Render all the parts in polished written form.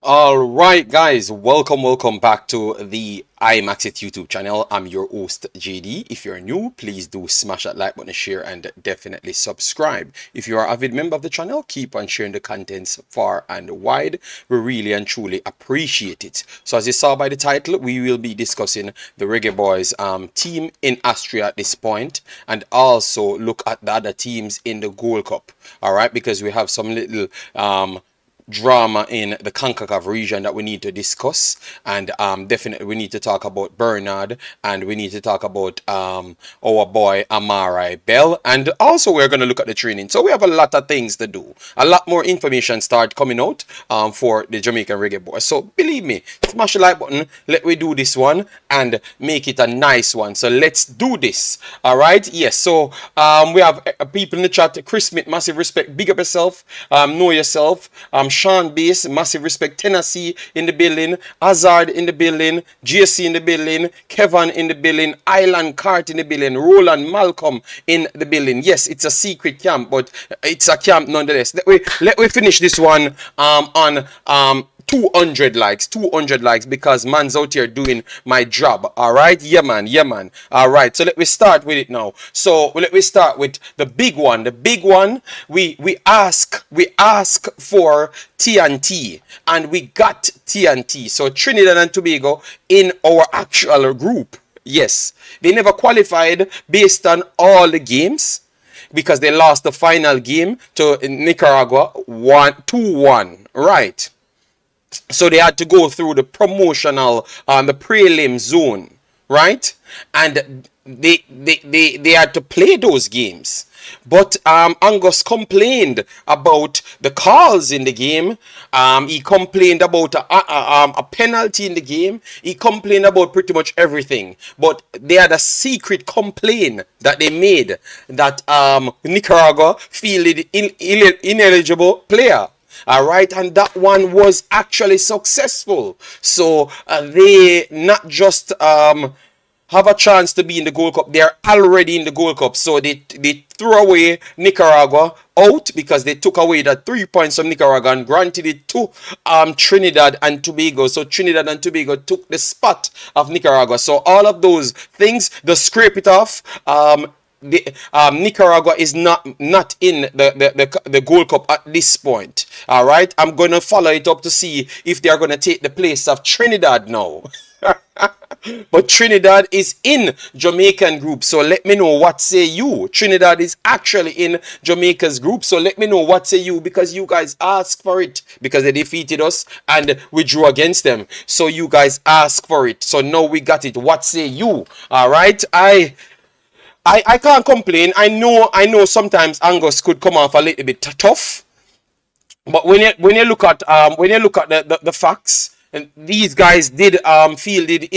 All right, guys, welcome back to the Imaxit YouTube channel. I'm your host, JD. If you're new, please do smash that like button, share, and definitely subscribe. If you are an avid member of the channel, keep on sharing the contents far and wide. We really and truly appreciate it. So as you saw by the title, we will be discussing the Reggae Boyz team in Austria at this point, and also look at the other teams in the Goldcup. All right, because we have some little drama in the Concacaf region that we need to discuss, and definitely we need to talk about Bernard, and we need to talk about our boy Amar'i Bell, and also we're going to look at the training. So we have a lot of things to do. A lot more information start coming out for the Jamaican Reggae Boyz. So believe me, smash the like button, let me do this one and make it a nice one. So let's do this. All right, yes. So we have people in the chat. Chris Smith, massive respect, big up yourself, know yourself. Sean Base, massive respect. Tennessee in the building. Hazard in the building. JC in the building. Kevin in the building. Island Cart in the building. Roland Malcolm in the building. Yes, it's a secret camp, but it's a camp nonetheless. Let me finish this one on 200 likes because man's out here doing my job. All right, yeah man. All right, so let me start with it now. So let me start with the big one. We ask for TNT, and we got TNT. So Trinidad and Tobago in our actual group. Yes, they never qualified based on all the games, because they lost the final game to Nicaragua 2-1, right? So they had to go through the promotional, the prelim zone, right? And they had to play those games. But Angus complained about the calls in the game. He complained about a penalty in the game. He complained about pretty much everything. But they had a secret complaint that they made that Nicaragua fielded ineligible player. All right, and that one was actually successful. So they not just have a chance to be in the Gold Cup, they're already in the Gold Cup. So they threw away Nicaragua out because they took away the 3 points from Nicaragua and granted it to Trinidad and Tobago. So Trinidad and Tobago took the spot of Nicaragua. So all of those things, they scrape it off. Nicaragua is not in the Gold Cup at this point. All right, I'm gonna follow it up to see if they are gonna take the place of Trinidad now. But Trinidad is in Jamaican group, so let me know what say you. Trinidad is actually in Jamaica's group, so let me know what say you, because you guys asked for it, because they defeated us and we drew against them. So you guys asked for it, so now we got it. What say you? All right, I can't complain. I know sometimes Angus could come off a little bit tough, but when you look at the facts, and these guys did fielded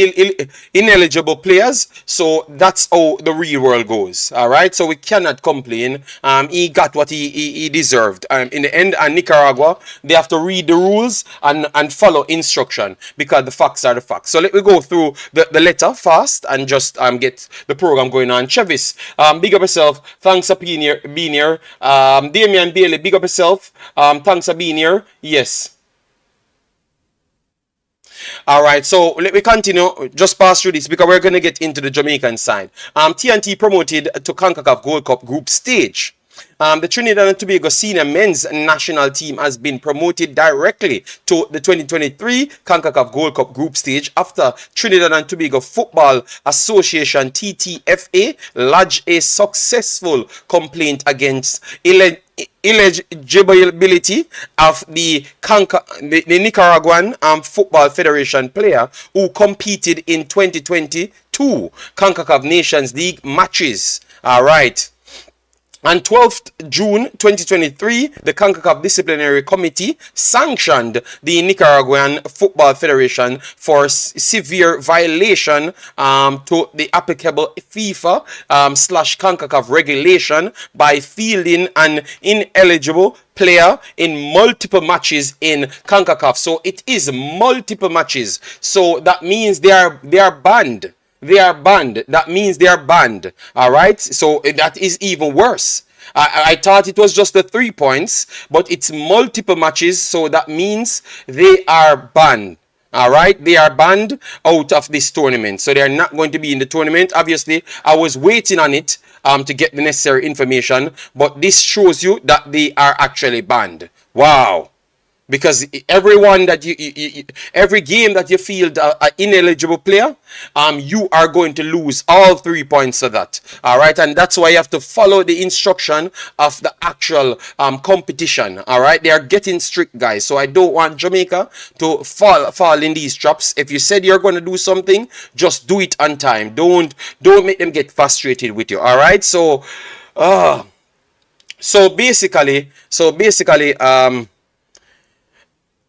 ineligible players, so that's how the real world goes. All right, so we cannot complain. He got what he deserved in the end. And Nicaragua, they have to read the rules and follow instruction, because the facts are the facts. So let me go through the letter fast and just get the program going on. Chevis, big up yourself. Thanks for being here. Damian Bailey, big up yourself. Thanks for being here. Yes. All right, so let me continue. Just pass through this because we're going to get into the Jamaican side. TNT promoted to Concacaf Gold Cup group stage. The Trinidad and Tobago senior men's national team has been promoted directly to the 2023 Concacaf Gold Cup group stage after Trinidad and Tobago Football Association TTFA lodged a successful complaint against eligibility of the Nicaraguan Football Federation player who competed in 2022 CONCACAF Nations League matches. All right. On 12th June 2023, the Concacaf Disciplinary Committee sanctioned the Nicaraguan Football Federation for severe violation to the applicable FIFA /Concacaf regulation by fielding an ineligible player in multiple matches in CONCACAF. So it is multiple matches. So that means they are banned. They are banned. That means they are banned. All right. So that is even worse. I thought it was just the 3 points, but it's multiple matches, so that means they are banned. All right, they are banned out of this tournament, so they are not going to be in the tournament. Obviously, I was waiting on it to get the necessary information, but this shows you that they are actually banned. Wow. Because everyone that every game that you field an ineligible player, you are going to lose all 3 points of that. All right, and that's why you have to follow the instruction of the actual competition. All right, they are getting strict, guys. So I don't want Jamaica to fall in these traps. If you said you're going to do something, just do it on time. Don't make them get frustrated with you. All right, so basically,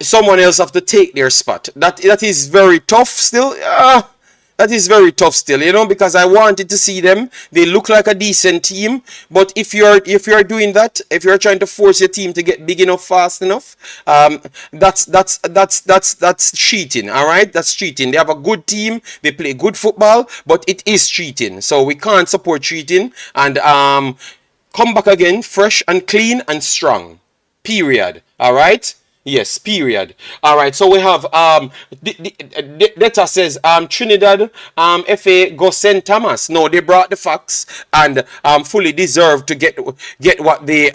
someone else have to take their spot. That is very tough still. That is very tough still, you know, because I wanted to see them. They look like a decent team, but if you're doing that, if you're trying to force your team to get big enough fast enough, that's cheating. All right, that's cheating. They have a good team, they play good football, but it is cheating. So we can't support cheating, and come back again fresh and clean and strong. Period. All right. Yes, period. All right, so we have the data says Trinidad FA go St. Thomas. No, they brought the facts and fully deserve to get what they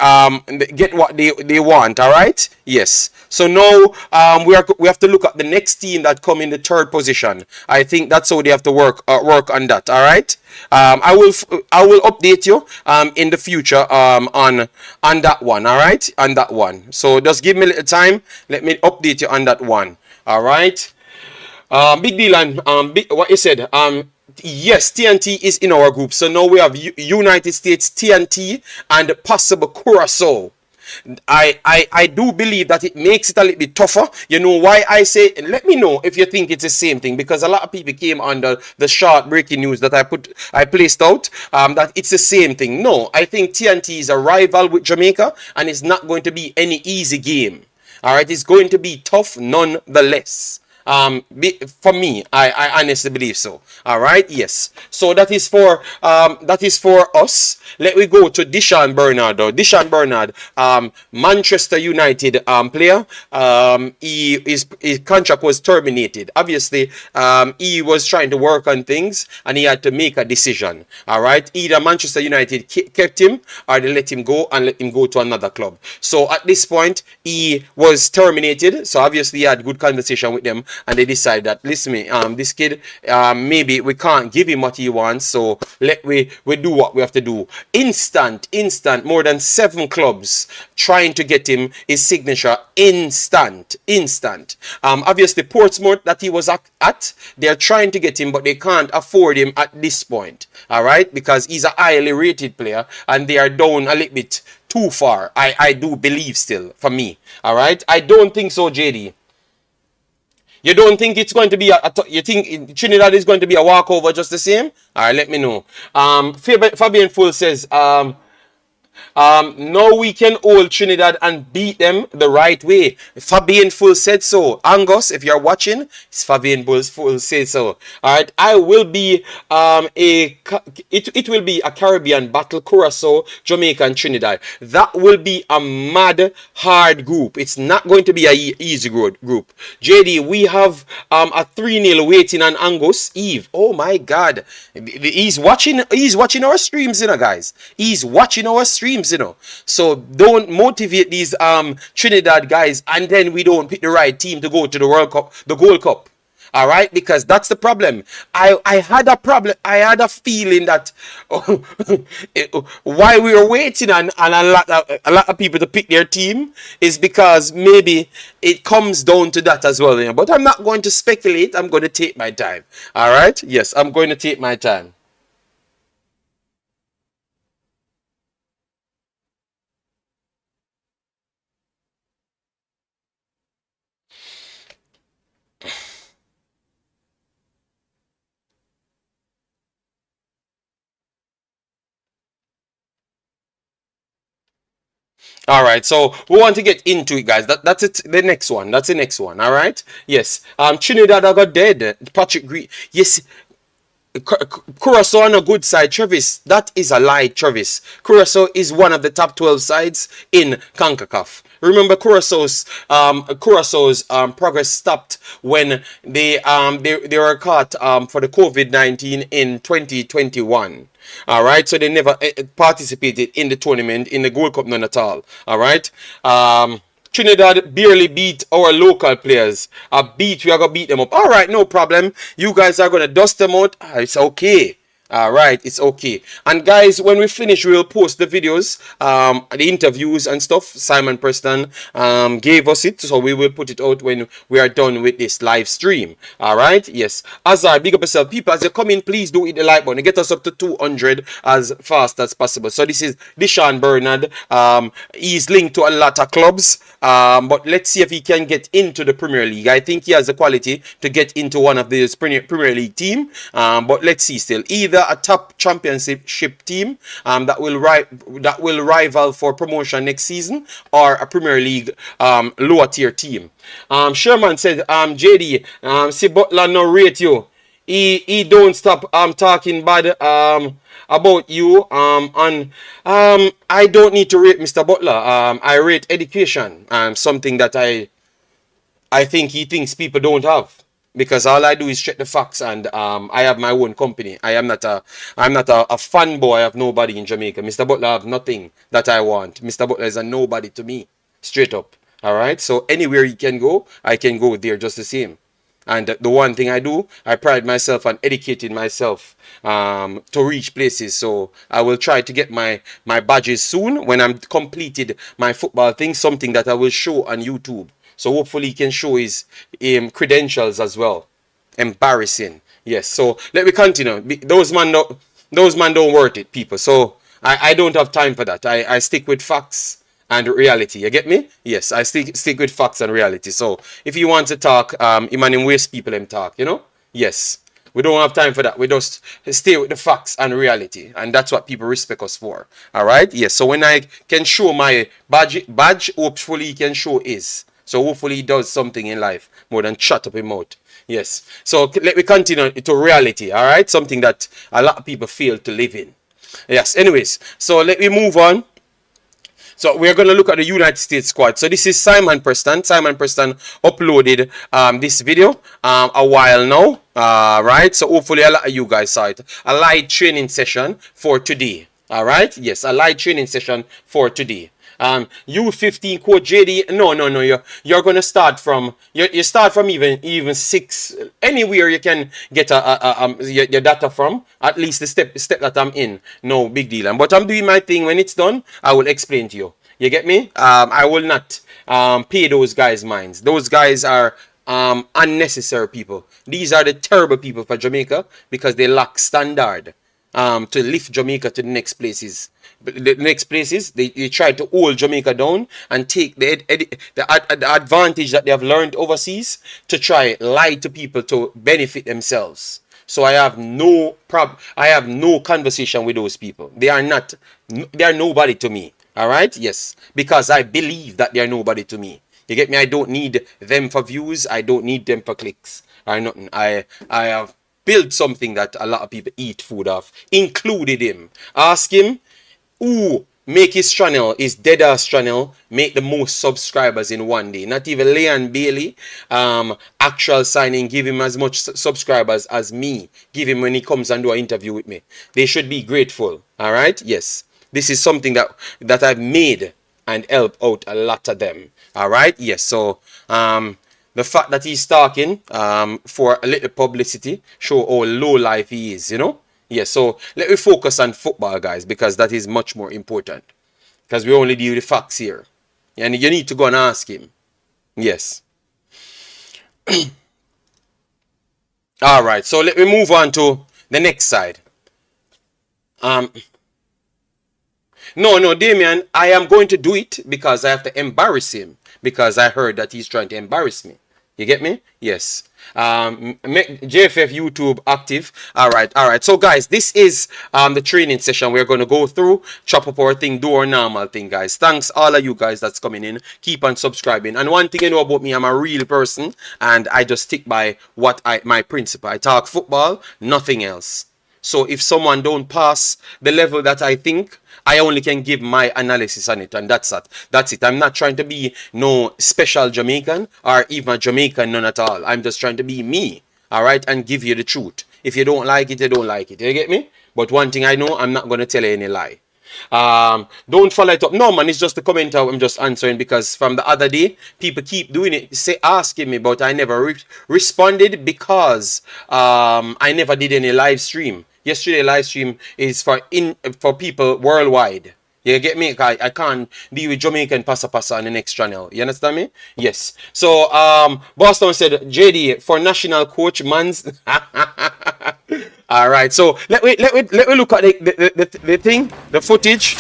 want. All right. Yes. So now we have to look at the next team that come in the third position. I think that's how they have to work on that. All right. I will update you in the future on that one. All right, on that one. So just give me a little time. Let me update you on that one. All right. Big deal and what you said. Yes, TNT is in our group. So now we have United States, TNT, and possible Curacao. I do believe that it makes it a little bit tougher. You know why I say, let me know if you think it's the same thing, because a lot of people came under the short breaking news that I placed out that it's the same thing. No, I think TNT is a rival with Jamaica, and it's not going to be any easy game. All right, it's going to be tough nonetheless. For me, I honestly believe so. All right, yes. So that is for us. Let me go to Deshaun Bernard. Deshaun Bernard, Manchester United player. His contract was terminated. Obviously, he was trying to work on things and he had to make a decision. All right, either Manchester United kept him or they let him go and let him go to another club. So at this point, he was terminated. So obviously, he had good conversation with them. And they decide that, listen me, this kid, maybe we can't give him what he wants, so we do what we have to do. Instant, more than 7 clubs trying to get him his signature. Instant. Obviously, Portsmouth that he was at, they're trying to get him, but they can't afford him at this point. All right, because he's a highly rated player, and they are down a little bit too far. I do believe still, for me. All right, I don't think so, JD. You don't think it's going to be you think Trinidad is going to be a walkover just the same? All right, let me know. Fabian Full says, no, we can hold Trinidad and beat them the right way. Fabian Full said so. Angus, if you're watching, it's Fabian Full said so. All right, I will be it will be a Caribbean battle, Curacao, Jamaica, and Trinidad. That will be a mad hard group. It's not going to be a easy group. JD, we have a 3-0 waiting on Angus Eve. Oh my God, he's watching our streams, you know, guys. He's watching our streams, you know. So don't motivate these Trinidad guys and then we don't pick the right team to go to the World Cup, the Gold Cup. All right, because that's the problem. I had a problem. I had a feeling that why we were waiting on a lot of people to pick their team is because maybe it comes down to that as well. You know? But I'm not going to speculate. I'm going to take my time. All right. Yes, I'm going to take my time. All right, so we want to get into it, guys. That's it. The next one. That's the next one. All right. Yes. Trinidad got dead. Patrick Green. Yes. Curacao on a good side, Travis. That is a lie, Travis. Curacao is one of the top 12 sides in Concacaf. Remember, Curaçao's progress stopped when they were caught for the COVID-19 in 2021. All right, so they never participated in the tournament, in the Goldcup, none at all. All right. Trinidad barely beat our local players. We are going to beat them up. All right, no problem. You guys are going to dust them out. It's okay. All right, it's okay. And guys, when we finish, we will post the videos, the interviews and stuff. Simon Preston gave us it, so we will put it out when we are done with this live stream. All right, yes. Azar, big up yourself. People, as you come in, please do hit the like button. Get us up to 200 as fast as possible. So this is Deshaun Bernard. He's linked to a lot of clubs, but let's see if he can get into the Premier League. I think he has the quality to get into one of the Premier League team, but let's see still. Either a top championship team that will rival for promotion next season, or a Premier League lower tier team. Sherman said, JD, see Butler no rate you. He don't stop talking bad about you, and I don't need to rate Mr. Butler. I rate education, something that I think he thinks people don't have. Because all I do is check the facts, and I have my own company. I'm not a fanboy of nobody in Jamaica. Mr. Butler have nothing that I want. Mr. Butler is a nobody to me, straight up. All right. So anywhere he can go, I can go there just the same. And the one thing I do, I pride myself on educating myself to reach places. So I will try to get my badges soon when I'm completed my football thing, something that I will show on YouTube. So hopefully he can show his credentials as well. Embarrassing. Yes. So let me continue. Those man don't worth it, people. So I don't have time for that. I stick with facts and reality. You get me? Yes, I stick with facts and reality. So if you want to talk, man, waste people them talk, you know? Yes. We don't have time for that. We just stay with the facts and reality. And that's what people respect us for. All right? Yes. So when I can show my badge, hopefully he can show his. So hopefully he does something in life more than shut up his mouth. Yes. So let me continue to reality. All right. Something that a lot of people fail to live in. Yes. Anyways. So let me move on. So we're going to look at the United States squad. So this is Simon Preston. Simon Preston uploaded this video a while now. Right. So hopefully a lot of you guys saw it. A live training session for today. All right. Yes. A live training session for today. U15 coach JD, no, you're gonna start from you start from even 6, anywhere you can get your data from, at least the step that I'm in, no big deal. But I'm doing my thing. When it's done, I will explain to you. You get me? I will not pay those guys' minds. Those guys are unnecessary people. These are the terrible people for Jamaica because they lack standard to lift Jamaica to the next places. The next places, they try to hold Jamaica down and take the advantage that they have learned overseas to try lie to people to benefit themselves. So I have no conversation with those people. They are nobody to me. All right? Yes, because I believe that they are nobody to me. You get me? I don't need them for views. I don't need them for clicks or nothing. I have built something that a lot of people eat food off, included him. Ask him who make his channel, his dead ass channel, make the most subscribers in one day. Not even Leon Bailey, actual signing, give him as much subscribers as me. Give him when he comes and do an interview with me. They should be grateful. All right? Yes. This is something that I've made and help out a lot of them. All right? Yes. So, the fact that he's talking for a little publicity show how low life he is, you know? Yes, so let me focus on football, guys, because that is much more important. Because we only deal with the facts here. And you need to go and ask him. Yes. All right, so let me move on to the next side. No, Damien, I am going to do it because I have to embarrass him. Because I heard that he's trying to embarrass me. You get me? Yes. Make JFF YouTube active. All right. So guys, this is the training session. We're going to go through, chop up our thing, do our normal thing, guys. Thanks all of you guys that's coming in. Keep on subscribing. And one thing you know about me, I'm a real person, and I just stick by my principle. I talk football, nothing else. So if someone don't pass the level that I think, I only can give my analysis on it, and that's it. That's it. I'm not trying to be no special Jamaican or even a Jamaican, none at all. I'm just trying to be me, all right, and give you the truth. If you don't like it, you don't like it. You get me? But one thing I know, I'm not going to tell you any lie. Don't follow it up. No, man, it's just a comment I'm just answering, because from the other day, people keep doing it, asking me, but I never responded because I never did any live stream. Yesterday live stream is for people worldwide. You get me? I can't be with Jamaican pasa on the next channel. You understand me? Yes. So Boston said, JD for national coach man's. All right. So let me look at the thing, the footage.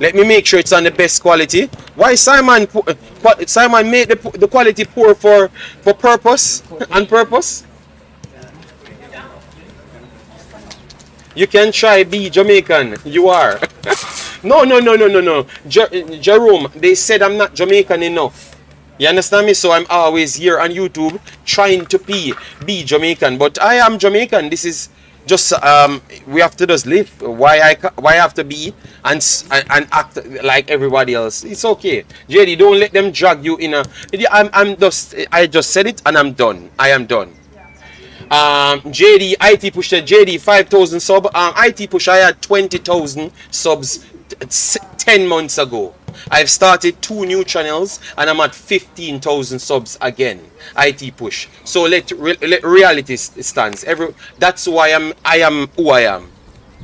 Let me make sure it's on the best quality. Why Simon made the quality poor for purpose? On purpose? You can try be Jamaican. You are. No. Jerome, they said I'm not Jamaican enough. You understand me? So I'm always here on YouTube trying to be Jamaican. But I am Jamaican. This is just we have to just live. Why I have to be and act like everybody else? It's okay. JD, don't let them drag you in a. I just said it and I'm done. I am done. JD, IT Push said, JD, 5,000 sub. IT Push, I had 20,000 subs 10 months ago. I've started 2 new channels and I'm at 15,000 subs again. IT Push. So let reality stands. That's who I am. I am who I am.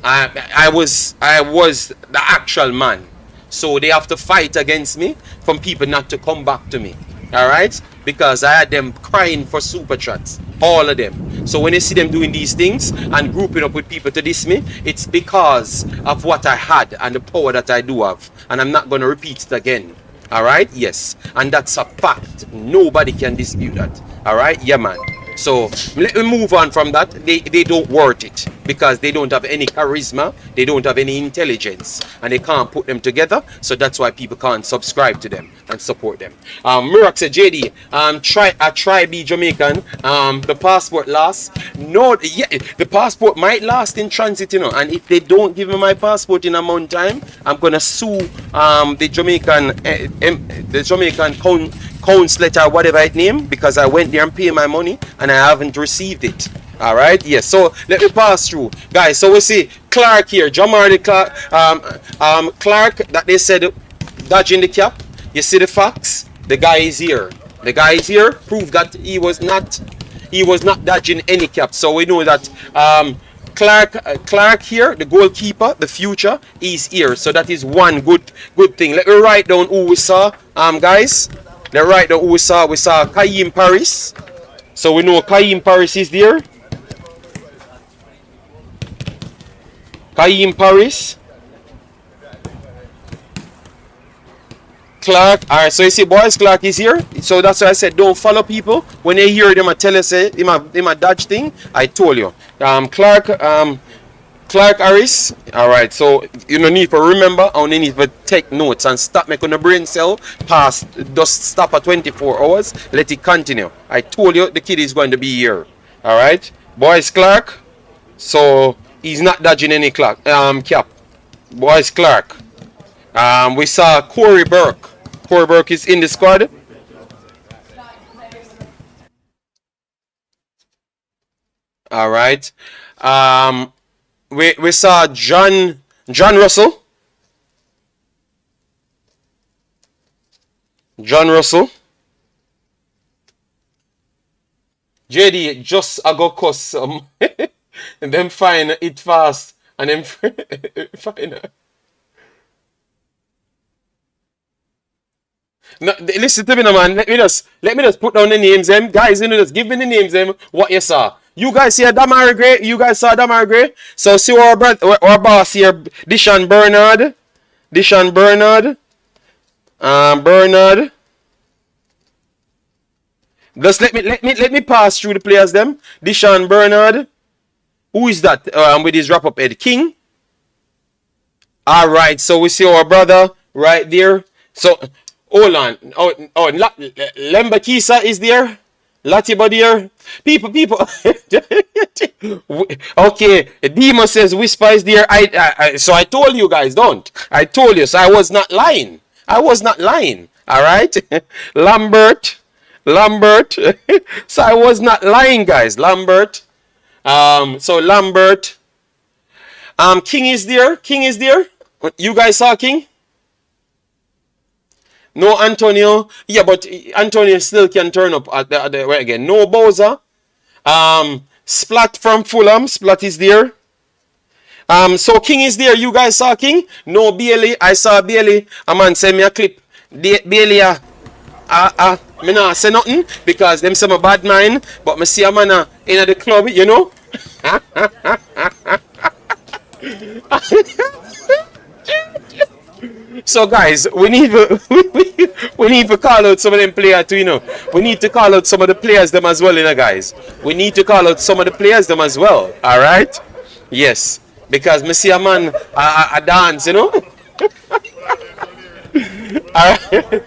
I was the actual man. So they have to fight against me from people not to come back to me. Alright? Because I had them crying for super chats. All of them. So when you see them doing these things and grouping up with people to diss me, it's because of what I had and the power that I do have. And I'm not going to repeat it again. Alright? Yes. And that's a fact. Nobody can dispute that. Alright? Yeah, man. So let me move on from that. They don't worth it because they don't have any charisma, they don't have any intelligence, and they can't put them together. So that's why people can't subscribe to them and support them. Murak said, JD, try be Jamaican. The passport lasts. No, yeah, the passport might last in transit, you know. And if they don't give me my passport in a month time, I'm gonna sue the Jamaican consulate, whatever it name, because I went there and paid my money and I haven't received it. All right, yes. So let me pass through, guys. So we see Clark here, Amar'i Clark that they said dodging the cap. You see the facts. The guy is here. The guy is here. Prove that he was not dodging any cap. So we know that Clark here, the goalkeeper, the future, is here. So that is one good thing. Let me write down who we saw, guys. They write down who we saw. We saw Kaim Paris. So we know Kaim Paris is there. Kaim Paris. Clark. Alright, so you see, boys, Clark is here. So that's why I said don't follow people. When they hear them, I tell you, say, him a dodge thing. I told you. Clark Harris. Alright, so you don't need to remember, only need to take notes and stop making the brain cell pass. Just stop at 24 hours. Let it continue. I told you the kid is going to be here. Alright, boys, Clark. So he's not dodging any cap. Boys, Clark. We saw Corey Burke. Corey Burke is in the squad. Alright. We saw John Russell. John Russell. JD just I go cuss some and then find it fast and then find. No, listen to me, no, man. Let me just put down the names, them guys. You know, just give me the names, them. What you saw. You guys see Amar'i Gray? You guys saw Amar'i Gray? So see our boss here, Deshaun Bernard. Bernard. Just let me pass through the players them. Deshaun Bernard. Who is that? With his wrap up head. King. Alright, so we see our brother right there. So hold on. Lemba Kisa is there. Latiba there. People. Okay, Demo says Whisper is there. So I told you guys, don't. I told you, so I was not lying. Alright? Lambert. So I was not lying, guys. Lambert. So Lambert. King is there. You guys saw King? No Antonio. Yeah, but Antonio still can turn up at the way again. No Bowser. Splat from Fulham. Splat is there. So King is there. You guys saw King? No Bailey. I saw Bailey. A man send me a clip. Bailey, me not say nothing because them say my bad mind, but me see a man in the club, you know. So guys, we need to call out some of them players too, you know. We need to call out some of the players them as well, you know, guys. We need to call out some of the players them as well. All right? Yes, because me see a man a dance, you know. All right.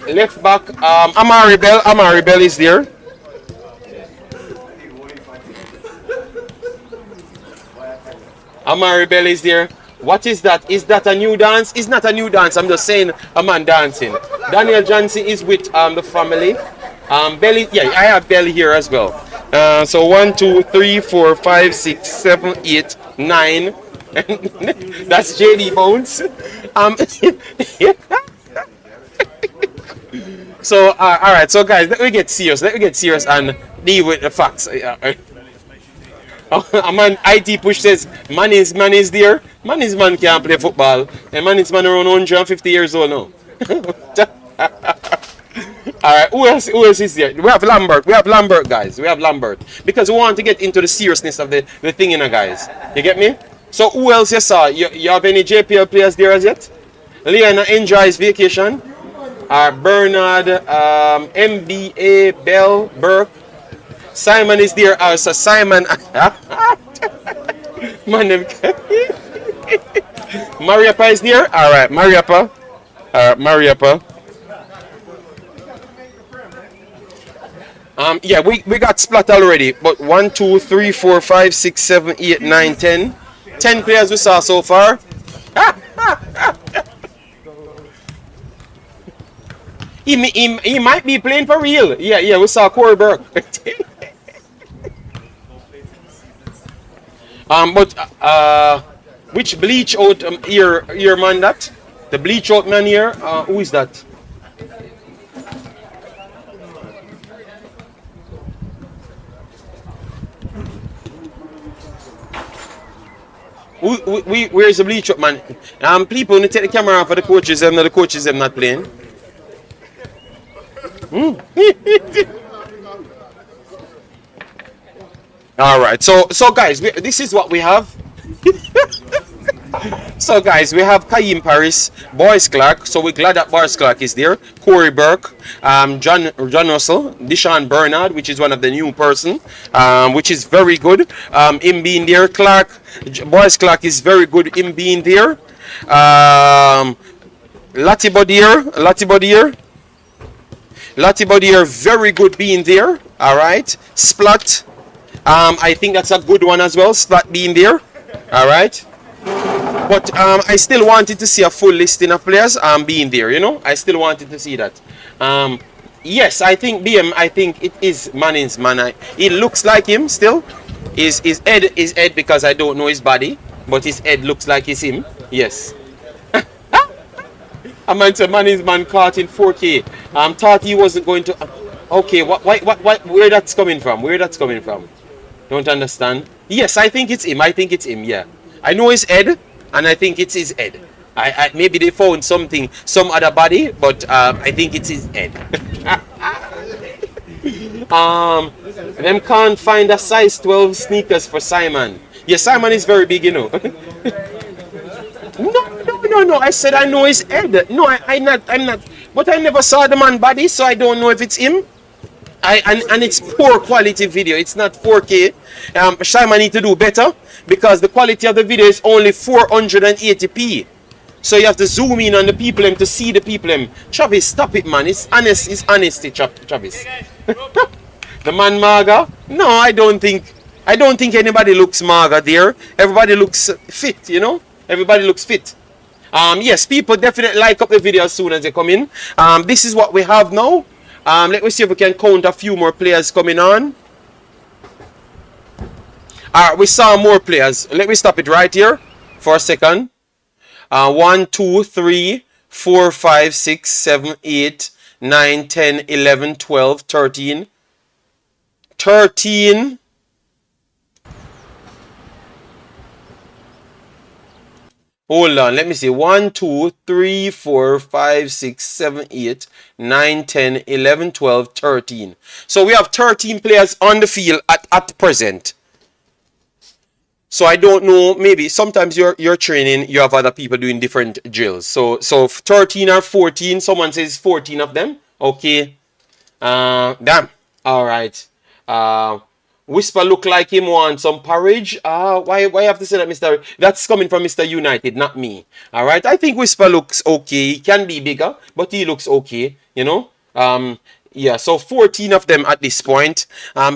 Left back, Amar'i Bell is there. Amar'i Bell is there. What is that? Is that a new dance? It's not a new dance. I'm just saying a man dancing. Daniel Johnson is with the family. Belly, yeah, I have Belly here as well. So 1, 2, 3, 4, 5, 6, 7, 8, 9. That's JD Bones. So all right, so guys, let me get serious and deal with the facts. A man IT push says man is there. Man can't play football. And man around 150 years old now. Alright, who else is there? We have Lambert, guys. We have Lambert. Because we want to get into the seriousness of the thing, you know, guys. You get me? So who else you saw? You have any JPL players there as yet? Leona enjoys vacation. Bernard, MBA, Bell, Burke. Simon is there. So Simon. Man, Mariapa is there. All right, Mariapa. Yeah, we got splat already. But 1, 2, 3, 4, 5, 6, 7, 8, 9, 10. 10 players we saw so far. He might be playing for real. Yeah, we saw Corey Burke. But which bleach out ear man that? The bleach out man here, who is that? Where's the bleach out man? People need to take the camera off for the coaches, the coaches them not playing. All right, so guys, this is what we have. So guys, we have Kaim Paris, Boyce Clark. So we're glad that Boyce Clark is there. Corey Burke, John Russell, Deshaun Bernard, which is one of the new person, which is very good. Him being there, Boyce Clark is very good. Him being there. Latibodier, very good being there. All right, Splat. I think that's a good one as well. Splat being there. All right. But I still wanted to see a full listing of players being there, you know. I still wanted to see that. Yes, I think BM, I think it is Manning's man. It looks like him still. His head is Ed because I don't know his body. But his head looks like it's him. Yes. A man said Manning's man caught in 4K. Thought he wasn't going to... Okay, where that's coming from? Don't understand. Yes, I think it's him. Yeah. I know his head, and I think it's his head. Maybe they found some other body, but I think it's his head. Them can't find a size 12 sneakers for Simon. Yeah, Simon is very big, you know. No. don't know. I said I know his head. No, I'm not. But I never saw the man body, so I don't know if it's him. And it's poor quality video. It's not 4K. Simon need to do better because the quality of the video is only 480p. So you have to zoom in on the people to see the people. Travis, stop it, man. It's honest. It's honesty, Travis. The man maga? No, I don't think anybody looks maga there. Everybody looks fit, you know. Everybody looks fit. Yes, people definitely like up the video as soon as they come in. This is what we have now. Let me see if we can count a few more players coming on. Alright, we saw more players. Let me stop it right here for a second. 1, 2, 3, 4, 5, 6, 7, 8, 9, 10, 11, 12, 13. 13. Hold on, let me see. 1, 2, 3, 4, 5, 6, 7, 8, 9, 10, 11, 12, 13. So we have 13 players on the field at present. So I don't know, maybe sometimes you're training, you have other people doing different drills. So 13 or 14, someone says 14 of them. Okay. Damn. Alright. Whisper look like him want some porridge. Why you have to say that, Mr. That's coming from Mr. United, not me. Alright. I think Whisper looks okay. He can be bigger, but he looks okay, you know. Yeah, so 14 of them at this point.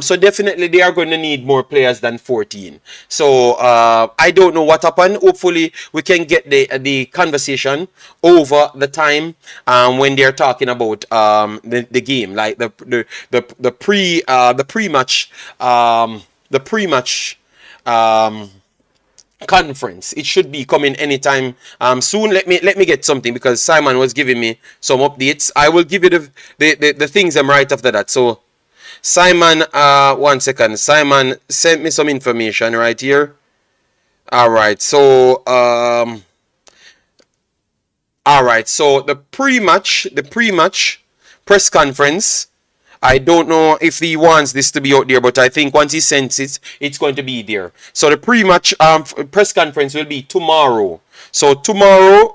So definitely they are going to need more players than 14. So I don't know what happened. Hopefully we can get the conversation over the time when they're talking about the game, like the pre-match conference. It should be coming anytime soon. Let me get something because Simon was giving me some updates. I will give you the things I'm right after that. So Simon, 1 second. Simon sent me some information right here. All right. So the pre-match press conference. I don't know if he wants this to be out there, but I think once he sends it, it's going to be there. So the pre-match press conference will be tomorrow. So tomorrow,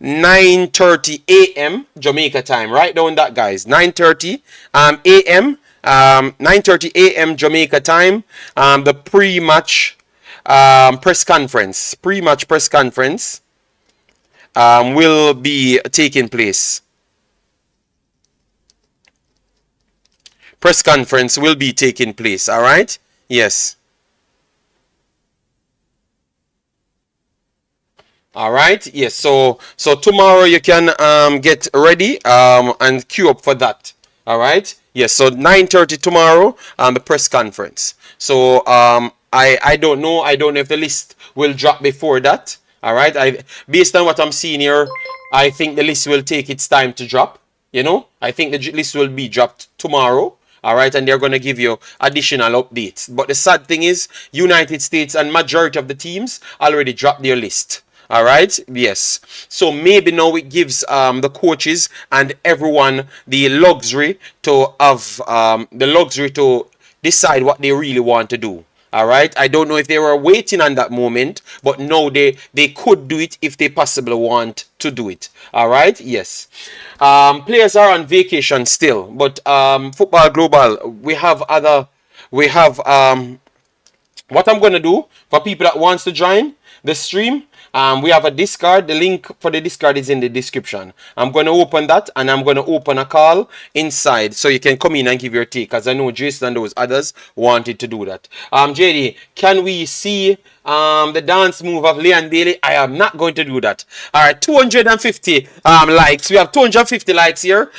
9:30 a.m. Jamaica time. Write down that, guys. 9:30 a.m. 9:30 a.m. Jamaica time. The pre-match press conference. Pre-match press conference will be taking place. Press conference will be taking place. All right. Yes. All right. Yes. So tomorrow you can get ready and queue up for that. All right. Yes. So 9:30 tomorrow the press conference. So I don't know. I don't know if the list will drop before that. All right. Based on what I'm seeing here, I think the list will take its time to drop. You know, I think the list will be dropped tomorrow. All right, and they're going to give you additional updates. But the sad thing is, United States and majority of the teams already dropped their list. All right, yes. So maybe now it gives the coaches and everyone the luxury to have decide what they really want to do. All right, I don't know if they were waiting on that moment, but no, they could do it if they possibly want to do it. All right, yes. Players are on vacation still, but Football Global, we have what I'm going to do for people that wants to join the stream. We have a Discord. The link for the Discord is in the description. I'm going to open that and I'm going to open a call inside so you can come in and give your take, because I know Jason and those others wanted to do that. JD, can we see the dance move of Leon Bailey? I am not going to do that. All right, 250 likes. We have 250 likes here.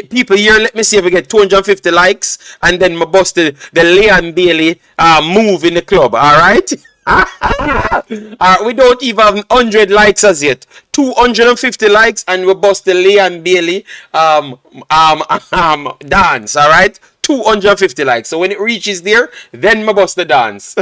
People here, let me see if we get 250 likes and then we bust the Leon Bailey move in the club. All right. We don't even have 100 likes as yet. 250 likes and we bust the Leon Bailey dance. All right, 250 likes. So when it reaches there, then we bust the dance.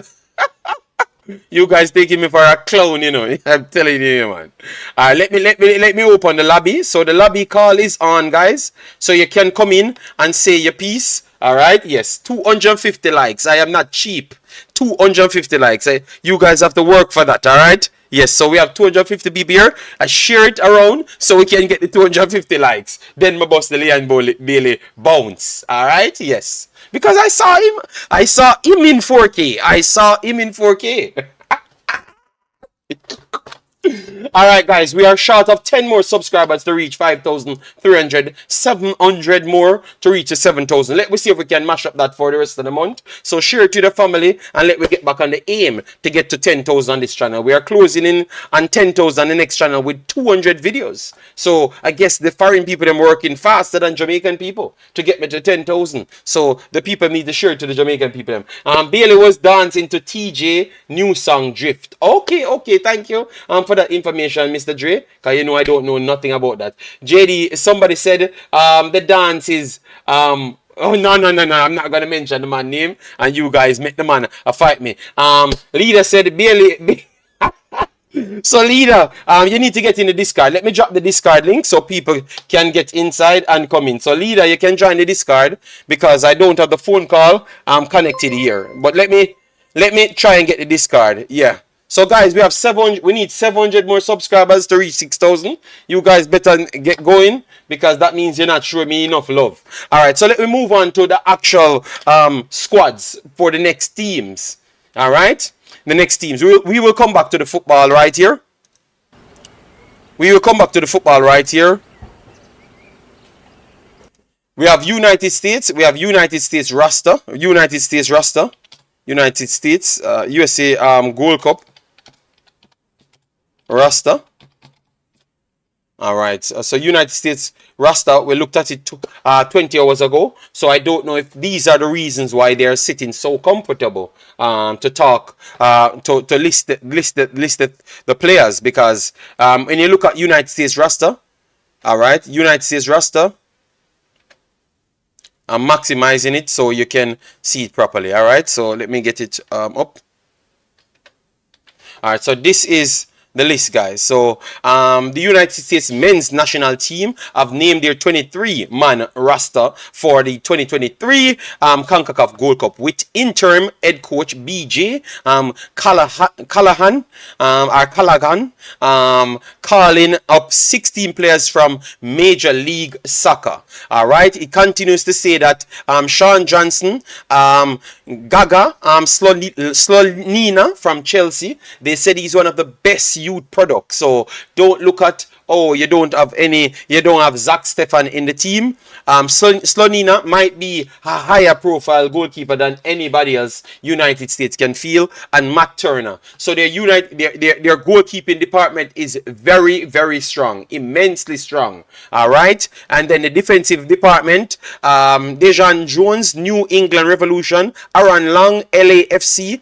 You guys taking me for a clown, you know. I'm telling you, man. Let me open the lobby. So the lobby call is on, guys. So you can come in and say your piece. All right. Yes, 250 likes. I am not cheap. 250 likes. You guys have to work for that. All right. Yes, so we have 250 people here. I share it around so we can get the 250 likes. Then my boss, the Leon Bailey, bounce. Alright? Yes. Because I saw him. I saw him in 4K. I saw him in 4K. Alright guys, we are short of 10 more subscribers to reach 5,300, 700 more to reach the 7,000. Let me see if we can mash up that for the rest of the month. So share it to the family and let me get back on the aim to get to 10,000 on this channel. We are closing in on 10,000 on the next channel with 200 videos. So I guess the foreign people are working faster than Jamaican people to get me to 10,000. So the people need to share it to the Jamaican people. Bailey was dancing to TJ new song Drift. Okay, thank you for that information, Mr. Dre, because you know I don't know nothing about that. JD, somebody said the dance is oh no, I'm not gonna mention the man's name, and you guys make the man fight me. Leader said Bailey. So leader, you need to get in the Discord. Let me drop the Discord link so people can get inside and come in. So leader, you can join the Discord because I don't have the phone call connected here. But let me try and get the Discord. Yeah. So guys, we have 700. We need 700 more subscribers to reach 6,000. You guys better get going because that means you're not showing me enough love. All right. So let me move on to the actual squads for the next teams. All right. The next teams. We will come back to the football right here. We will come back to the football right here. We have United States. We have United States roster. United States roster. United States. USA Goldcup roster. All right. So United States roster. We looked at it 20 hours ago. So I don't know if these are the reasons why they are sitting so comfortable to talk to list the players, because when you look at United States roster, all right, United States roster, I'm maximizing it so you can see it properly. All right, so let me get it up. All right, so this is the list, guys. So the United States men's national team have named their 23-man roster for the 2023 Concacaf Gold Cup with interim head coach BJ Callaghan calling up 16 players from Major League Soccer. All right, he continues to say that Sean Johnson, Gaga, Slonina from Chelsea, they said he's one of the best youth products. So don't look at, oh, you don't have Zach Stefan in the team. Slonina might be a higher profile goalkeeper than anybody else United States can feel, and Matt Turner. So their goalkeeping department is very, very strong, immensely strong. All right, and then the defensive department, Dejan Jones, New England Revolution, Aaron Long, LAFC,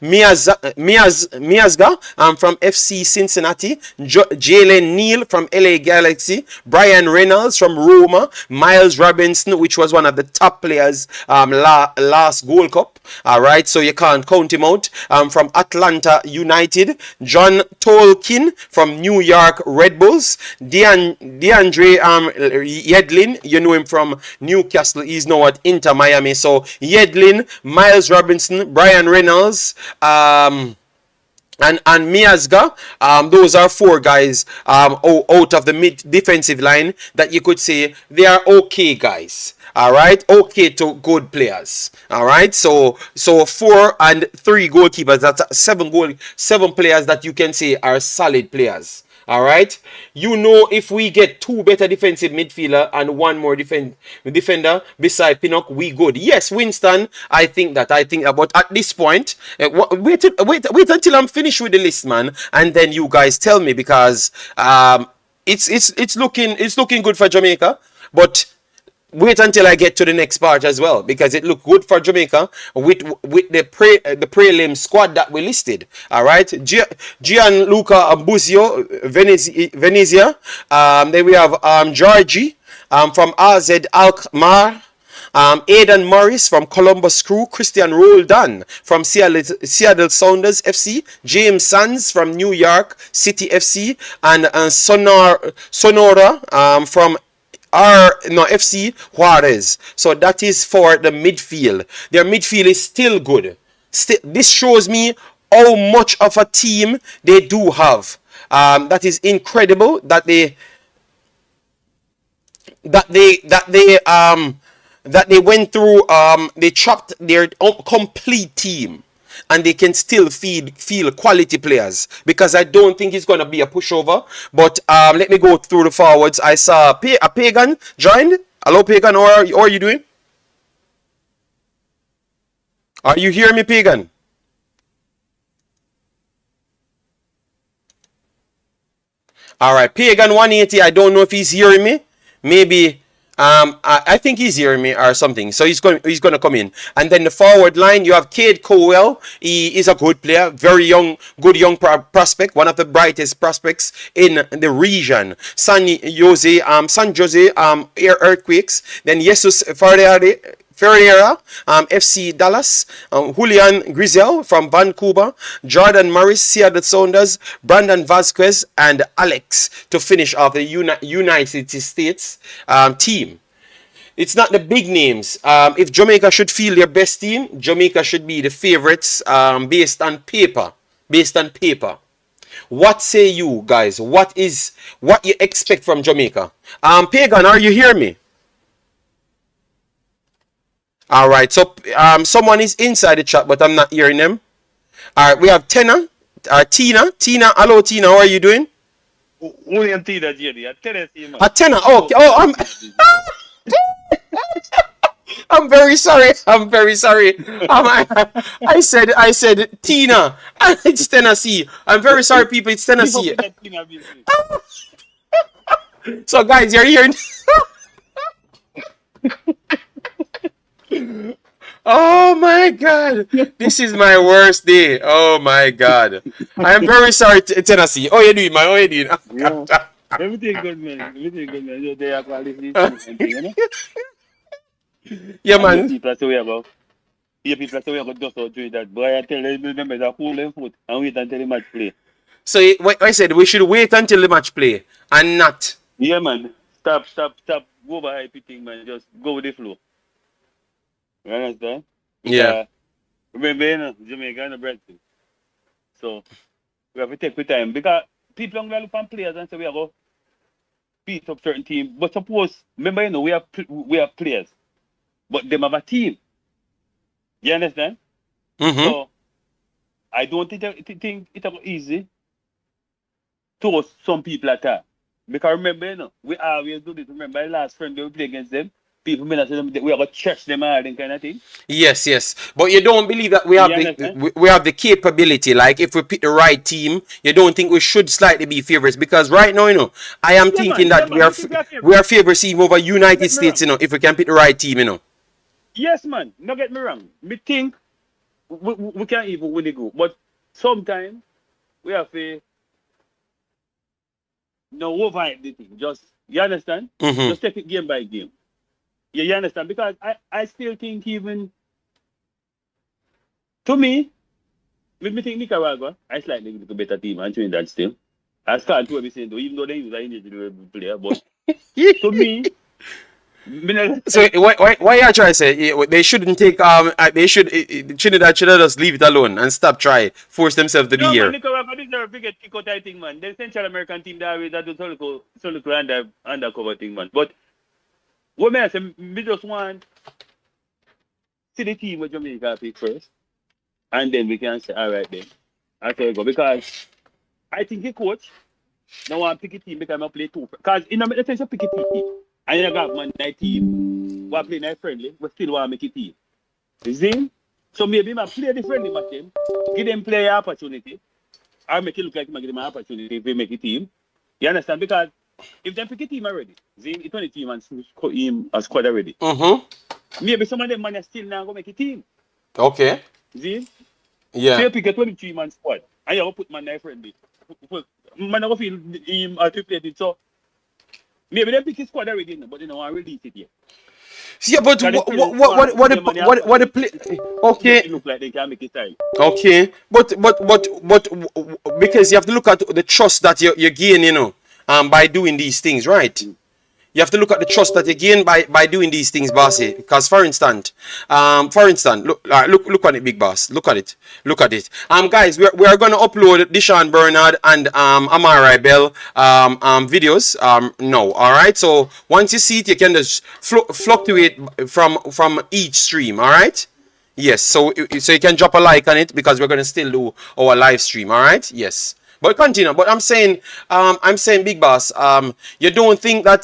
Miazga from FC Cincinnati, Jalen Neal from LA Galaxy, Brian Reynolds from Roma, Miles Robinson, which was one of the top players last Gold Cup. All right, so you can't count him out. From Atlanta United, John Tolkien from New York Red Bulls, DeAndre Yedlin, you know him from Newcastle, he's now at Inter Miami. So Yedlin, Miles Robinson, Brian Reynolds, and Miazga, those are four guys out of the mid defensive line that you could say they are okay guys. All right, okay to good players. All right, so 4 and 3 goalkeepers. That's 7 players that you can say are solid players. All right, you know, if we get 2 better defensive midfielder and 1 more defender beside Pinnock, we good. Yes, Winston, I think that, but at this point, wait until I'm finished with the list, man, and then you guys tell me, because it's looking good for Jamaica, but wait until I get to the next part as well, because it looked good for Jamaica with the prelim squad that we listed. All right, Gianluca Ambuzio, Venezia. Then we have Georgie from AZ Alkmaar. Aidan Morris from Columbus Crew, Christian Roldan from Seattle Sounders FC, James Sands from New York City FC, and Sonora from FC Juarez. So that is for the midfield. Their midfield is still good. This shows me how much of a team they do have. That is incredible that they that they that they that they went through, they chopped their complete team and they can still feel quality players, because I don't think it's going to be a pushover. But let me go through the forwards. I saw a Pagan joined. Hello Pagan, how are you doing? Are you hearing me, Pagan? All right, Pagan 180. I don't know if he's hearing me. Maybe I think he's hearing me or something. So he's going to come in. And then the forward line, you have Cade Cowell. He is a good player, very young, good young prospect, one of the brightest prospects in the region. San Jose Earthquakes. Then Jesus Ferreira, FC Dallas, Julian Grizel from Vancouver, Jordan Morris, Seattle Sounders, Brandon Vasquez, and Alex to finish off the United States team. It's not the big names. If Jamaica should field their best team, Jamaica should be the favorites based on paper. Based on paper. What say you guys? What you expect from Jamaica? Pagan, are you hearing me? All right, so someone is inside the chat, but I'm not hearing them. All right, we have Tina. Hello, Tina. How are you doing? Only Tina, JD. Tina. Tina. Oh, I'm very sorry. I'm very sorry. I said Tina. It's Tennessee. I'm very sorry, people. It's Tennessee. So, guys, you're hearing. Oh my God, this is my worst day. Oh my God, I am very sorry, Tennessee. Oh, you doing, man? Oh, you doing? Yeah. Everything good, man. Everything good, man. They are quality. Yeah, man. People say we are go. People say we are go just out do that. But I tell them remember that cool them foot and wait until the match play. So I said we should wait until the match play and not. Yeah, man. Stop. Overhyping, man. Just go with the flow. You understand? Yeah. Remember, you know, Jamaica and the Brazil. So we have to take the time because people don't look at players and say we are going to beat up certain teams. But suppose, remember, you know, we have players, but they have a team. You understand? Mm-hmm. So I don't think it's easy to some people at all. Because remember, you know, we always do this. Remember, the last friend we played against them. People may not say them, we are going to church them hard and kind of thing. Yes. But you don't believe that we have the capability. Like, if we pick the right team, you don't think we should slightly be favorites? Because right now, you know, I am thinking that we are favorites even over United States, you know, if we can pick the right team, you know. Yes, man. Don't get me wrong. Me think we can't even win the group. But sometimes we have to overhype the thing. Just, you understand? Mm-hmm. Just take it game by game. Yeah, you understand? Because I still think even, to me think Nicaragua, I slightly a better team and Trinidad still. I start to be saying, even though they use an injured player, but to me, so why are trying to say they shouldn't take Trinidad should just leave it alone and stop try force themselves to be here. Nicaragua deserve to get kick out, I think, man. The Central American team that do so little undercover thing, man. But what may I say, we just want see the team with Jamaica pick first, and then we can say, all right then, that's how we go. Because I think the coach now want to pick a team because I play two. Because in the sense of pick a team, and you got man that team who are playing that friendly, but still want to make a team. You see? So maybe I play the friendly match them, give them play opportunity, or make it look like I give them an opportunity if they make a team. You understand? Because if they pick a team already, it's only team and a squad already. Mm-hmm. Maybe some of them man are still now going to make a team. Okay. See? Yeah. So you pick a 23-man squad, and you put man there friendly. Man don't feel him to play it. So maybe they pick a squad already, but they don't want to release it yet. Yeah, but what the play? Okay. It look like they can make it time. Okay, but because you have to look at the trust that you gain, you know, by doing these things, right? You have to look at the trust that you gain by doing these things, bossy. Because for instance, look at it, big boss. Look at it. Look at it. Guys, we're gonna upload Deshaun Bernard and Amar'i Bell videos no. All right. So once you see it, you can just fluctuate from each stream. All right. Yes. So you can drop a like on it because we're gonna still do our live stream. All right. Yes. But continue. But I'm saying, big boss. You don't think that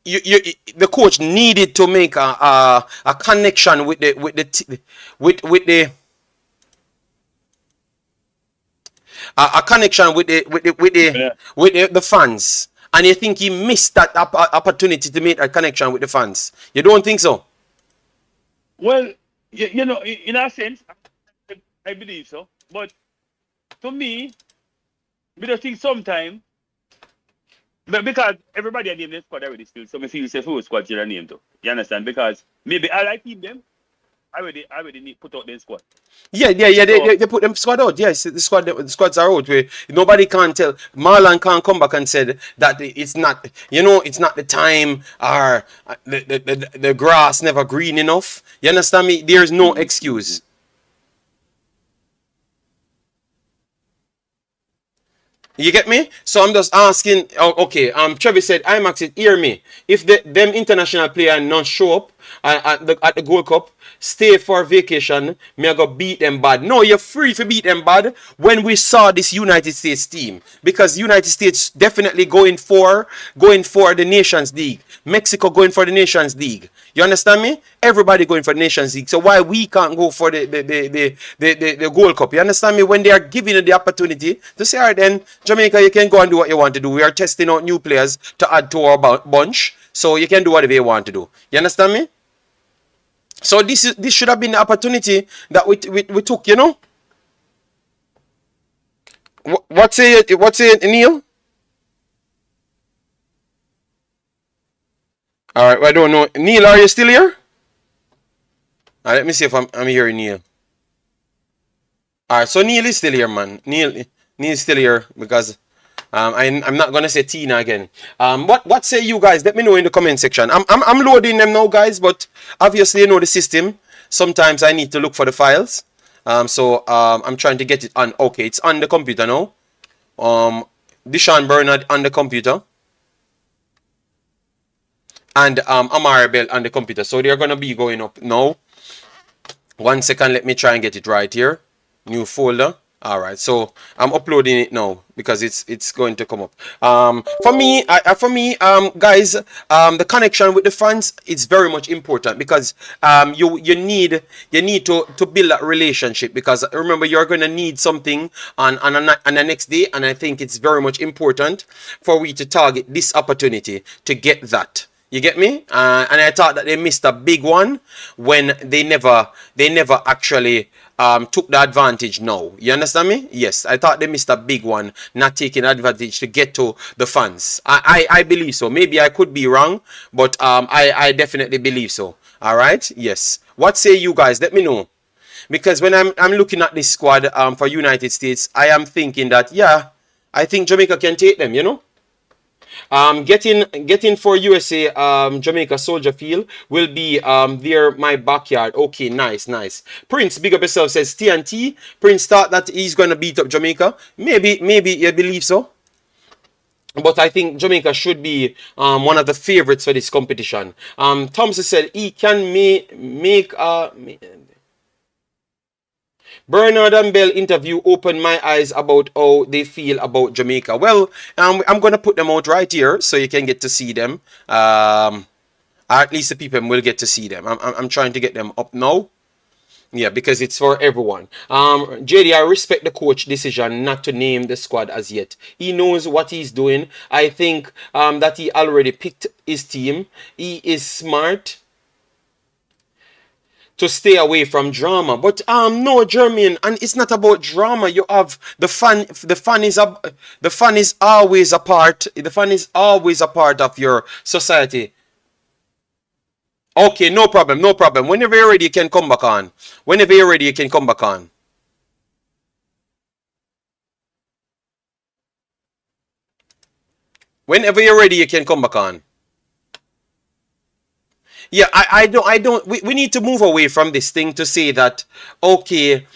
the coach needed to make a connection with the a connection with the fans, and you think he missed that opportunity to make a connection with the fans? You don't think so? Well, you know, in a sense, I believe so. But to me, I just think sometimes, because everybody had named the squad already still, so I feel say who squad should have named to. You understand? Because maybe I like them. I already need put out their squad. Yeah. They put them squad out. Yes, the squads are out. Where nobody can tell. Marlon can't come back and said that it's not. It's not the time, or the grass never green enough. You understand me? There's no excuse. You get me? So I'm just asking. Oh, okay. Travis said, Imaxit, hear me. If them international player not show up at the Gold Cup, stay for vacation, me I go beat them bad. No, you're free to beat them bad when we saw this United States team. Because United States definitely going for the Nations League. Mexico going for the Nations League. You understand me? Everybody going for the Nations League. So why we can't go for the Gold Cup? You understand me? When they are giving you the opportunity to say, all right, then Jamaica, you can go and do what you want to do. We are testing out new players to add to our bunch. So you can do whatever you want to do. You understand me? So this should have been the opportunity that we took, you know. What's it, Neil? All right, well, I don't know. Neil, are you still here? All right, let me see if I'm hearing Neil. All right, so Neil is still here, man. Neil is still here because I'm not gonna say Tina again. What say you guys? Let me know in the comment section. I'm loading them now, guys, but obviously you know the system. Sometimes I need to look for the files. So I'm trying to get it on. Okay, it's on the computer now. Deshaun Bernard on the computer. And Amar'i Bell on the computer. So they're gonna be going up now. 1 second, let me try and get it right here. New folder. All right, so I'm uploading it now because it's going to come up. For me, guys, the connection with the fans is very much important because you need to build that relationship, because remember, you're going to need something on the next day, and I think it's very much important for we to target this opportunity to get that. You get me? And I thought that they missed a big one when they never actually took the advantage now. You understand me? Yes, I thought they missed a big one, not taking advantage to get to the fans. I believe so. Maybe I could be wrong, but I definitely believe so. All right? Yes. What say you guys? Let me know. Because when I'm looking at this squad for United States, I am thinking that, yeah, I think Jamaica can take them, you know? Getting for USA Jamaica Soldier Field will be there, my backyard. Okay, nice. Prince, big up yourself, says TNT. Prince thought that he's gonna beat up Jamaica. Maybe you believe so. But I think Jamaica should be one of the favorites for this competition. Thompson said he can make Bernard and Bell interview opened my eyes about how they feel about Jamaica. Well, I'm going to put them out right here so you can get to see them. At least the people will get to see them. I'm trying to get them up now. Yeah, because it's for everyone. JD, I respect the coach decision not to name the squad as yet. He knows what he's doing. I think that he already picked his team. He is smart to stay away from drama. But no, Jermaine, and it's not about drama. You have the fun is always a part of your society. Okay, no problem. Whenever you're ready, you can come back on. Whenever you're ready, you can come back on. Yeah, I don't. We need to move away from this thing to say that okay,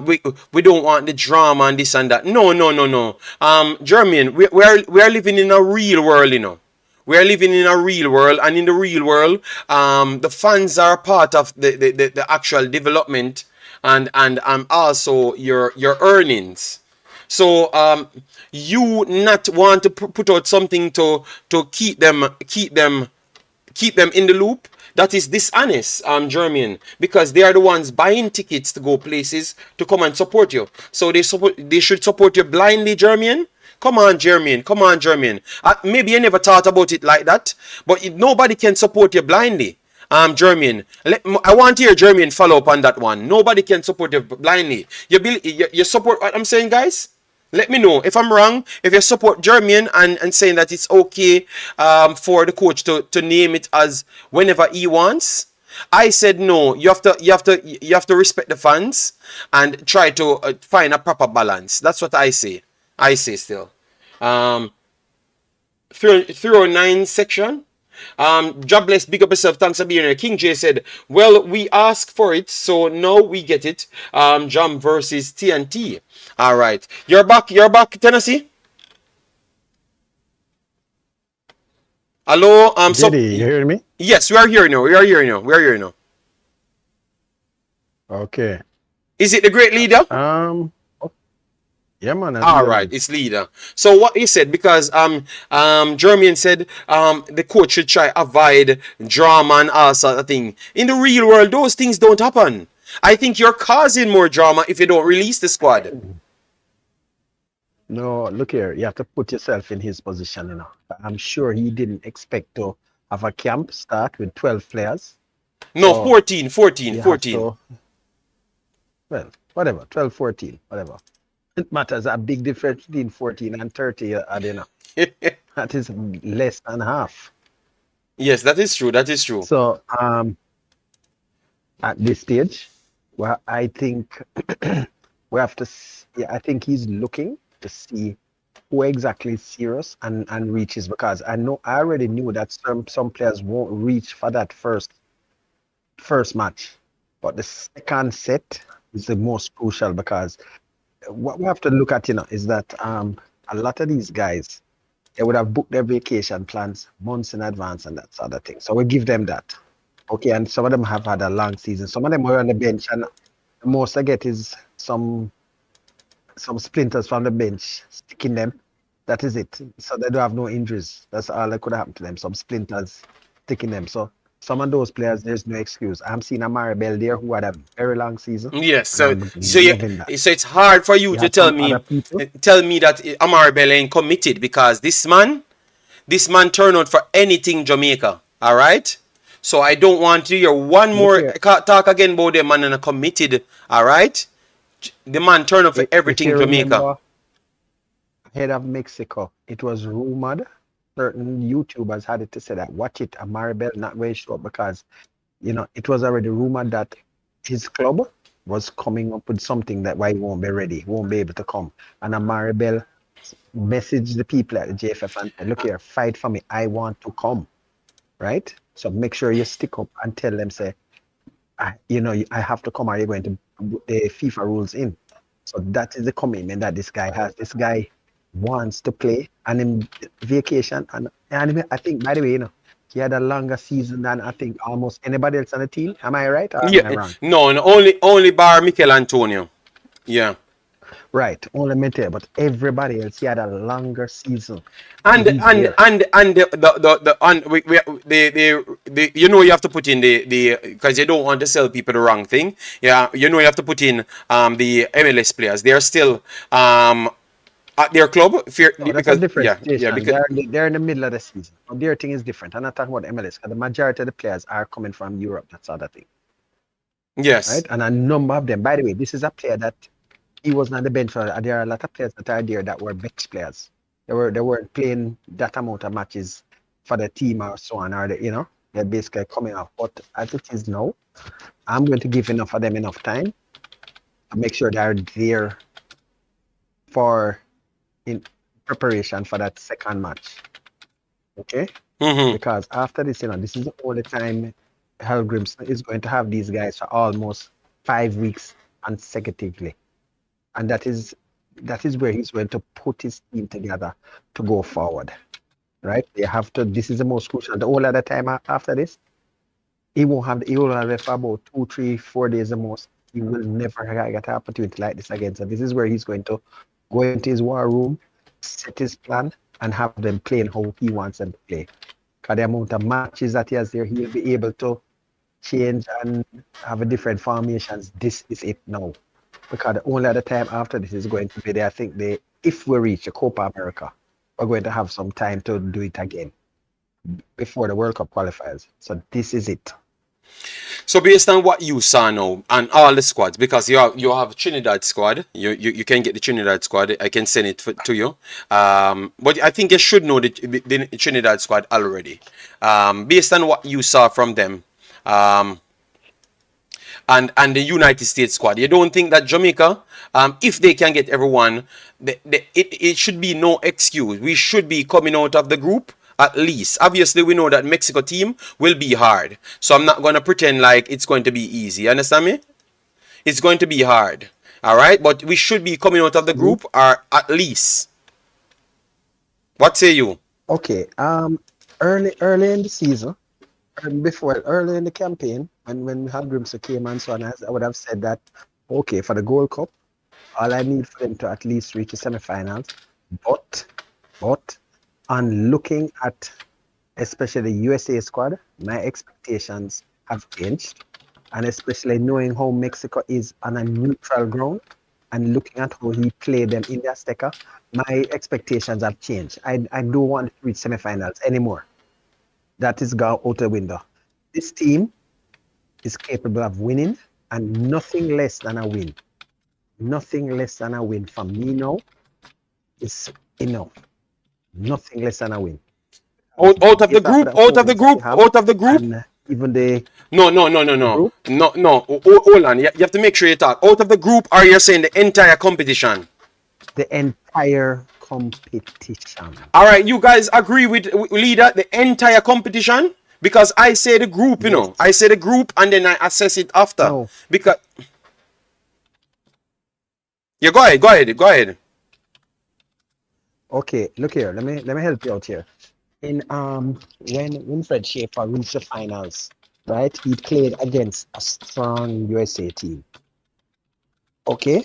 we don't want the drama and this and that. No, no, no, no. Jermaine, we are living in a real world, you know. We are living in a real world, and in the real world, the fans are part of the actual development and also your earnings. So you not want to put out something to keep them in the loop, that is dishonest, German, because they are the ones buying tickets to go places to come and support you. So they should support you blindly, German. Come on, German. Come on, German. Maybe you never thought about it like that, but nobody can support you blindly. German. I want to hear German follow up on that one. Nobody can support you blindly. You support what I'm saying, guys? Let me know if I'm wrong. If you support Jermaine and saying that it's okay for the coach to name it as whenever he wants. I said no. You have to respect the fans and try to find a proper balance. That's what I say. I say still. 309 section. God bless, big up yourself. Thanks for being here. King J said, well, we asked for it, so now we get it. Jam versus TNT. All right. You're back, Tennessee? Hello? Diddy, you hearing me? Yes, we are here now. We are here now. Okay. Is it the great leader? Yeah, man. All right, it's leader. So what he said, because Jermaine said the coach should try avoid drama and all sort of thing. In the real world, those things don't happen. I think you're causing more drama if you don't release the squad. No, look here. You have to put yourself in his position, you know. I'm sure he didn't expect to have a camp start with 12 players. No, So 14. you have 14. to, well, whatever, 12, 14, whatever. It matters a big difference between 14 and 30, you know. That is less than half. Yes, that is true. That is true. So at this stage, well, I think we have to. I think he's looking to see who exactly is serious and reaches, because I already knew that some players won't reach for that first match, but the second set is the most crucial, because what we have to look at, you know, is that a lot of these guys, they would have booked their vacation plans months in advance and that sort of thing. So we give them that. Okay, and some of them have had a long season. Some of them were on the bench, and the most I get is some splinters from the bench sticking them. That is it. So they don't have no injuries. That's all that could happen to them. Some splinters sticking them. So some of those players, there's no excuse. I'm seeing Amar'i Bell there, who had a very long season. Yes, so it's hard for you to tell me that Amar'i Bell ain't committed, because this man turned out for anything Jamaica. All right. So I don't want to hear one more talk again about the man and committed. All right. The man turned out for everything Jamaica. Head of Mexico, it was rumored. Certain YouTubers had it to say that watch it, Amar'i Bell not very sure, because you know it was already rumored that his club was coming up with something that why he won't be ready, won't be able to come. And Amar'i Bell messaged the people at the JFF and said, look here, fight for me, I want to come. Right? So make sure you stick up and tell them, say, I have to come, are you going to put the FIFA rules in? So that is the commitment that this guy has. This guy wants to play, and in vacation, and I think, by the way, you know, he had a longer season than I think almost anybody else on the team. Am I right? Or am I wrong? No, only bar Mikel Antonio. Yeah. Right, only Mete, but everybody else, he had a longer season. And you know, you have to put in the because you don't want to sell people the wrong thing. Yeah, you know, you have to put in the MLS players. They are still at their club. That's a different situation. Because they're in the middle of the season. But their thing is different. I'm not talking about MLS, because the majority of the players are coming from Europe. That's other thing. Yes. Right, and a number of them. By the way, this is a player that he wasn't on the bench for. There are a lot of players that are there that were bench players. They weren't playing that amount of matches for the team or so on, or they're basically coming off. But as it is now, I'm going to give enough of them enough time to make sure they're there in preparation for that second match. Okay, Mm-hmm. because after this, this is the only time Helgrimson is going to have these guys for almost 5 weeks consecutively, and that is where he's going to put his team together to go forward. Right? They have to. This is the most crucial. The whole other time after this, he won't have. He will have it for about 2, 3, 4 days the most. He will never get an opportunity like this again. So this is where he's going to go into his war room, set his plan, and have them playing how he wants them to play. Because the amount of matches that he has there, he'll be able to change and have a different formations. This is it now. Because the only other time after this is going to be there, I think if we reach the Copa America, we're going to have some time to do it again before the World Cup qualifiers. So this is it. So based on what you saw now and all the squads, because you have Trinidad squad, you can get the Trinidad squad. I can send it to you. But I think you should know the Trinidad squad already. Based on what you saw from them, and the United States squad, you don't think that Jamaica, if they can get everyone, it should be no excuse. We should be coming out of the group. At least, obviously, we know that Mexico team will be hard. So I'm not going to pretend like it's going to be easy. You understand me? It's going to be hard. All right? But we should be coming out of the group, or at least. What say you? Okay. Early in the season, early in the campaign, when Hallgrimson came and so on, I would have said that, okay, for the Gold Cup, all I need for them to at least reach the semifinals. But on looking at especially the USA squad, my expectations have changed. And especially knowing how Mexico is on a neutral ground and looking at how he played them in the Azteca, my expectations have changed. I don't want to reach semifinals anymore. That is gone out the window. This team is capable of winning and nothing less than a win. Nothing less than a win for me now is enough. Nothing less than a win. Out of the group. And even the No. Hold on. You have to make sure you talk. Out of the group, or you're saying the entire competition? The entire competition. All right, you guys agree with leader the entire competition? Because I say the group, I say the group and then I assess it after. No. Because yeah, go ahead. Okay, look here. Let me help you out here. In when Winfred Schaefer reached the finals, right? He played against a strong USA team. Okay,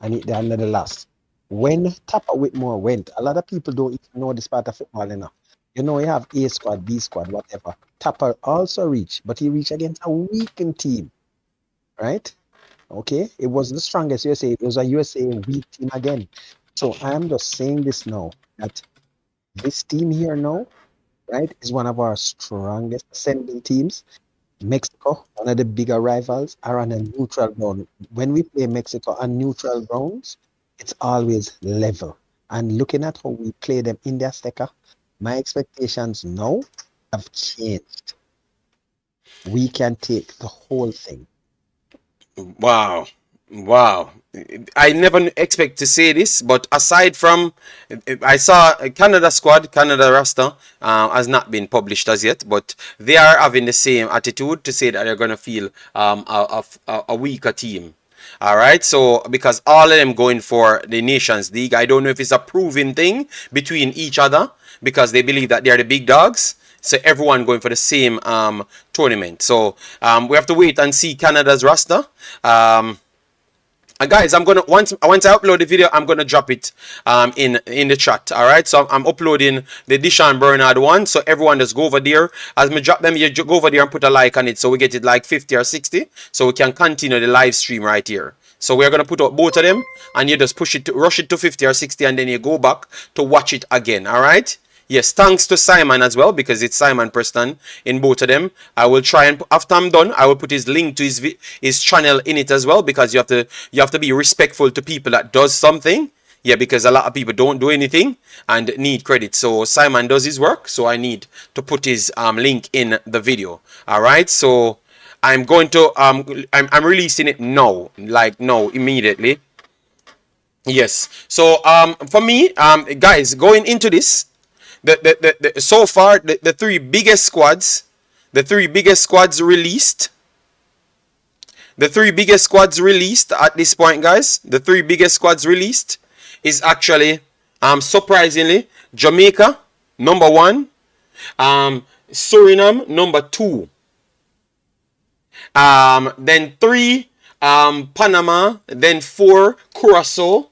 and they under the last. When Tapper Whitmore went, a lot of people don't even know this part of football enough. You have A squad, B squad, whatever. Tapper also reached, but he reached against a weakened team, right? Okay, it was the strongest USA. It was a USA weak team again. So I'm just saying this now, that this team here now, right, is one of our strongest ascending teams. Mexico, one of the bigger rivals, are on a neutral ground. When we play Mexico on neutral grounds, it's always level. And looking at how we play them in the Azteca, my expectations now have changed. We can take the whole thing. Wow. I never expect to say this, but aside from, I saw Canada squad, Canada roster has not been published as yet, but they are having the same attitude to say that they're going to feel a weaker team. All right, so because all of them going for the Nations League, I don't know if it's a proven thing between each other because they believe that they're the big dogs. So everyone going for the same tournament. So we have to wait and see Canada's roster. And guys, I'm gonna once I upload the video, I'm gonna drop it in the chat. All right, so I'm uploading the Deshaun Bernard one, so everyone just go over there. As me drop them, you go over there and put a like on it, so we get it like 50 or 60, so we can continue the live stream right here. So we're gonna put out both of them, and you just rush it to 50 or 60, and then you go back to watch it again. All right. Yes, thanks to Simon as well, because it's Simon Preston in both of them. I will try and after I'm done, I will put his link to his channel in it as well, because you have to be respectful to people that does something. Yeah, because a lot of people don't do anything and need credit. So Simon does his work, so I need to put his link in the video. All right, so I'm going to I'm releasing it now, like now, immediately. Yes. So for me, guys, going into this. so far the three biggest squads, released. The three biggest squads released at this point, guys. The three biggest squads released is actually, surprisingly, Jamaica, number 1. Suriname, number 2. Then 3, Panama. Then 4, Curacao.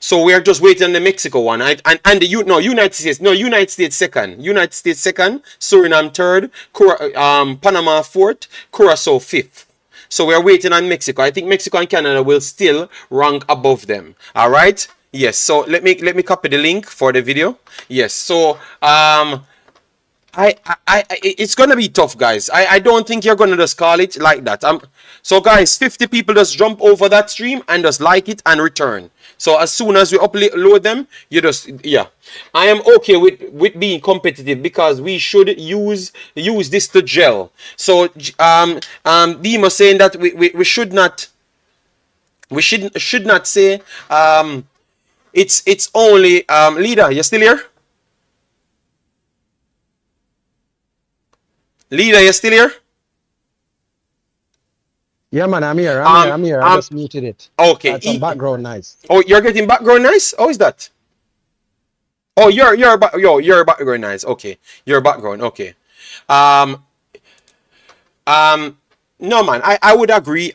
So we are just waiting on the Mexico one. And the United States. No, United States second. United States second. Suriname third. Panama fourth. Curacao fifth. So we are waiting on Mexico. I think Mexico and Canada will still rank above them. All right. Yes. So let me copy the link for the video. Yes. So it's gonna be tough, guys. I don't think you're gonna just call it like that. So guys, 50 people just jump over that stream and just like it and return. So as soon as we upload them, you just, yeah. I am okay with being competitive because we should use this to gel. So Dima saying that we should not say it's only leader. You still here? Leader, you still here? Yeah, man, I'm here. I'm here. I just muted it. Okay. That's some background noise. Oh, you're getting background noise? How is that? Oh, you're background noise. Okay, your background. Okay. No, man, I would agree.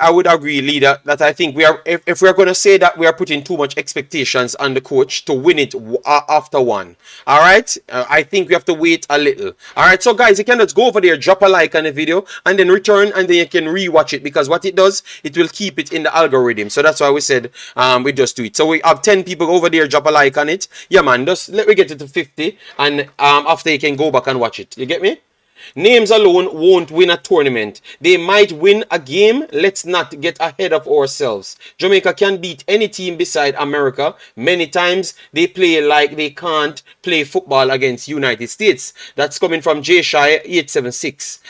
Leader, that I think we are, if we're going to say that we are putting too much expectations on the coach to win it after one. All right. I think we have to wait a little. All right. So guys, you can just go over there, drop a like on the video and then return, and then you can rewatch it, because what it does, it will keep it in the algorithm. So that's why we said we just do it. So we have 10 people over there, drop a like on it. Yeah, man, just let me get it to 50, and after you can go back and watch it. You get me? Names alone won't win a tournament. They might win a game. Let's not get ahead of ourselves. Jamaica can beat any team beside America. Many times they play like they can't play football against United States. That's coming from J Shy 876.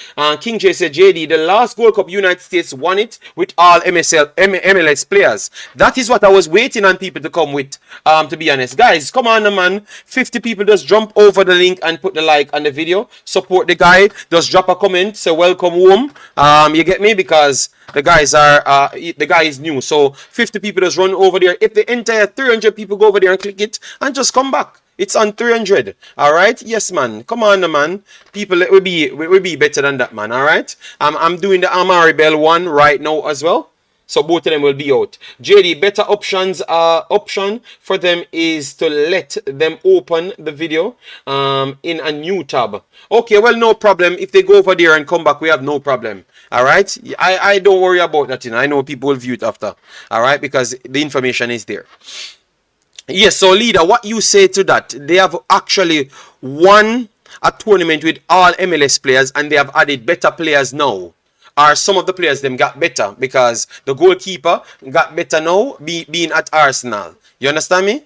King J said, JD, the last Goldcup, United States won it with all MLS players. That is what I was waiting on people to come with, to be honest. Guys, come on, man. 50 people just jump over the link and put the like on the video. Support the guy. Just drop a comment, say welcome home. You get me? Because the guys are the guy is new. So 50 people just run over there. If the entire 300 people go over there and click it and just come back, it's on 300. All right? Yes, man. Come on, man. People, it will be better than that, man. All right? I'm doing the Amar'i Bell one right now as well. So both of them will be out. JD, better option for them is to let them open the video in a new tab. Okay, well, no problem. If they go over there and come back, we have no problem. All right? I don't worry about that. You know, I know people will view it after. All right? Because the information is there. Yes, so leader, what you say to that? They have actually won a tournament with all MLS players, and they have added better players now. Are some of the players them got better because the goalkeeper got better now being at Arsenal. You understand me?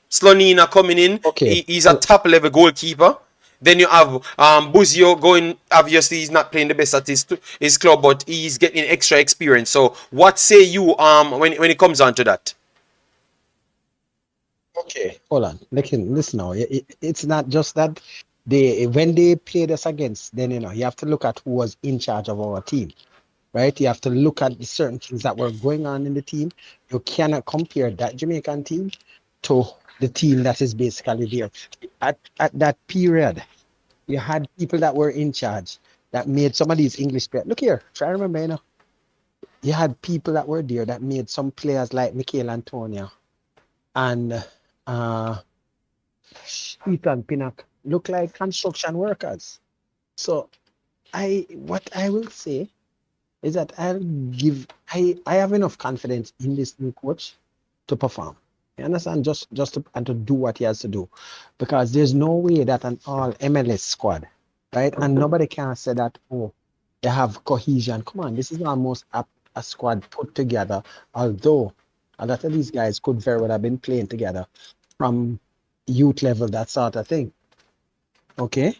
Slonina coming in. Okay. He's a top level goalkeeper. Then you have Buzio going. Obviously, he's not playing the best at his club, but he's getting extra experience. So, what say you when it comes on to that? Okay, hold on. Listen now. It's not just that. When they played us against, then you have to look at who was in charge of our team, right? You have to look at the certain things that were going on in the team. You cannot compare that Jamaican team to the team that is basically there. At that period, you had people that were in charge that made some of these English players. Look here, try to remember, you had people that were there that made some players like Michael Antonio and Ethan Pinnock look like construction workers. So what I will say is that I have enough confidence in this new coach to perform. You understand? Just to do what he has to do. Because there's no way that an all MLS squad, right? And nobody can say that, oh, they have cohesion. Come on, this is almost a squad put together, although a lot of these guys could very well have been playing together from youth level, that sort of thing. Okay.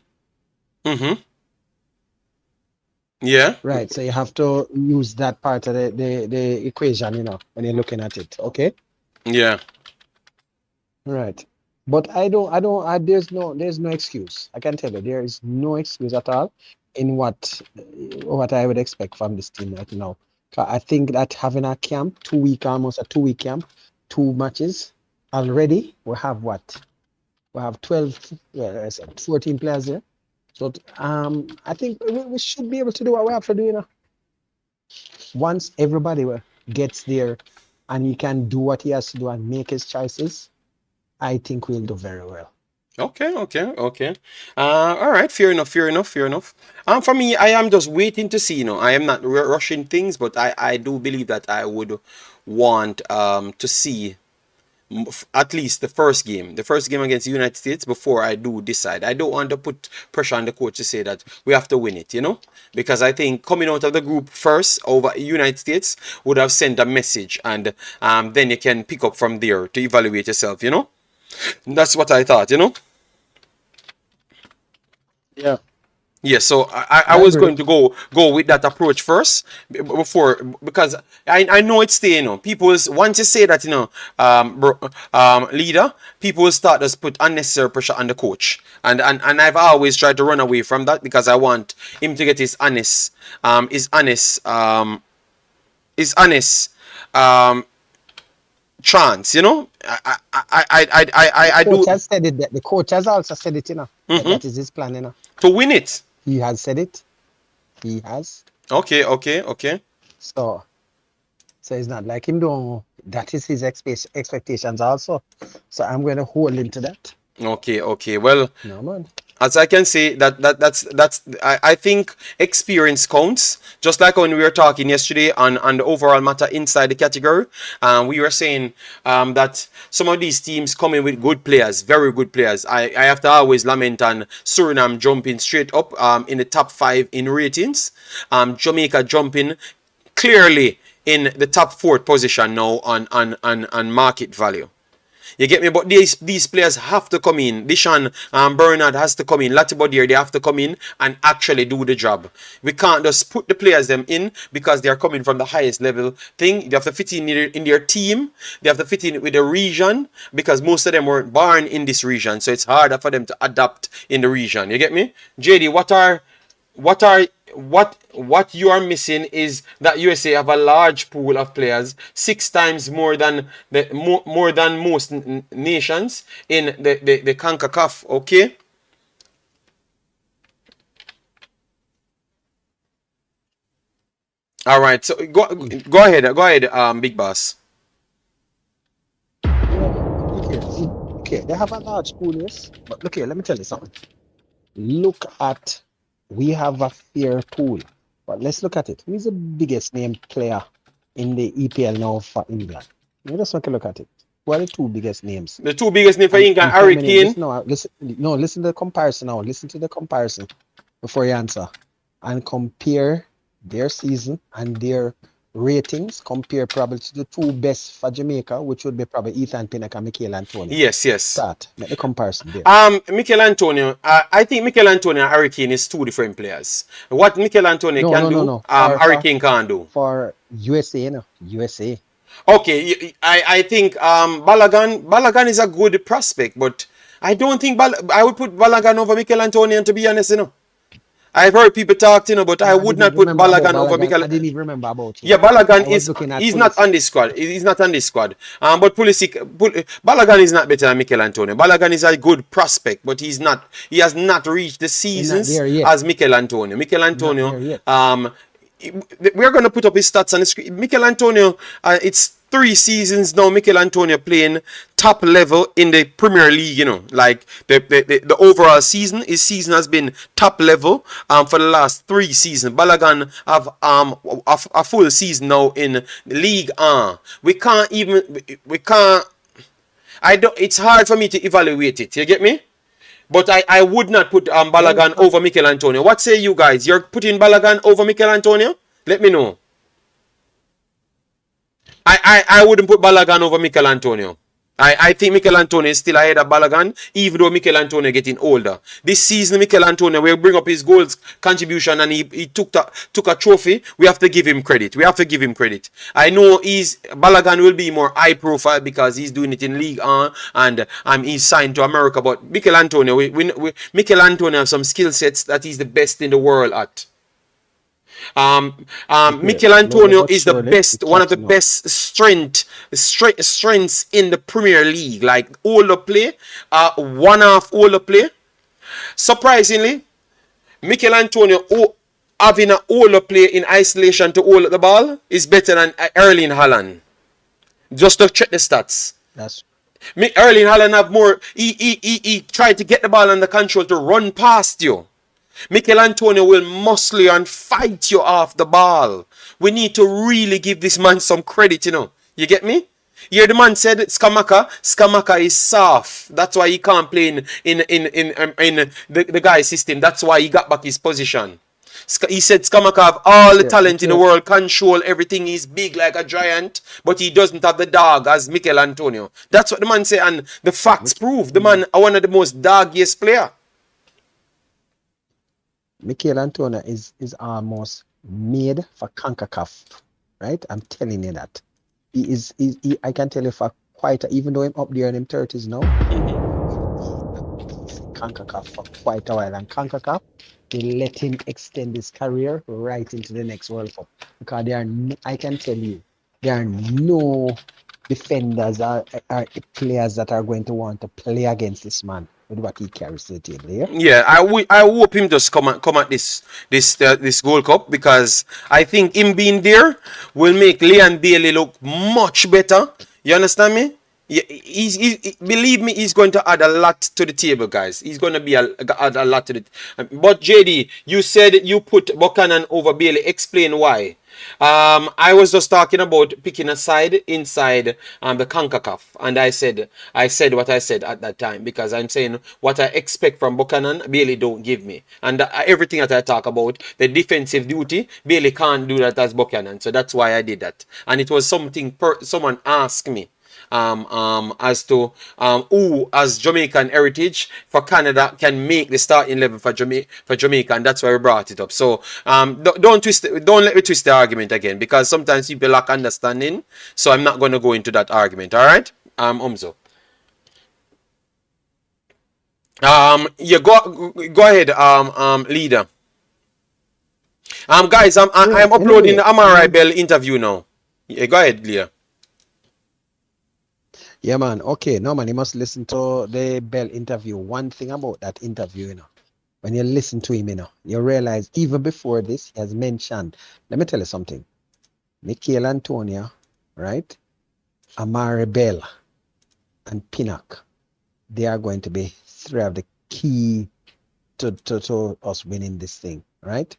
Mm-hmm. Yeah. Right. So you have to use that part of the equation, when you're looking at it. Okay. Yeah. Right. But there's no excuse. I can tell you, there is no excuse at all in what I would expect from this team right now. 'Cause I think that having a camp, almost a 2 week camp, 2 matches already, we have what? We have 12, yeah, I said 14 players there. So I think we should be able to do what we have to do, you know. Once everybody gets there and he can do what he has to do and make his choices, I think we'll do very well. Okay. All right. Fair enough. For me, I am just waiting to see. I am not rushing things, but I do believe that I would want to see at least the first game against the United States before I do decide. I don't want to put pressure on the coach to say that we have to win it, because I think coming out of the group first over United States would have sent a message, and then you can pick up from there to evaluate yourself, That's what I thought, Yeah. Yeah, so I was going to go with that approach first because I know it's there, People once you say that, leader, people will start to put unnecessary pressure on the coach, and I've always tried to run away from that because I want him to get his honest chance, I do. Has said it. The coach has also said it, that is his plan, to win it. He has said it. He has. Okay. So it's not like him don't. That is his expectations also. So I'm going to hold him to that. Okay. Well, no man. As I can say, that's I think experience counts. Just like when we were talking yesterday on the overall matter inside the category, we were saying that some of these teams come in with good players, very good players. I have to always lament on Suriname jumping straight up in the top 5 in ratings. Jamaica jumping clearly in the top 4th position now on market value. You get me? But these players have to come in. Dishan Bernard has to come in. Latibodier, they have to come in and actually do the job. We can't just put the players them in because they are coming from the highest level thing. They have to fit in their team. They have to fit in with the region because most of them weren't born in this region. So it's harder for them to adapt in the region. You get me? JD, what you are missing is that USA have a large pool of players, 6 times more than most nations in the Concacaf. Okay. All right. So go ahead, Big Boss. Okay. They have a large pool, yes. But look here, let me tell you something. Look at. We have a fair pool, but let's look at it. Who is the biggest name player in the EPL now for England? Let's take a look at it. Who are the 2 biggest names? The 2 biggest names for England, Harry Kane. Listen to the comparison now. Listen to the comparison before you answer, and compare their season and their ratings. Compare probably to the 2 best for Jamaica, which would be probably Ethan Pinnock and Mikel Antonio. Yes. Start. Make the comparison there. Mikel Antonio. I think Mikel Antonio and Harry Kane is 2 different players. What Mikel Antonio can do, Harry Kane can't do. For USA, USA. Okay, I think Balogun is a good prospect, but I don't think I would put Balogun over Mikel Antonio, to be honest, I've heard people talk, but I would not put Balogun over Mikel. I didn't even remember about it. Yeah, Balogun he's not on this squad. He's not on this squad. But Balogun is not better than Mikel Antonio. Balogun is a good prospect, but he has not reached the seasons as Mikel Antonio. Mikel Antonio, we're going to put up his stats on the screen. Mikel Antonio, it's 3 seasons now. Mikel Antonio playing top level in the Premier League. Like the overall season, his season has been top level for the last 3 seasons. Balogun have a full season now in the league. It's hard for me to evaluate it. You get me? But I would not put Balogun over Mikel Antonio. What say you guys? You're putting Balogun over Mikel Antonio? Let me know. I wouldn't put Balogun over Mikel Antonio. I think Mikel Antonio is still ahead of Balogun, even though Mikel Antonio getting older. This season, Mikel Antonio will bring up his goals contribution and he took a trophy. We have to give him credit. We have to give him credit. I know Balogun will be more high profile because he's doing it in League 1 and he's signed to America. But Mikel Antonio, Mikel Antonio has some skill sets that he's the best in the world at. Mikel Antonio is the best, one of the best strengths in the Premier League. Like older play, one-half older play. Surprisingly, Mikel Antonio having an older play in isolation to hold the ball is better than Erling Haaland. Just to check the stats. Erling Haaland have more. He tried to get the ball under control to run past you. Mikel Antonio will muscle you and fight you off the ball. We need to really give this man some credit, you know. You get me? Here the man said Scamacca is soft. That's why he can't play in the guy's system. That's why he got back his position. He said Scamacca have all the talent in the world, control everything. He's big like a giant, but he doesn't have the dog as Mikel Antonio. That's what the man said, and the facts prove the man are one of the most doggiest player. Mikel Antonio is almost made for Concacaf, right? I'm telling you that. He I can tell you for quite even though I'm up there in him 30s now, Concacaf for quite a while. And Concacaf, they let him extend his career right into the next World Cup. Because I can tell you, there are no defenders or players that are going to want to play against this man with what he carries to the table. Yeah, I hope him just come at this Gold Cup, because I think him being there will make Leon Bailey look much better. You understand me? Believe me, he's going to add a lot to the table, guys. He's going to add a lot to it. But JD, you said you put Buchanan over Bailey. Explain why. I was just talking about picking a side inside the Concacaf, and I said what I said at that time, because I'm saying what I expect from Buchanan, Bailey don't give me, and everything that I talk about, the defensive duty, Bailey can't do that as Buchanan, so that's why I did that. And it was something someone asked me as to who as Jamaican heritage for Canada can make the starting 11 for Jamaica, and that's why we brought it up. So don't let me twist the argument again, because sometimes people lack understanding, so I'm not going to go into that argument. All right, Umzo. Yeah, go ahead, leader. Guys, I'm uploading the Amar'i Bell interview now. Yeah, go ahead, Leah. Yeah, man. Okay, no, man, you must listen to the Bell interview. One thing about that interview, you know, when you listen to him, you know, you realize even before this, he has mentioned, let me tell you something. Mikel Antonio, right? Amar'i Bell and Pinnock, they are going to be three of the key to us winning this thing, right?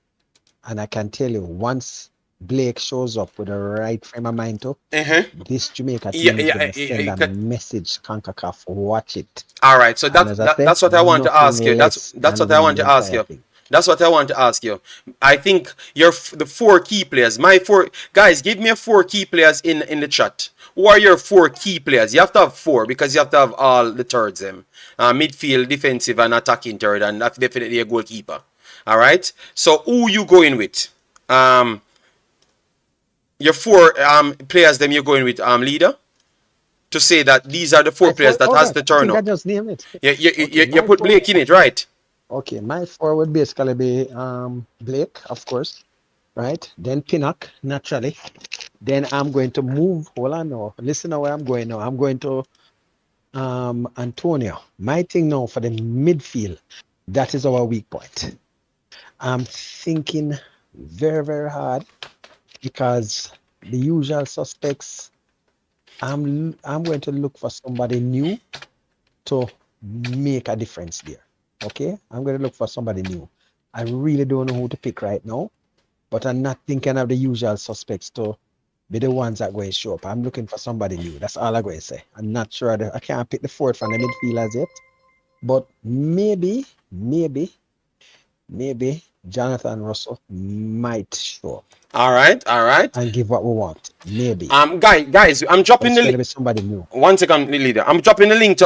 And I can tell you, once Blake shows up with the right frame of mind too, this Jamaica team is going to send a message. Concacaf, watch it. All right, so that's what I want to ask you. That's what I want to ask you. That's what I want to ask you. I think the four key players. My four guys, give me 4 key players in the chat. Who are your 4 key players? You have to have 4, because you have to have all the thirds. Midfield, defensive, and attacking third, and that's definitely a goalkeeper. All right. So who you going with? Your 4 players, them you're going with, leader, to say that these are the 4 players that has to turn up. I just name it. You put Blake in it, right? Okay, my 4 would basically be Blake, of course, right? Then Pinnock, naturally. Then I'm going to move. Hold on now. Listen to where I'm going now. I'm going to Antonio. My thing now for the midfield, that is our weak point. I'm thinking very, very hard, because the usual suspects, I'm going to look for somebody new to make a difference there. Okay, I'm going to look for somebody new. I really don't know who to pick right now, but I'm not thinking of the usual suspects to be the ones that going to show up. I'm looking for somebody new. That's all I'm going to say. I'm not sure I can't pick the 4th from the midfielders yet, but maybe Jonathan Russell might show up. All right, all right. and give what we want. Maybe. Guys, I'm dropping It's the going to link. be somebody new. One second, leader. I'm dropping the link to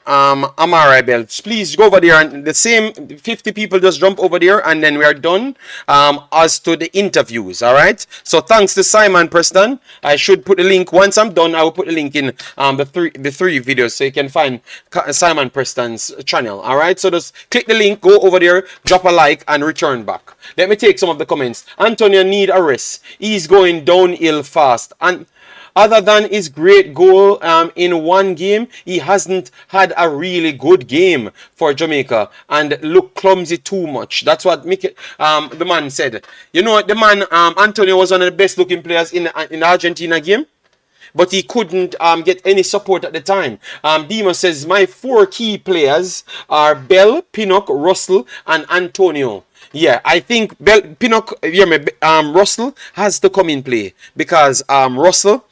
Amar'i Bell. Please go over there, and the same 50 people just jump over there, and then we are done. As to the interviews, all right. So thanks to Simon Preston. I should put the link once I'm done. I will put the link in the three videos, so you can find Simon Preston's channel. All right. So just click the link, go over there, drop a like, and return back. Let me take some of the comments. Antonio need a rest. He's going downhill fast, and other than his great goal in one game, he hasn't had a really good game for Jamaica and look clumsy too much. That's what the man said. You know, the man Antonio was one of the best looking players in the Argentina game, but he couldn't get any support at the time. Dima says, my 4 key players are Bell, Pinnock, Russell, and Antonio. Yeah, I think Russell has to come in play because Russell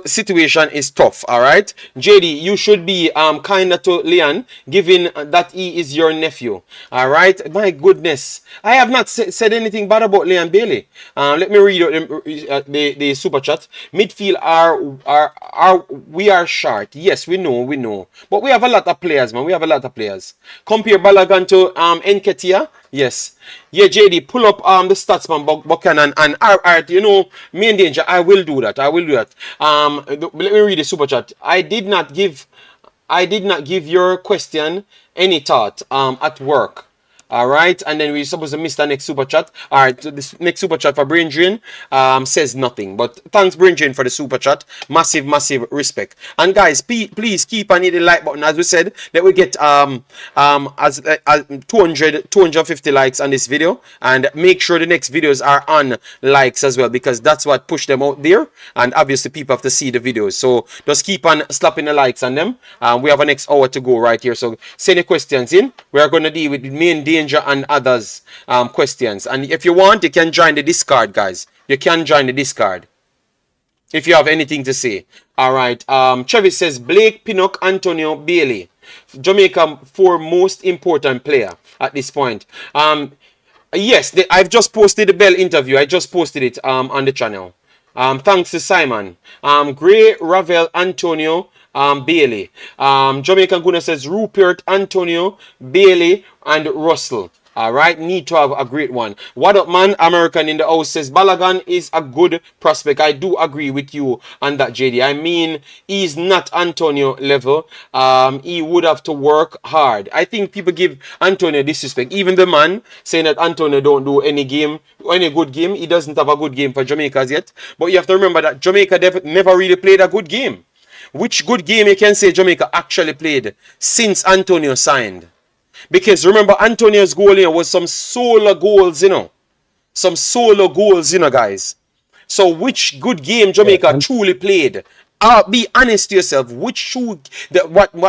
situation is tough, all right. JD, you should be kinder to Leon, given that he is your nephew, all right. My goodness, I have not said anything bad about Leon Bailey. Let me read the super chat. Midfield we are short. Yes, we know, but we have a lot of players, man. We have a lot of players. Compare Balogun to Nketiah. Yes. Yeah, JD, pull up the stats man Buchanan and Art, you know, main danger. I will do that. Let me read the super chat. I did not give your question any thought at work. All right, and then we're supposed to miss the next super chat. All right, so this next super chat for Brain Drain says nothing, but thanks Brain Drain for the super chat. Massive respect. And guys, please keep on hitting the like button. As we said, that we get 250 likes on this video, and make sure the next videos are on likes as well, because that's what push them out there. And obviously, people have to see the videos, so just keep on slapping the likes on them. We have a next hour to go right here, so send your questions in. We are going to deal with the main danger and others questions, and if you want, you can join the Discord, guys. You can join the Discord if you have anything to say. All right. Travis says Blake, Pinnock, Antonio, Bailey, Jamaica 4 most important player at this point. Yes, I've just posted the Bell interview. I just posted it on the channel. Thanks to Simon. Gray, Ravel, Antonio, Bailey. Jamaican Guna says Rupert, Antonio, Bailey, and Russell. All right, need to have a great one. What up, man? American in the house says Balogun is a good prospect. I do agree with you on that, JD. I mean, he's not Antonio level. He would have to work hard. I think people give Antonio disrespect. Even the man saying that Antonio don't do any good game. He doesn't have a good game for Jamaica as yet. But you have to remember that Jamaica never really played a good game. Which good game you can say Jamaica actually played since Antonio signed? Because remember, Antonio's goal here was some solo goals, you know. Some solo goals, you know, guys. So which good game Jamaica truly played? Be honest to yourself. What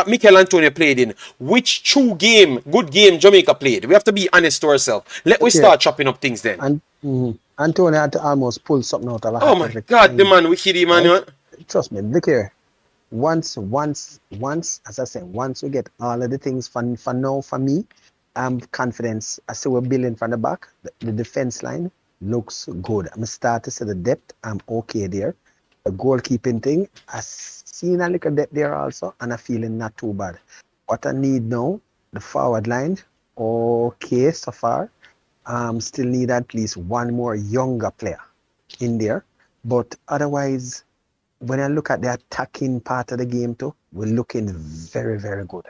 Mikel Antonio played in? Which good game Jamaica played? We have to be honest to ourselves. We start chopping up things then. Antonio had to almost pull something out of a hat. Oh my God, the man wicked, man. Right? Trust me, look here. Once, as I said, once we get all of the things for now, for me, I'm confident. I see we're building from the back. The defense line looks good. I'm start to see the depth. I'm okay there. The goalkeeping thing, I've seen a little depth there also, and I'm feeling not too bad. What I need now, the forward line, okay so far. Still need at least one more younger player in there. But otherwise, when I look at the attacking part of the game too, we're looking very, very good.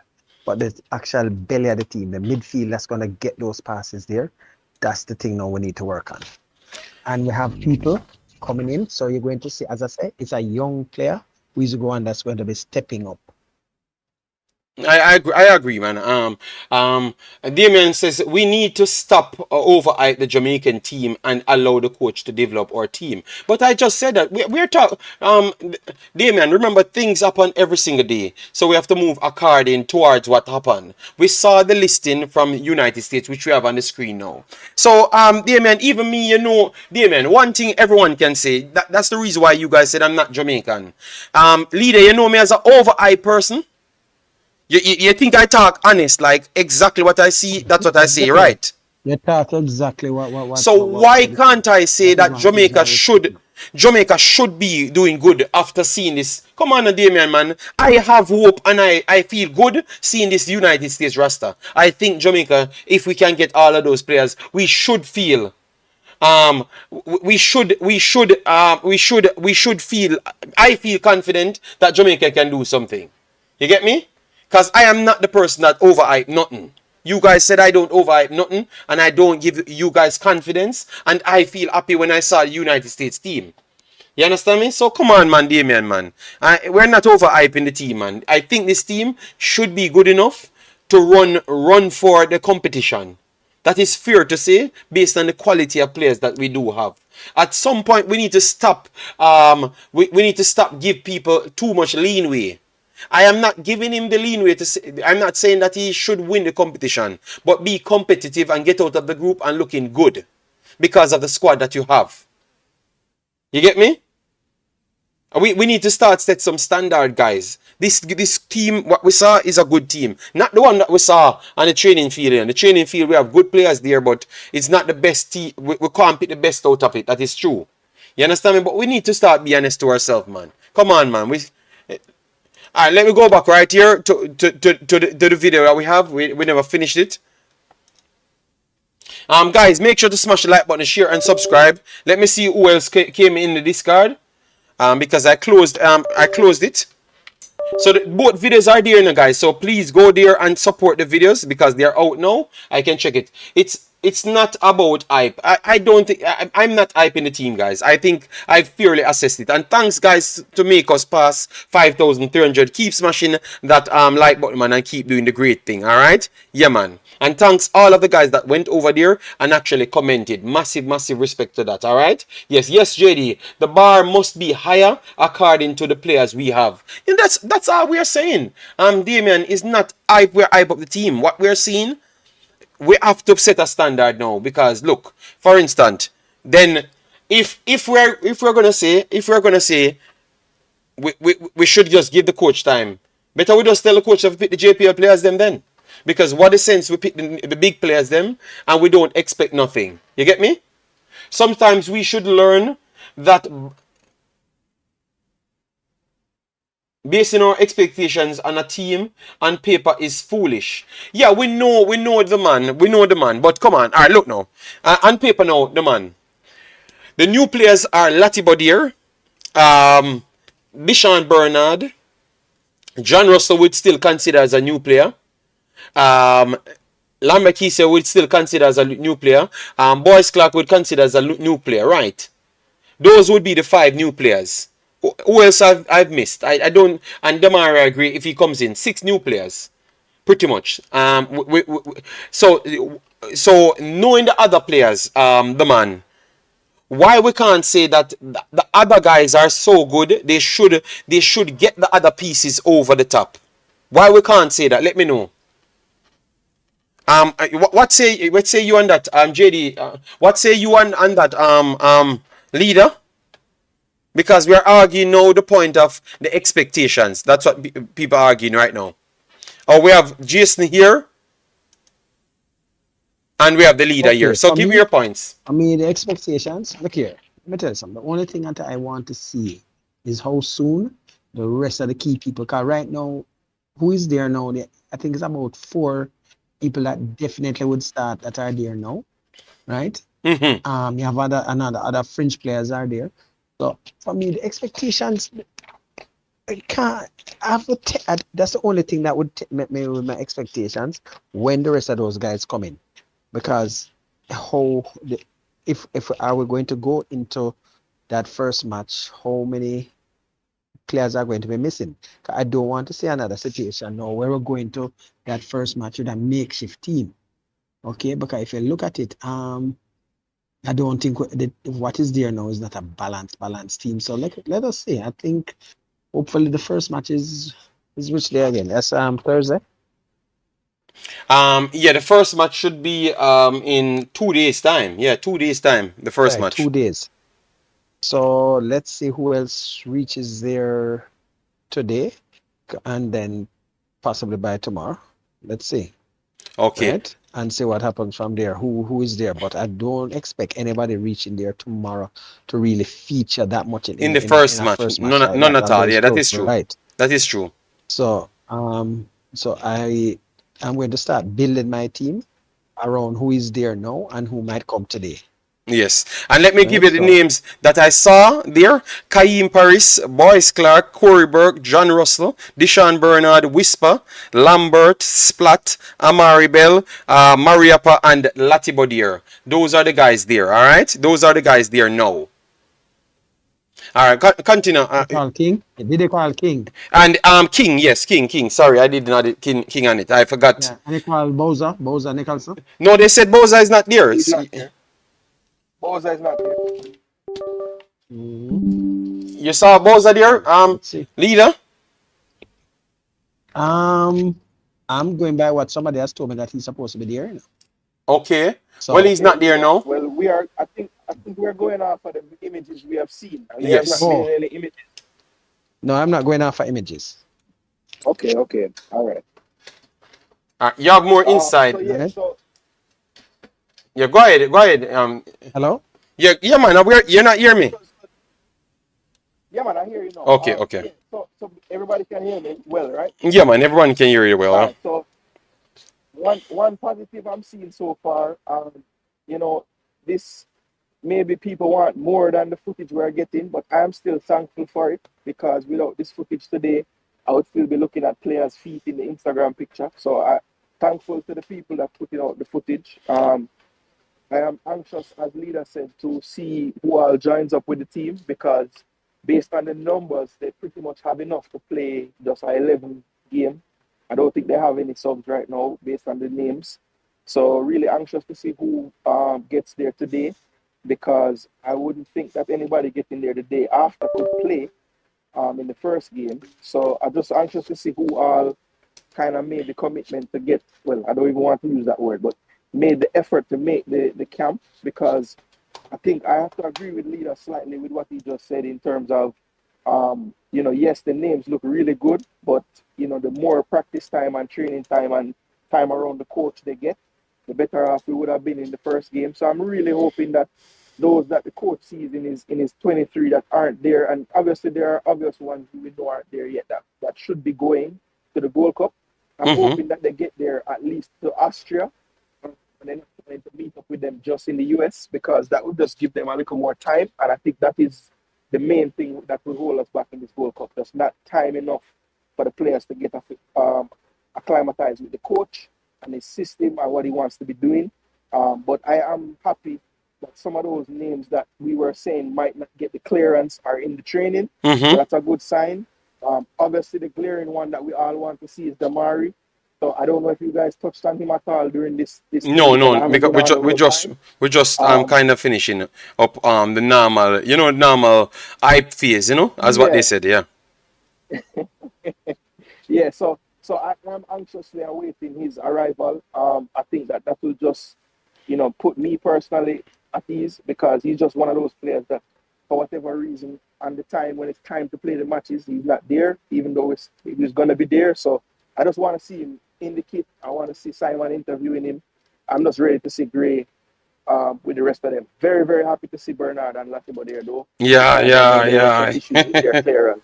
But the actual belly of the team, the midfield that's going to get those passes there, that's the thing now we need to work on. And we have people coming in. So you're going to see, as I say, it's a young player who is going that's going to be stepping up. I agree, man. Damien says we need to stop overhype the Jamaican team and allow the coach to develop our team. But I just said that we're talking. Damien, remember, things happen every single day, so we have to move according towards what happened. We saw the listing from United States, which we have on the screen now. So, Damien, even me, you know, Damien, one thing everyone can say, that's the reason why you guys said I'm not Jamaican. Leader, you know me as an overhype person. You think I talk honest, like exactly what I see, that's what I say, right? You talk exactly So why can't I say what is that my exact Jamaica should be doing good after seeing this? Come on, Damien, man. I have hope and I feel good seeing this United States roster. I think Jamaica, if we can get all of those players, we should feel we should feel, I feel confident that Jamaica can do something. You get me? Because I am not the person that overhype nothing. You guys said I don't overhype nothing and I don't give you guys confidence, and I feel happy when I saw the United States team. You understand me? So come on, man, Damien, man. We're not overhyping the team, man. I think this team should be good enough to run for the competition. That is fair to say, based on the quality of players that we do have. At some point, we need to stop. We need to stop give people too much leeway. I am not giving him the leeway to say. I'm not saying that he should win the competition, but be competitive and get out of the group and looking good because of the squad that you have. You get me? We need to start set some standard, guys. This team, what we saw is a good team. Not the one that we saw on the training field. In the training field, we have good players there, but it's not the best team. We can't pick the best out of it. That is true. You understand me? But we need to start being honest to ourselves, man. Come on, man. Alright, let me go back right here to the video that we have. We never finished it. Guys, make sure to smash the like button, share, and subscribe. Let me see who else came in the Discord. Because I closed it. So both videos are there now, guys. So please go there and support the videos because they're out now. I can check it. It's not about hype. I don't think I'm not hyping the team, guys. I think I've fairly assessed it. And thanks, guys, to make us pass 5,300. Keep smashing that like button, man, and keep doing the great thing. All right, yeah, man. And thanks all of the guys that went over there and actually commented. Massive respect to that. All right. Yes, JD. The bar must be higher according to the players we have. And that's all we are saying. Damien is not hype. We're hype up the team. What we're seeing, we have to set a standard now, because look, for instance, then if we're gonna say we should just give the coach time, better we just tell the coach to pick the JPL players them then, because what the sense we pick the big players them and we don't expect nothing. You get me? Sometimes we should learn that basing our expectations on a team on paper is foolish. Yeah, we know the man, but come on. All right, look now. On paper now, the man. The new players are Lati Bodier, Bishan Bernard, John Russell would still consider as a new player. Lambert Kise would still consider as a new player. Boyce Clark would consider as a new player, right? Those would be the 5 new players. Who else I've missed? I don't. And Amar'i agree if he comes in. 6 new players, pretty much. So knowing the other players, the man, why we can't say that the other guys are so good? They should get the other pieces over the top. Why we can't say that? Let me know. What say you on that, JD? What say you on that, leader? Because we are arguing now the point of the expectations. That's what people are arguing right now. Oh, we have Jason here. And we have the leader here. So give me your points. I mean, the expectations. Look here. Let me tell you something. The only thing that I want to see is how soon the rest of the key people. Because right now, who is there now? I think it's about 4 people that definitely would start that are there now. Right? Mm-hmm. You have other fringe players are there. So for me, the expectations, I can't. That's the only thing that would make me with my expectations when the rest of those guys come in, because if are we going to go into that first match, how many players are going to be missing? I don't want to see another situation now where we're going to that first match with a makeshift team. Okay, because if you look at it, I don't think what is there now is not a balanced team. So let us see. I think hopefully the first match is which day again? That's Thursday. Yeah, the first match should be in 2 days time. Yeah, 2 days time. The first match. 2 days. So let's see who else reaches there today, and then possibly by tomorrow. Let's see. Okay. Right? and see what happens from there. Who is there? But I don't expect anybody reaching there tomorrow to really feature that much In the in first a match, first match none, like none that. at Although all. it's Yeah, that close, is true. right? That is true. So I'm going to start building my team around who is there now and who might come today. Yes, and let me give Right? you the So names that I saw there: Kaim Paris, Boyce Clark, Corey Burke, John Russell, Deshaun Bernard, Whisper, Lambert, Splat, Amar'i Bell, Mariapa, and Latibodier. Those are the guys there. All right, those are the guys there now. All right, continue. they call King. Did they call King? And King, yes, King. Sorry, I did not King on it. I forgot. Yeah. And they call Bowser Nicholson. No, they said Boza is not there. He's not there. Boza is not there. You saw Boza there, Let's see. leader. I'm going by what somebody has told me that he's supposed to be there. Okay. So Well, he's not there now. Well, we are. I think we're going off of the images we have seen. And he Yes. has not seen any images. no, I'm not going off for images. Okay. All right. You have more inside. So, yeah, Okay. so Yeah, go ahead. Hello? Yeah, man. You're not hear me. yeah, man, I hear you now. Okay. Yeah, so everybody can hear me well, right? Yeah, man. Everyone can hear you well. All Huh? right. So one positive I'm seeing so far, you know, this maybe people want more than the footage we're getting, but I'm still thankful for it because without this footage today, I would still be looking at players' feet in the Instagram picture. So I'm thankful to the people that putting out the footage. I am anxious, as leader said, to see who all joins up with the team because based on the numbers, they pretty much have enough to play just an 11 game. I don't think they have any subs right now based on the names. So really anxious to see who gets there today because I wouldn't think that anybody getting there the day after could play in the first game. So I'm just anxious to see who all kind of made the commitment to get, well, I don't even want to use that word, but made the effort to make the camp because I think I have to agree with Leader slightly with what he just said in terms of, yes, the names look really good, but, the more practice time and training time and time around the coach they get, the better off we would have been in the first game. So I'm really hoping that those that the coach sees in his 23 that aren't there, and obviously there are obvious ones who we know aren't there yet that should be going to the Goldcup. I'm hoping that they get there at least to Austria and then planning to meet up with them just in the US because that would just give them a little more time. And I think that is the main thing that will hold us back in this World Cup. There's not time enough for the players to get acclimatized with the coach and his system and what he wants to be doing. But I am happy that some of those names that we were saying might not get the clearance are in the training. So that's a good sign. Obviously, the glaring one that we all want to see is Damari. So I don't know if you guys touched on him at all during this. No, because we just kind of finishing up the normal hype phase, as what they said, yeah. Yeah, so I'm anxiously awaiting his arrival. I think that will just, put me personally at ease because he's just one of those players that, for whatever reason, and the time when it's time to play the matches, he's not there, even though he's going to be there. So I just want to see him in the kit. I want to see Simon interviewing him. I'm just ready to see Gray with the rest of them. Very, very happy to see Bernard and Latibo there, though. Yeah. Issues with their clearance.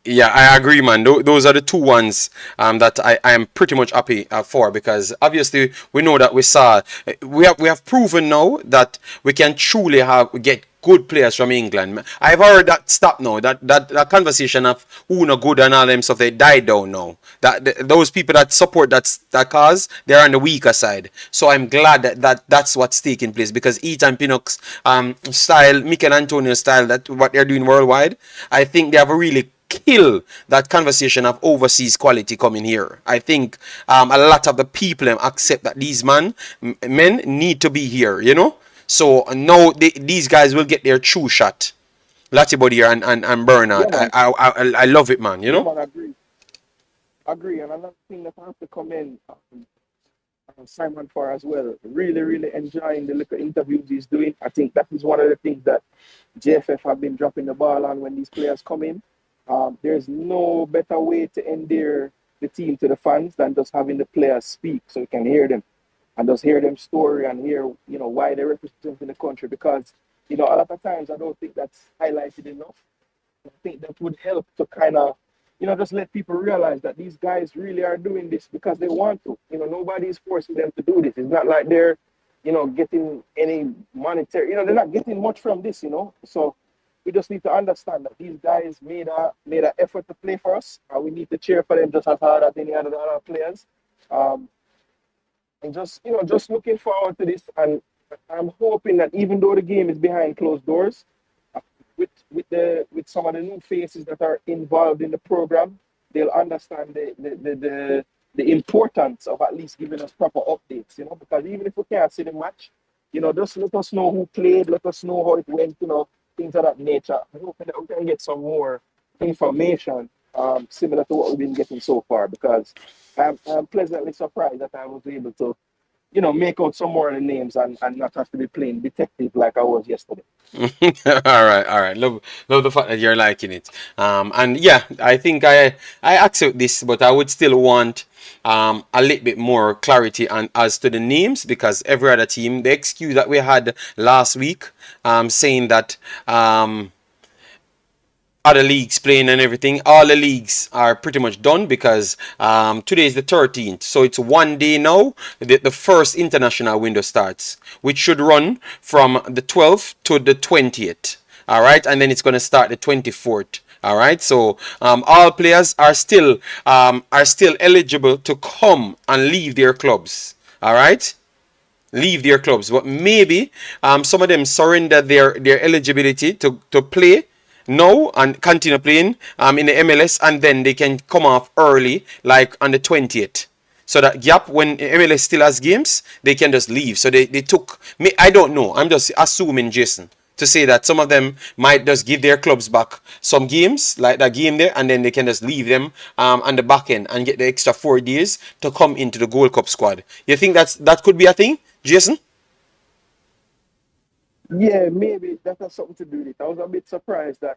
Yeah, I agree, man. Those are the two ones that I am pretty much happy for because obviously we know that we have proven now that we can truly get good players from England. I've heard that stop now. That conversation of who no good and all them stuff, they died down now. Those people that support that cause, they're on the weaker side. So I'm glad that's what's taking place because Ethan Pinnock's style, Mikel Antonio style, that what they're doing worldwide, I think they have a really kill that conversation of overseas quality coming here. I think a lot of the people accept that these men need to be here, So now these guys will get their true shot. Latibody and Bernard. Yeah, I love it, man, Yeah, man, agree. And another thing that I have to commend Simon for as well. Really, really enjoying the little interviews he's doing. I think that is one of the things that JFF have been dropping the ball on when these players come in. There's no better way to endear the team to the fans than just having the players speak so you can hear them. and just hear them story and hear, why they represent in the country. Because, a lot of times I don't think that's highlighted enough. I think that would help to kind of, just let people realize that these guys really are doing this because they want to. Nobody's forcing them to do this. It's not like they're, getting any monetary, they're not getting much from this, So we just need to understand that these guys made an effort to play for us. And we need to cheer for them just as hard as any other players. And just looking forward to this. And I'm hoping that even though the game is behind closed doors, with some of the new faces that are involved in the program, they'll understand the importance of at least giving us proper updates, because even if we can't see the match, just let us know who played, let us know how it went, things of that nature. I'm hoping that we can get some more information similar to what we've been getting so far, because I'm pleasantly surprised that I was able to, make out some more of the names and not have to be playing detective like I was yesterday. All right. Love the fact that you're liking it. And yeah, I think I accept this, but I would still want a little bit more clarity on as to the names, because every other team, the excuse that we had last week, saying that other leagues playing and everything, all the leagues are pretty much done, because today is the 13th, so it's 1 day now. The first international window starts, which should run from the 12th to the 20th. All right, and then it's going to start the 24th. All right, so all players are still eligible to come and leave their clubs. All right, leave their clubs, but maybe some of them surrender their eligibility to play now and continue playing in the MLS, and then they can come off early, like on the 20th. So that gap, when MLS still has games, they can just leave. So they took me. I don't know. I'm just assuming, Jason, to say that some of them might just give their clubs back some games, like that game there, and then they can just leave them on the back end and get the extra 4 days to come into the Goldcup squad. You think that could be a thing, Jason? Yeah, maybe that has something to do with it. I was a bit surprised that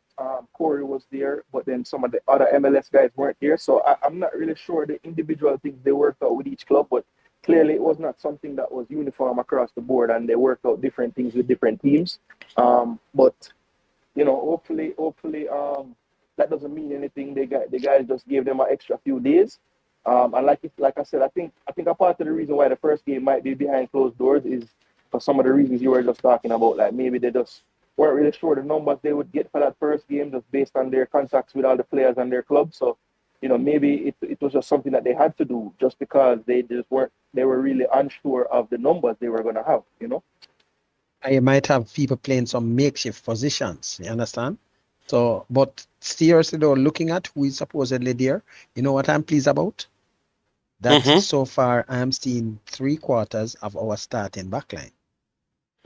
Corey was there, but then some of the other MLS guys weren't here. So I'm not really sure the individual things they worked out with each club, but clearly it was not something that was uniform across the board, and they worked out different things with different teams. But hopefully, that doesn't mean anything. The guys just gave them an extra few days. And like I said, I think a part of the reason why the first game might be behind closed doors is for some of the reasons you were just talking about. Like maybe they just weren't really sure the numbers they would get for that first game, just based on their contacts with all the players and their club. So, maybe it was just something that they had to do, just because they were really unsure of the numbers they were going to have, And you might have people playing some makeshift positions, you understand? So, but seriously though, looking at who is supposedly there, you know what I'm pleased about? That so far I'm seeing 3/4 of our starting backline.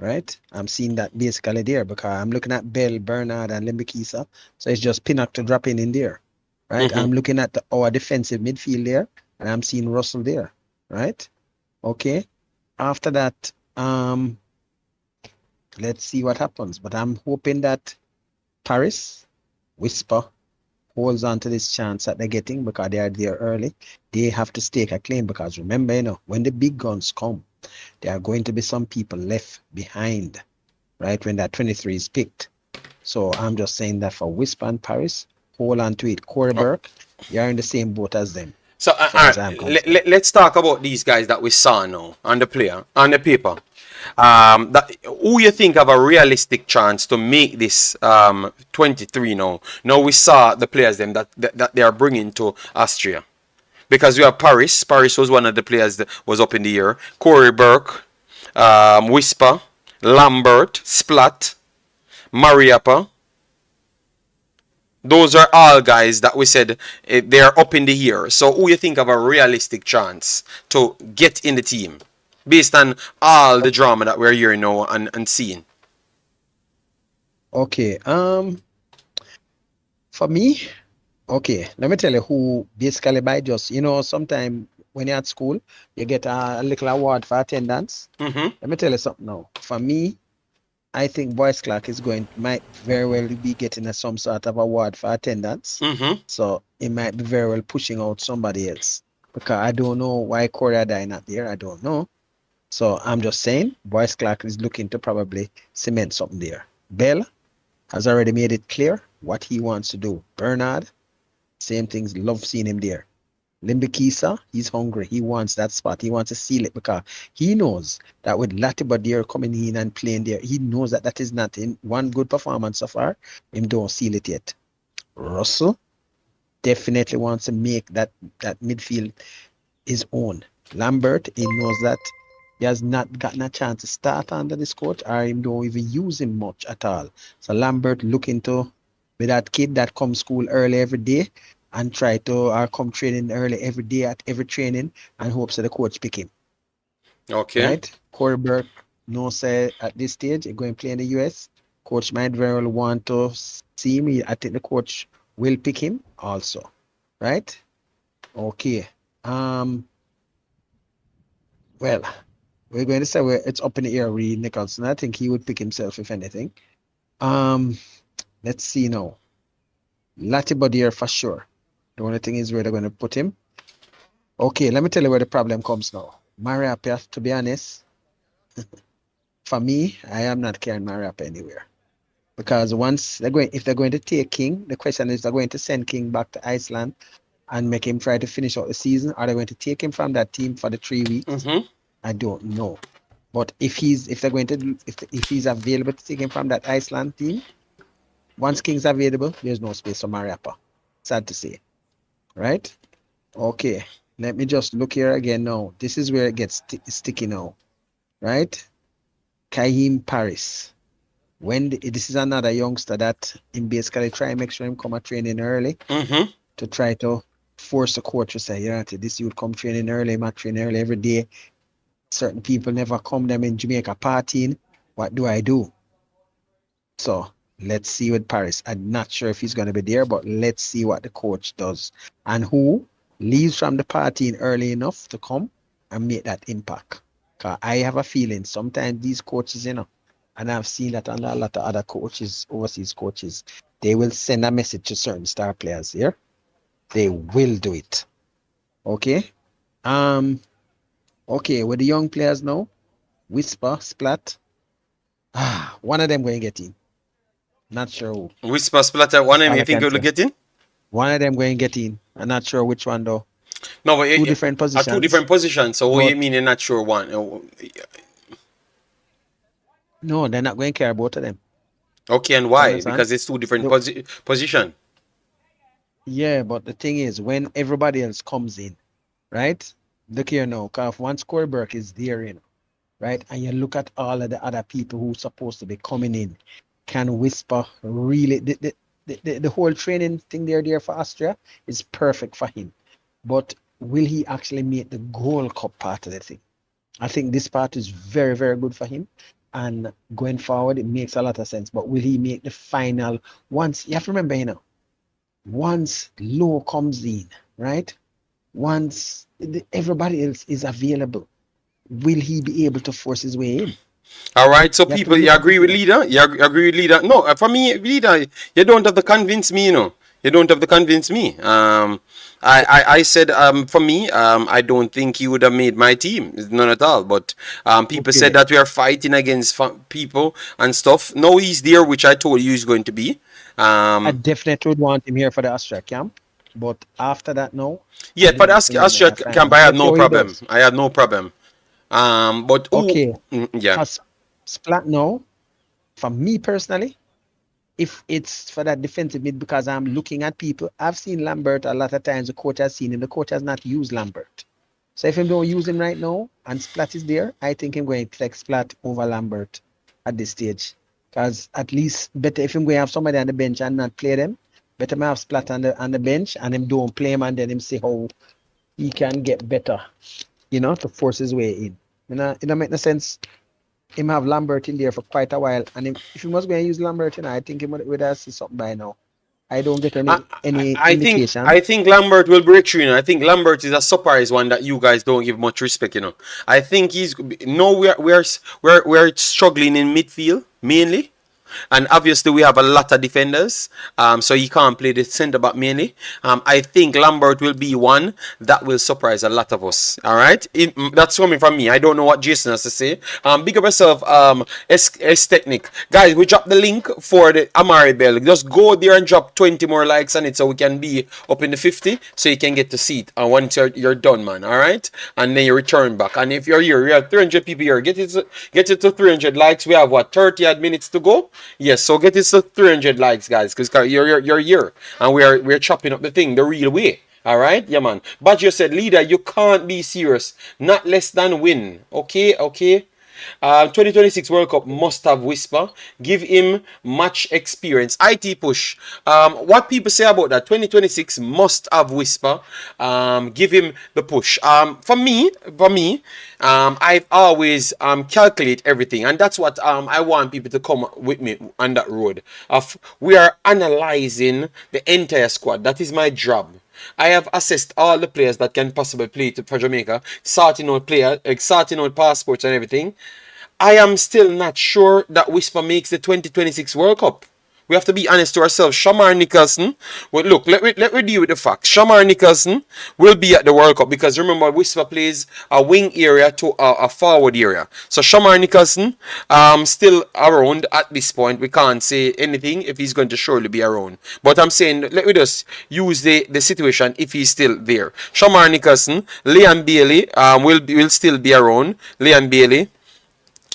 Right? I'm seeing that basically there, because I'm looking at Bell, Bernard, and Lembikisa. So it's just Pinnock to drop in there. Right? I'm looking at our defensive midfield there, and I'm seeing Russell there. Right? Okay. After that, let's see what happens. But I'm hoping that Paris, Whisper, holds on to this chance that they're getting, because they are there early. They have to stake a claim, because remember, when the big guns come, there are going to be some people left behind, right, when that 23 is picked. So I'm just saying that for Whisper and Paris, hold on to it. Corey Burke, you're in the same boat as them. So let's talk about these guys that we saw now on the paper. Who you think have a realistic chance to make this 23 now? Now we saw the players them that they are bringing to Austria. Because we have Paris. Paris was one of the players that was up in the air. Corey Burke, Whisper, Lambert, Splat, Mariappa. Those are all guys that we said they're up in the air. So who you think have a realistic chance to get in the team, based on all the drama that we're hearing now and seeing? Okay. For me, okay, let me tell you who basically by just, sometime when you're at school, you get a little award for attendance. Let me tell you something now. For me, I think Boyce Clark might very well be getting some sort of award for attendance. So it might be very well pushing out somebody else. Because I don't know why Corey Adai not there. I don't know. So I'm just saying, Boyce Clark is looking to probably cement something there. Bell has already made it clear what he wants to do. Bernard, same things. Love seeing him there. Limbikisa, he's hungry. He wants that spot. He wants to seal it because he knows that with Latiba there coming in and playing there, he knows that that is not in one good performance so far. Him don't seal it yet. Russell definitely wants to make that midfield his own. Lambert, he knows that he has not gotten a chance to start under this coach, or him don't even use him much at all. So Lambert looking to be that kid that comes school early every day and try to come training early every day at every training and hopes that the coach pick him. Okay. Right? Corey Burke no say at this stage he's going to play in the US. Coach might very well want to see him. I think the coach will pick him also. Right? Okay. Well, we're going to say it's up in the air with Nicholson. I think he would pick himself if anything. Let's see now. Latiba there for sure. The only thing is where they're going to put him. Okay, let me tell you where the problem comes now. Mariapia, to be honest, for me, I am not carrying Mariapia anywhere. Because once if they're going to take King, the question is they're going to send King back to Iceland and make him try to finish out the season. Are they going to take him from that team for the 3 weeks? I don't know. But if he's available to take him from that Iceland team, once King's available, there's no space for Mariappa. Sad to say. Right? Okay. Let me just look here again now. This is where it gets sticky now. Right? Kaim Paris. This is another youngster that in basically try and make sure him come at training early to try to force the coach to say, this youth come training early, not training early every day. Certain people never come them in Jamaica partying. What do I do? So let's see with Paris. I'm not sure if he's going to be there, but let's see what the coach does and who leaves from the partying early enough to come and make that impact. Because I have a feeling sometimes these coaches, and I've seen that under a lot of other coaches, overseas coaches, they will send a message to certain star players here. They will do it. Okay? Okay, with the young players now, Whisper, Splat. One of them going to get in. Not sure who. Whisper, Splatter, one of them you think will get in? One of them going to get in. I'm not sure which one though. No, but two different positions. Two different positions. So what you mean you're not sure one? No, they're not going to care both of them. Okay, and why? Because it's two different positions. Yeah, but the thing is, when everybody else comes in, right? Look here now, because once Corey Burke is there, right? And you look at all of the other people who are supposed to be coming in, can Whisper really... The whole training thing there for Austria is perfect for him. But will he actually make the Goldcup part of the thing? I think this part is very, very good for him. And going forward, it makes a lot of sense. But will he make the final? Once, you have to remember, once Low comes in, right? Once everybody else is available, will he be able to force his way in? All right, so people, you agree with leader? You agree with leader? No, for me, leader, you don't have to convince me, You don't have to convince me. I said, for me, I don't think he would have made my team. None at all. But people said that we are fighting against people and stuff. No, he's there, which I told you he's going to be. I definitely would want him here for the Austria camp. But after that, no. Yeah, for the Austria camp, I had no problem. I had no problem. But okay, yeah. Splat now, for me personally, if it's for that defensive mid, because I'm looking at people, I've seen Lambert a lot of times. The coach has seen him. The coach has not used Lambert. So if he don't use him right now and Splat is there, I think I'm going to take Splat over Lambert at this stage. Because at least better if I'm going to have somebody on the bench and not play them, better I have Splat on the bench and him don't play him and then him see how he can get better, to force his way in. It don't make no sense him have Lambert in there for quite a while. And if he must go and use Lambert, I think he would have seen something by now. I don't get any indication. I think Lambert will break through. I think Lambert is a surprise one that you guys don't give much respect. I think we're struggling in midfield mainly. and obviously we have a lot of defenders, so he can't play the centre back mainly. I think Lambert will be one that will surprise a lot of us. All right, that's coming from me. I don't know what Jason has to say. Big up yourself, S Technic. Guys, we dropped the link for the Amar'i Bell. Just go there and drop 20 more likes on it so we can be up in the 50 so you can get to see it. And once you're done, man, all right? And then you return back. And if you're here, we have 300 people here. Get it to 300 likes. We have, what, 30 odd minutes to go? Yes, so get it to 300 likes, guys, because you're here. And we're chopping up the thing the real way. All right, yeah, man. But you said, leader, you can't be serious. Not less than win. Okay. 2026 World Cup must have Whisper. Give him much experience. IT push. What people say about that? 2026 must have Whisper. Give him the push. For me, I've always calculate everything, and that's what I want people to come with me on that road. We are analyzing the entire squad. That is my job. I have assessed all the players that can possibly play for Jamaica, sorting out passports and everything. I am still not sure that Whisper makes the 2026 World Cup. We have to be honest to ourselves. Shamar Nicholson, well, look, let me deal with the facts. Shamar Nicholson will be at the World Cup because remember, Whisper plays a wing area to a forward area. So Shamar Nicholson, still around at this point. We can't say anything if he's going to surely be around. But I'm saying, let me just use the situation if he's still there. Shamar Nicholson, Leon Bailey will still be around. Leon Bailey,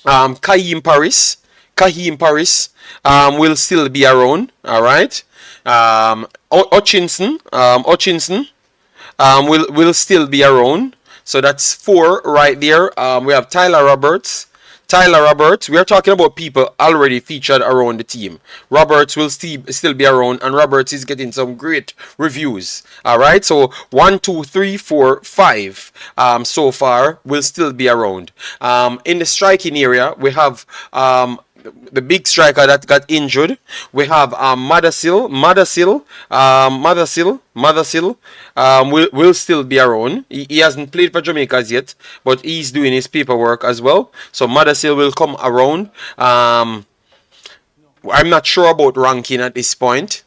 Kaheem Paris will still be around. All right. Hutchinson will still be around. So that's 4 right there. We have Tyler Roberts. We are talking about people already featured around the team. Roberts will still be around, and Roberts is getting some great reviews. All right, so 1, 2, 3, 4, 5 so far will still be around. In the striking area, we have the big striker that got injured. We have Madasil will still be around. He hasn't played for Jamaica as yet, but he's doing his paperwork as well. So Madasil will come around. I'm not sure about ranking at this point,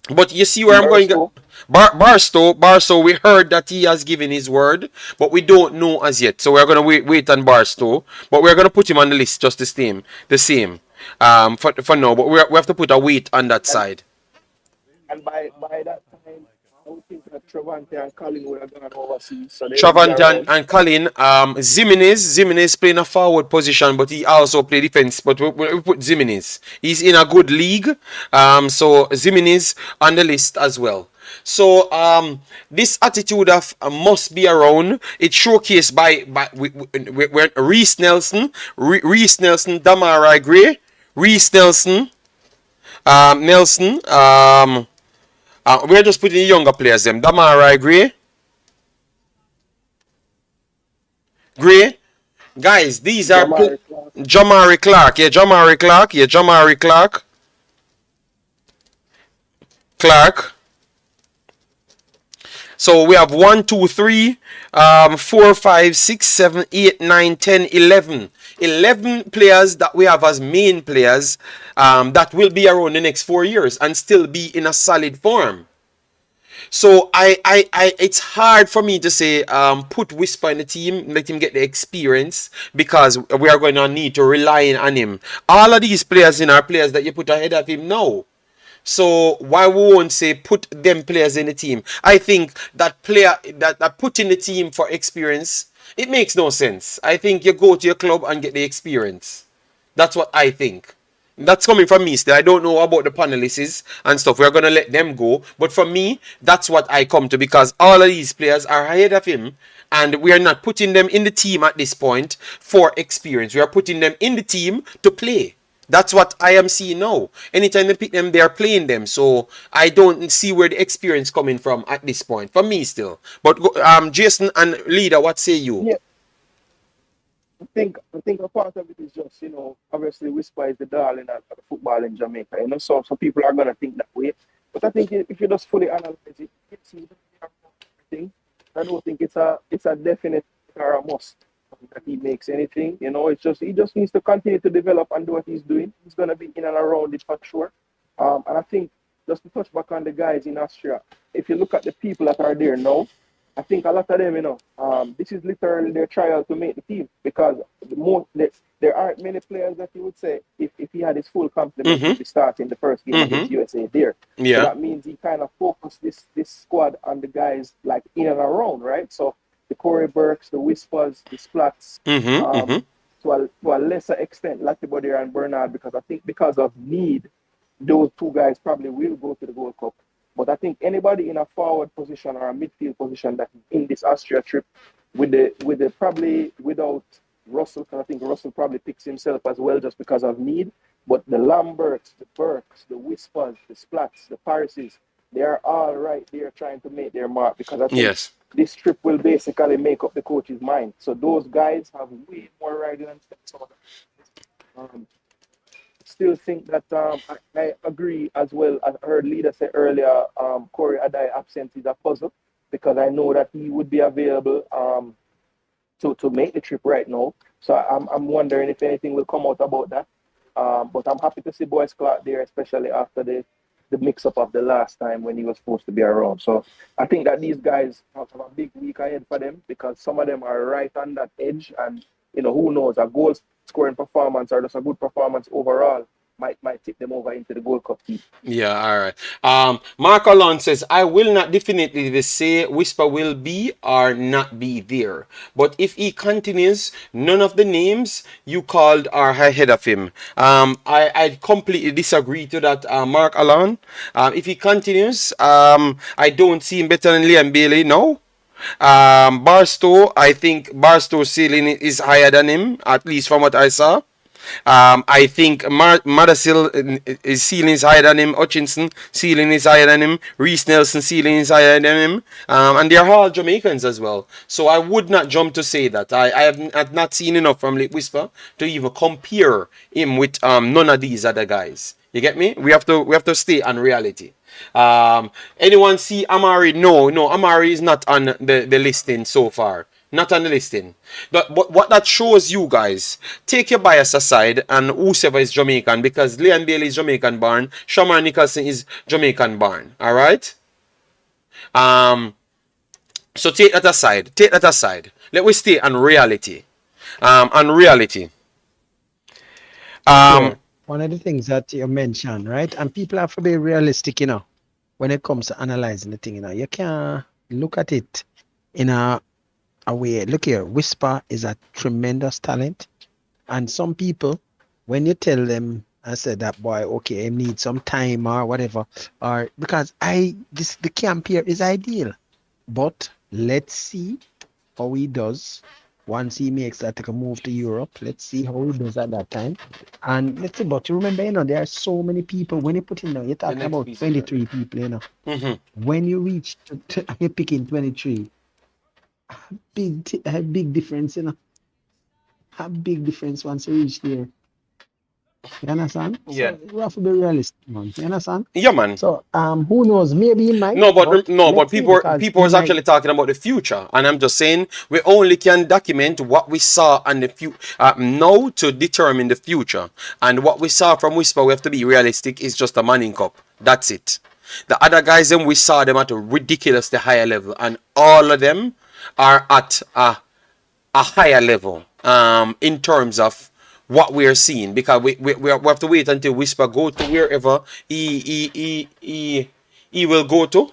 but you see where I'm going. Barstow, we heard that he has given his word, but we don't know as yet. So we're going to wait on Barstow, but we're going to put him on the list just the same for now. But we have to put a weight on that side. And by that time, I would think that Travante and Colin would have gone overseas. So Travante and Colin, Zimenez playing a forward position, but he also play defense. But we put Zimenez. He's in a good league. So Zimenez on the list as well. So this attitude of must be around. It's showcased by Reese Nelson, Damarai Gray, Reese Nelson. We're just putting the younger players them. Damarai Gray. Guys, these are Jamari Clark. Jamari Clark. So we have 1, 2, 3, 4, 5, 6, 7, 8, 9, 10, 11. 11 players that we have as main players that will be around the next 4 years and still be in a solid form. So it's hard for me to say put Whisper in the team, let him get the experience, because we are going to need to rely on him. All of these players are players that you put ahead of him now. So why we won't say put them players in the team? I think that player that put in the team for experience, it makes no sense. I think you go to your club and get the experience. That's what I think. That's coming from me still. I don't know about the panelists and stuff. We're going to let them go. But for me, that's what I come to, because all of these players are ahead of him. And we are not putting them in the team at this point for experience. We are putting them in the team to play. That's what I am seeing now. Anytime they pick them, they are playing them. So I don't see where the experience coming from at this point. For me still. But Jason and Leader, what say you? Yeah. I think a part of it is just, obviously Whisper is the darling of the football in Jamaica. So some people are gonna think that way. But I think if you just fully analyze it, I don't think it's a definite or a must that he makes fix anything. You know, it's just he just needs to continue to develop and do what he's doing. He's gonna be in and around it for sure. And I think just to touch back on the guys in Austria, if you look at the people that are there now, I think a lot of them, this is literally their trial to make the team because there aren't many players that you would say if he had his full complement to start in the first game against USA there. Yeah. So that means he kind of focused this squad on the guys like in and around, right? So the Corey Burks, the Whispers, the Splats, to a lesser extent, Latibodier and Bernard, because I think because of need, those two guys probably will go to the Gold Cup. But I think anybody in a forward position or a midfield position that in this Austria trip, with the probably without Russell, because I think Russell probably picks himself as well just because of need. But the Lamberts, the Burks, the Whispers, the Splats, the Parises, they are all right there trying to make their mark because I think this trip will basically make up the coach's mind. So those guys have way more riding and steps on. Still think that I agree as well. I heard Leader say earlier, Corey Adai absence is a puzzle because I know that he would be available to make the trip right now. So I'm wondering if anything will come out about that. But I'm happy to see Boyce Clark there, especially after the mix-up of the last time when he was supposed to be around. So I think that these guys have a big week ahead for them because some of them are right on that edge and, who knows, a goal scoring performance or just a good performance overall might tip them over into the Gold Cup team. Yeah, all right. Mark Alon says, I will not definitively say Whisper will be or not be there. But if he continues, none of the names you called are ahead of him. I completely disagree to that, Mark Alon. If he continues, I don't see him better than Liam Bailey, no. Barstow, I think Barstow's ceiling is higher than him, at least from what I saw. I think Madasil ceiling is higher than him. Hutchinson ceiling is higher than him. Reese Nelson ceiling is higher than him. And they're all Jamaicans as well. So I would not jump to say that. I have not seen enough from Lake Whisper to even compare him with none of these other guys. You get me? We have to stay on reality. Anyone see Amar'i? No, Amar'i is not on the listing so far. Not on the listing. But what that shows you guys, take your bias aside and whoever is Jamaican, because Liam Bailey is Jamaican born, Shamar Nicholson is Jamaican born. Alright? So take that aside. Take that aside. Let we stay on reality. One of the things that you mentioned, right? And people have to be realistic, when it comes to analyzing the thing, you can't look at it in a way. Look here, Whisper is a tremendous talent. And some people, when you tell them, I said that boy, okay, he needs some time or whatever, or because the camp here is ideal. But let's see how he does once he makes that move to Europe. Let's see how he does at that time. And let's see, but you remember, there are so many people. When you put in there, you're talking about 23 people, When you reach, you're picking 23, a big difference, A big difference once you reach there. You understand? Yeah. So you have to be realistic, man. You understand? Yeah, man. So who knows? Maybe he might. But people was actually talking about the future, and I'm just saying we only can document what we saw on the now to determine the future. And what we saw from Whisper, we have to be realistic, is just a Manning Cup. That's it. The other guys, we saw them at a ridiculously higher level, and all of them are at a higher level in terms of what we are seeing, because we have to wait until Whisper go to wherever he will go to.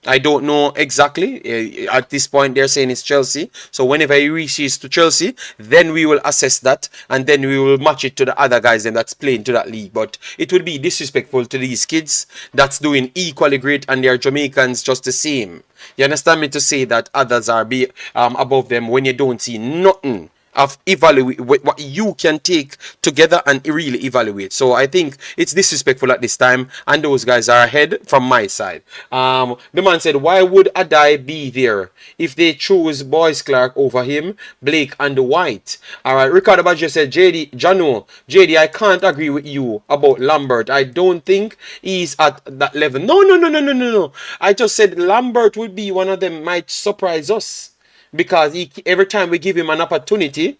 I don't know exactly. At this point, they're saying it's Chelsea. So whenever he reaches to Chelsea, then we will assess that, and then we will match it to the other guys that's playing to that league. But it would be disrespectful to these kids that's doing equally great, and they're Jamaicans just the same. You understand me to say that others are above them when you don't see nothing of evaluate what you can take together and really evaluate. So I think it's disrespectful at this time, and those guys are ahead from my side. The man said, why would Adai be there if they choose Boyce Clark over him, Blake and White? Alright, Ricardo Badger said, JD, I can't agree with you about Lambert. I don't think he's at that level. No. I just said Lambert would be one of them, might surprise us. Because every time we give him an opportunity,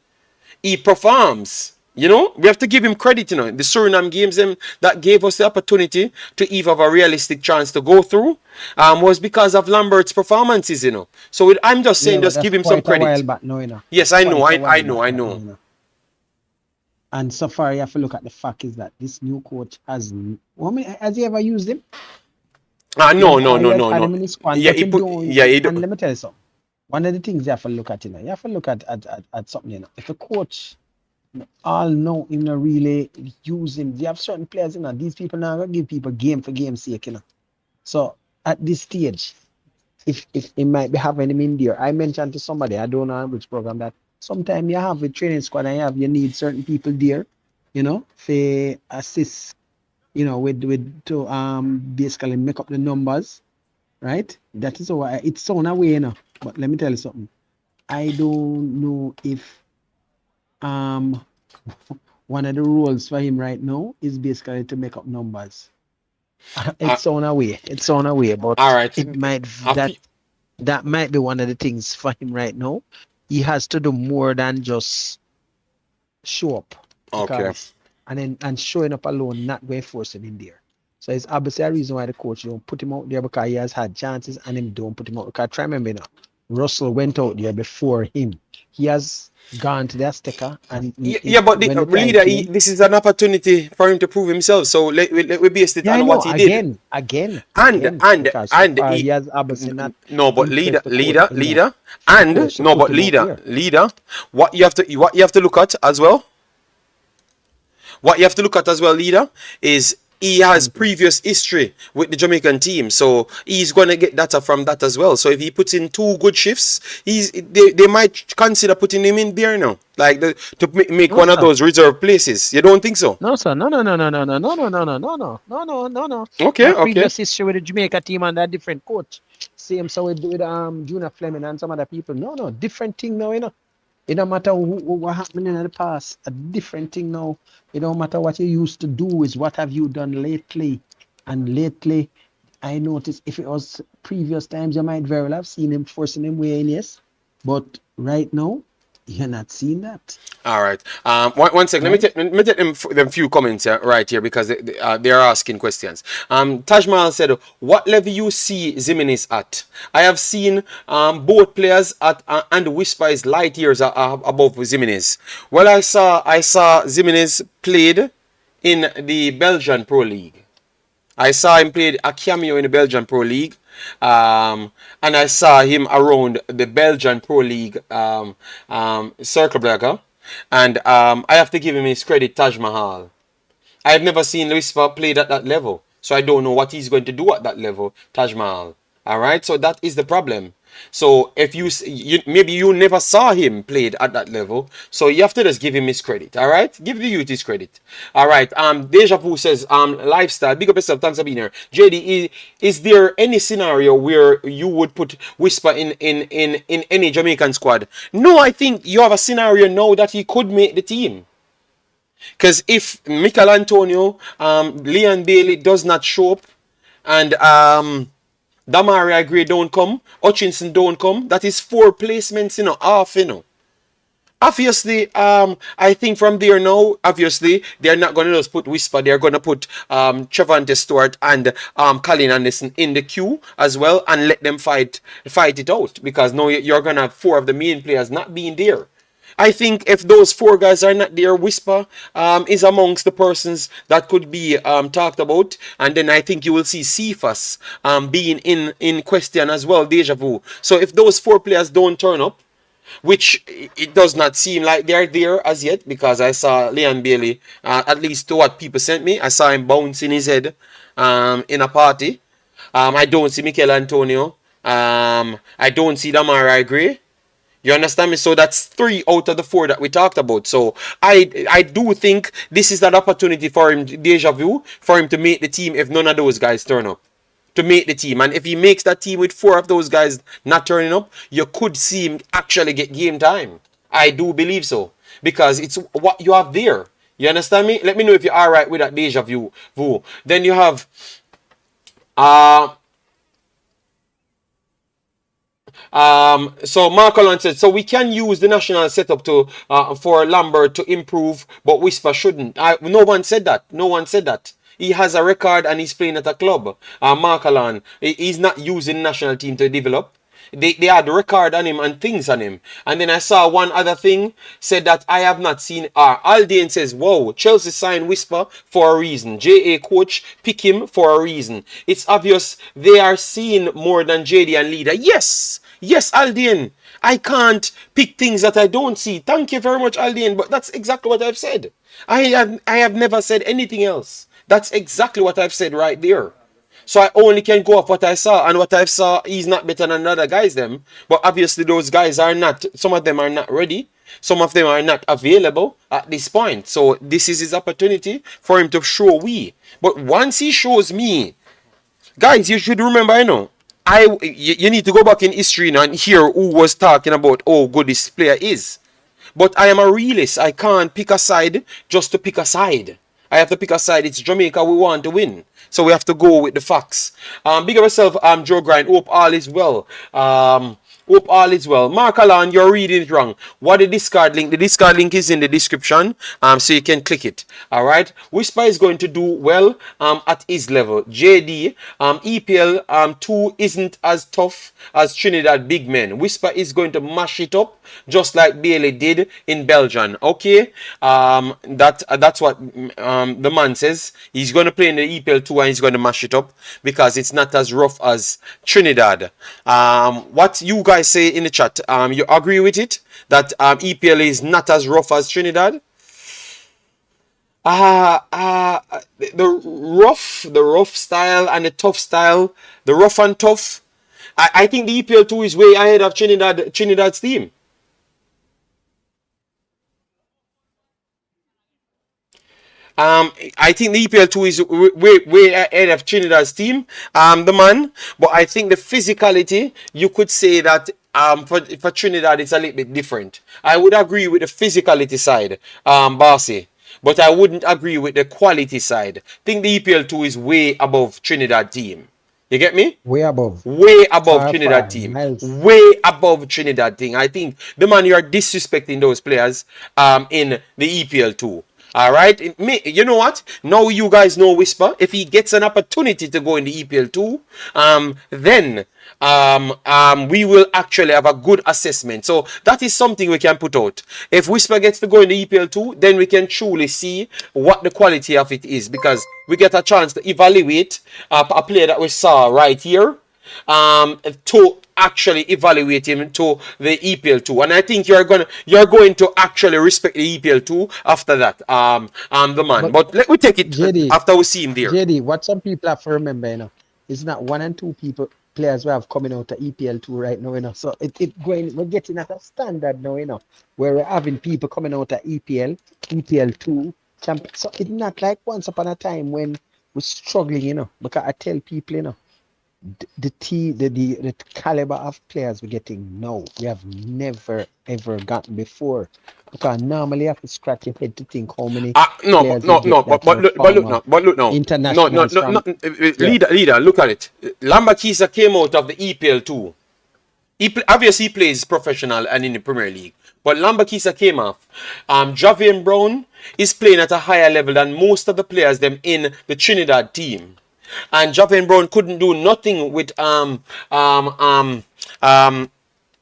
he performs. You know, we have to give him credit. You know, the Suriname games that gave us the opportunity to even have a realistic chance to go through was because of Lambert's performances. You know, so I'm just saying, Yeah, but just that's give him some quite a while credit. back now, you know. Yes, I know, Quite a I while know, back I that now, know. you know. And so far, you have to look at the fact is that this new coach has, has he ever used him? No, He has had no. him in his squad, Yeah, but he him put. don't. Yeah, he And do. let me tell you something. One of the things you have to look at, you know, you have to look at something, you know. If a coach all know him not really use him, they have certain players, you know, these people now gonna give people game for game's sake, you know. So at this stage, if he might be having him in there, I mentioned to somebody, I don't know on which program, that sometimes you have a training squad and you need certain people there, you know, to assist, you know, with to basically make up the numbers, right? That is how it's on a way, you know. But let me tell you something. I don't know if one of the roles for him right now is basically to make up numbers. Uh, It's on a way. It's on a way, but all right. it might A that few- that might be one of the things for him right now. He has to do more than just show up, Okay. because and showing up alone not going to force him in there. So it's obviously a reason why the coach don't put him out there, because he has had chances and him don't put him out. Because try remember now, Russell went out there before him. He has gone to the Azteca, and Yeah, but when the time leader, came, this is an opportunity for him to prove himself. So let we base it yeah, I on what know, he did. again, because so And far he he, has obviously not no, but impressed the coach enough for the coach to put him out there. leader, what you have to look at as well. What you have to look at as well, leader, is he has previous history with the Jamaican team, so he's gonna get data from that as well. So if he puts in 2 good shifts, they might consider putting him in there now, like to make No, one of sir. those reserve places. You don't think so? No, sir. No. Okay, That okay. previous history with the Jamaica team and that different coach. Same so with Junior Fleming and some other people. No, different thing now, you know. It don't matter what happened in the past. A different thing now. It don't matter what you used to do, is what have you done lately. And lately, I noticed if it was previous times, you might very well have seen him forcing him way in, yes. But right now, you're not seeing that. All right. One second. Right? Let me take them few comments right here, because they are asking questions. Taj Mahal said, "What level you see Zimenez at? I have seen both players at and the Whisper is light years above Zimenez. Well, I saw Zimenez played in the Belgian Pro League. I saw him played a cameo in the Belgian Pro League, and I saw him around the Belgian Pro League circle breaker. And I have to give him his credit, Taj Mahal. I've never seen Lucifer played at that level, so I don't know what he's going to do at that level, Taj Mahal. All right, so that is the problem. So if maybe you never saw him played at that level, so you have to just give him his credit. All right, give the youth his credit. All right. Deja Vu says lifestyle. Big up yourself. Thanks for being here. JD, is there any scenario where you would put Whisper in any Jamaican squad? No, I think you have a scenario now that he could make the team. Because if Michael Antonio, Leon Bailey does not show up, and Damari Gray don't come, Hutchinson don't come, that is 4 placements, off, Obviously, I think from there now, obviously, they're not going to just put Whisper. They're going to put Trevante Stewart and Colin Anderson in the queue as well, and let them fight it out. Because now you're going to have 4 of the main players not being there. I think if those 4 guys are not there, Whisper is amongst the persons that could be talked about. And then I think you will see Cephas being in question as well, Deja Vu. So if those 4 players don't turn up, which it does not seem like they're there as yet, because I saw Leon Bailey, at least to what people sent me, I saw him bouncing his head in a party. I don't see Michael Antonio. I don't see Damari Gray. You understand me? So that's 3 out of the 4 that we talked about. So I do think this is that opportunity for him, Deja Vu, for him to make the team if none of those guys turn up. To make the team. And if he makes that team with 4 of those guys not turning up, you could see him actually get game time. I do believe so. Because it's what you have there. You understand me? Let me know if you're alright with that, Deja Vu. Then you have So Mark Allen said, so we can use the national setup to for Lambert to improve, but Whisper shouldn't. No one said that. No one said that. He has a record and he's playing at a club. Mark Allen, he's not using national team to develop. They had record on him and things on him. And then I saw one other thing, said that I have not seen. Aldane says, whoa, Chelsea signed Whisper for a reason. JA coach pick him for a reason. It's obvious they are seeing more than JD and Leader. Yes, yes, Aldane. I can't pick things that I don't see. Thank you very much, Aldane. But that's exactly what I've said. I have never said anything else. That's exactly what I've said right there. So I only can go off what I saw, and what I saw is not better than other guys them. But obviously those guys are not, some of them are not ready. Some of them are not available at this point. So this is his opportunity for him to show we. But once he shows me, guys, you should remember, you know, you need to go back in history now and hear who was talking about how good this player is. But I am a realist. I can't pick a side just to pick a side. I have to pick a side. It's Jamaica we want to win. So we have to go with the facts. Big up yourself, Joe Grind. Hope all is well. Hope all is well. Mark Allen, you're reading it wrong. What the discard link? The discard link is in the description, so you can click it. All right. Whisper is going to do well at his level. JD, EPL 2 isn't as tough as Trinidad big men. Whisper is going to mash it up just like Bailey did in Belgium. Okay. That's what the man says. He's going to play in the EPL 2 and he's going to mash it up because it's not as rough as Trinidad. What you guys say in the chat, you agree with it that EPL is not as rough as Trinidad? The rough style and the tough style, the rough and tough, I think the EPL 2 is way ahead of Trinidad's team. I think the EPL 2 is way ahead of Trinidad's team, the man. But I think the physicality, you could say that for Trinidad, it's a little bit different. I would agree with the physicality side, Barcy. But I wouldn't agree with the quality side. I think the EPL 2 is way above Trinidad team. You get me? Way above. Way above Trinidad team. Nice. Way above Trinidad team. I think the man, you are disrespecting those players in the EPL 2. All right, you know what? Now you guys know Whisper. If he gets an opportunity to go in the EPL 2, then we will actually have a good assessment. So that is something we can put out. If Whisper gets to go in the EPL 2, then we can truly see what the quality of it is, because we get a chance to evaluate a player that we saw right here to actually evaluate him to the EPL 2, and I think you're going to actually respect the EPL 2 after that. The man, but let me take it JD, after we see him there. JD, what some people have to remember, you know, it's not one and two players we have coming out of EPL 2 right now, you know. So we're getting at a standard now, you know, where we're having people coming out of EPL 2 champion. So it's not like once upon a time when we're struggling, you know, because I tell people, you know, the caliber of players we're getting now, we have never ever gotten before. Because normally you have to scratch your head to think how many but look now. International leader, look at it. Lambakisa came out of the EPL 2. Obviously he plays professional and in the Premier League. But Lambakisa came off. Javian Brown is playing at a higher level than most of the players them in the Trinidad team. And Javian Brown couldn't do nothing with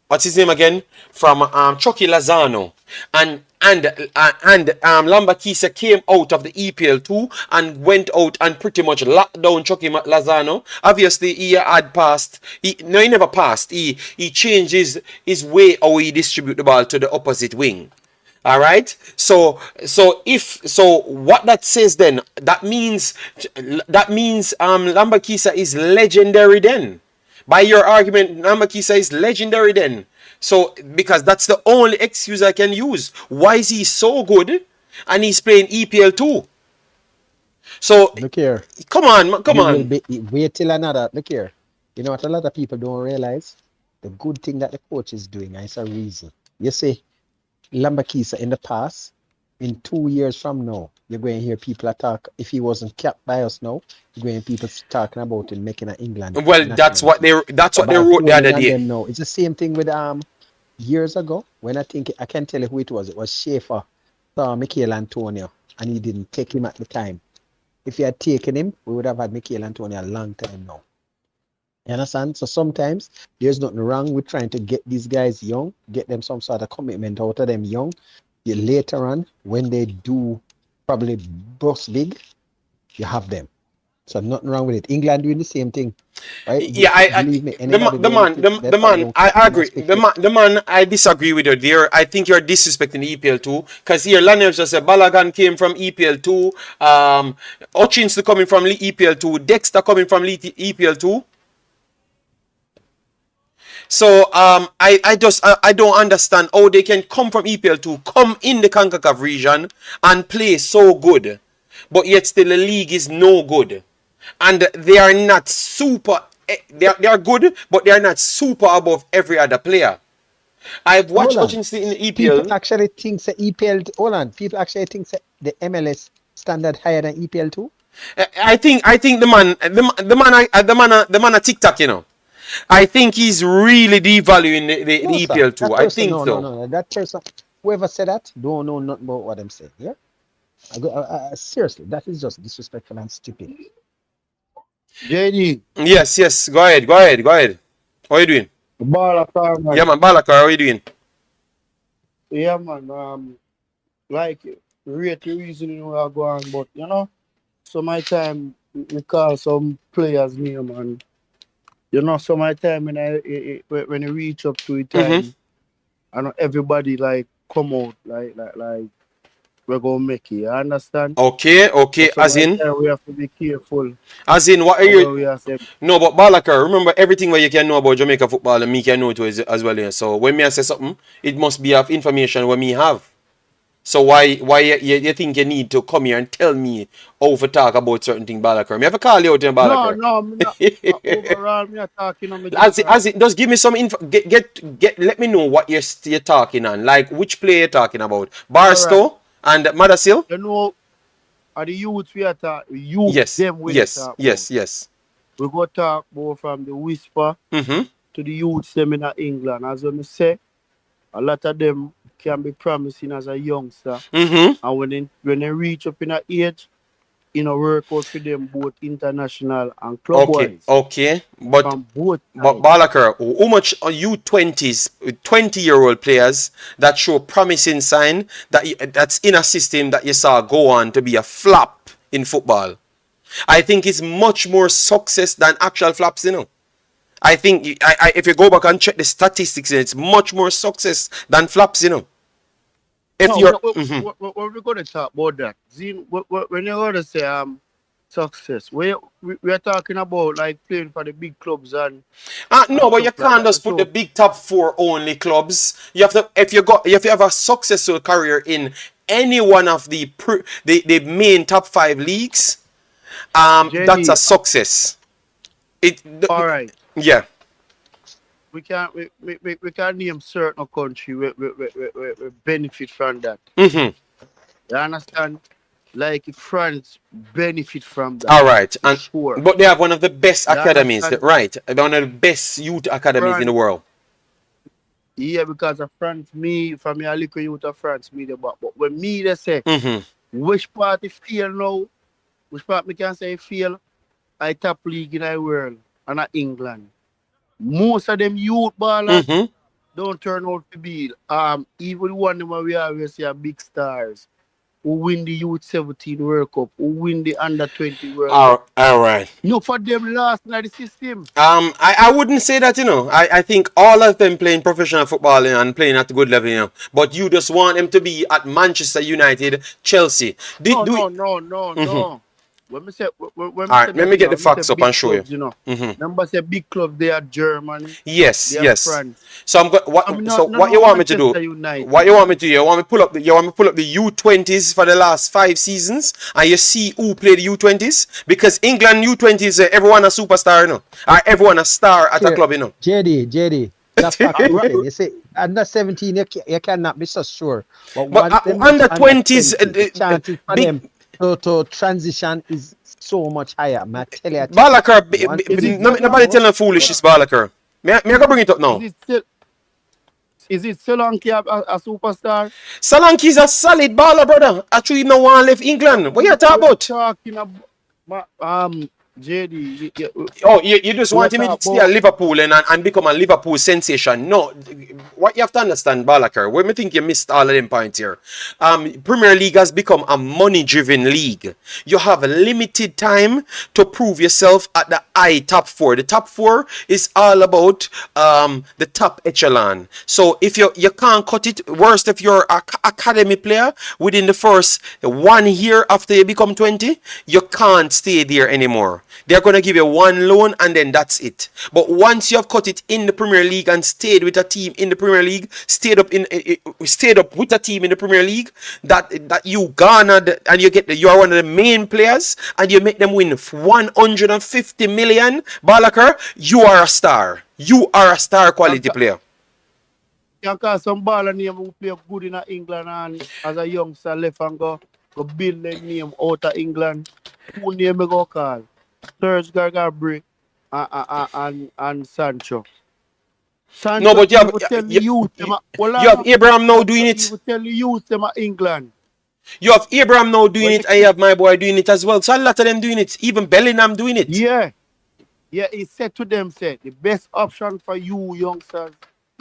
what's his name again? From Chucky Lozano. And Lambakisa came out of the EPL 2 and went out and pretty much locked down Chucky Lozano. Obviously, he had passed. He never passed. He changed his way how he distribute the ball to the opposite wing. All right. So what that says then, that means Lambakisa is legendary then. By your argument, Lambakisa is legendary then. So because that's the only excuse I can use. Why is he so good and he's playing EPL 2? So look here. Come on. Wait till another. Look here. You know what a lot of people don't realize? The good thing that the coach is doing, and it's a reason. You see, Lambakisa in the past, in 2 years from now, you're going to hear people attack. If he wasn't capped by us now, you're going to hear people talking about him making an England Well, that's national what team. they By wrote the other holding on day. them now. It's the same thing with years ago when I think I can't tell you who it was. It was Schaefer saw Michael Antonio and he didn't take him at the time. If he had taken him, we would have had Michael Antonio a long time now. You understand? So sometimes there's nothing wrong with trying to get these guys young, get them some sort of commitment out of them young. Later on, when they do probably bust big, you have them. So nothing wrong with it. England doing the same thing, right? Yeah, Believe me, the anybody man, I agree. The man, I disagree with you there. I think you're disrespecting EPL 2 because here, Lionel just said Balogun came from EPL 2, Hutchinson coming from EPL 2, Dexter coming from EPL 2. So I don't understand how they can come from EPL 2, come in the Concacaf region and play so good, but yet still the league is no good. And they are not super, they are good, but they are not super above every other player. I've watched Hutchinson in the EPL. People actually think that EPL, hold on, people actually think that the MLS standard higher than EPL 2? I think the man a TikTok, you know. I think he's really devaluing the EPL 2. I think so. No. That person, whoever said that, don't know nothing about what I'm saying. Yeah? Seriously, that is just disrespectful and stupid. JD. Yes. Go ahead. How are you doing? Balakar, man. Yeah, man. Balakar, how are you doing? Yeah, man. Like, rate the reason we are going, but, you know, so my time, we call some players name, and, you know, so my time when I reach up to it time, I know everybody, like, come out, like, we're going to make it. You understand? Okay. So As in? we have to be careful. As in, what are you? No, but Balakar, remember everything where you can know about Jamaica football and me can know it as well. Yeah. So when me I say something, it must be of information what me have. So why you think you need to come here and tell me how to talk about certain things, Balakar? Me have to call you out in Balakar. No, me not, overall, me not talking on me. As it, just give me some info. Get. Let me know what you're talking on. Like which player you're talking about. Barstow and Madasil. You know, are the youth we are talking? Youth, yes, them we yes. We go talk more from the whisper to the youths them in England. As I say, a lot of them can be promising as a youngster. And when they reach up in a age, you know, work out for them both international and club wise. Okay. But Balakar, how much are you 20-year-old players that show promising sign that's in a system that you saw go on to be a flop in football? I think it's much more success than actual flops, you know. I think if you go back and check the statistics, it's much more success than flops, you know. We're going to talk about that. Zine, when you're going to say success, we are talking about like playing for the big clubs and. No, but you can't just put the big top 4 only clubs. You have to if you have a successful career in any one of the main top 5 leagues, JD, that's a success. All right. Yeah. We can name certain country we benefit from that. You understand? Like France benefit from that. All right, and sure. But they have one of the best academies, right? One of the best youth academies in the world. Yeah, because of France, from me, I look at youth of France, but when me they say which part is feel now, which part me can say feel, I top league in the world and at England. Most of them youth ballers don't turn out to be even one of them we always see are big stars who win the Youth 17 World Cup, who win the Under 20 World Cup. All right. No, for them last in the system. I wouldn't say that, you know. I think all of them playing professional football and playing at a good level, you know. But you just want them to be at Manchester United, Chelsea. No. When we say, let me get the facts up and show you. Know, remember say big clubs, they are Germany. Yes. France. So what you want me to do? United. What you want me to do? You want me to pull up the U20s for the last 5 seasons, and you see who played the U20s? Because England U20s, everyone a superstar, you know, or everyone a star at a club, you know. JD, That's what I'm saying. You see, under 17, you cannot be so sure. But But once them under reach 20s, 20, the chances for big them to transition is so much higher. Man, I tell you, I think Balakar, once Is it them still nobody on? tell them foolishness, Balakar. Me I go bring it up Is now. it still? Is it Solanke a superstar? Solanke's a solid baller, brother. Actually, no one left England. What you talking We are about? talking about JD. Oh, you just We are want him to talking stay at about Liverpool and become a Liverpool sensation. No, what you have to understand, Balakar, when me think you missed all of them points here. Premier League has become a money-driven league. You have a limited time to prove yourself at the top four. The top four is all about the top echelon. So if you can't cut it, worst if you're an academy player within the first 1 year after you become 20, you can't stay there anymore. They're going to give you one loan and then that's it. But once you have cut it in the Premier League and stayed with a team in the Premier League, stayed up with a team in the Premier League, that you garnered and you are one of the main players and you make them win 150 million, Balakar, you are a star. You are a star quality player. you can some baller name who play good in England and as a youngster left and go build their name out of England. Who name me go call? Serge Gargabri and Sancho. No, Sancho but even tell the youth them you have Abraham now doing it. even tell the youth them England. You have Abraham now doing When it, and you have my boy doing it as well. So a lot of them doing it. Even Bellingham doing it. Yeah, he said to them, said the best option for you youngsters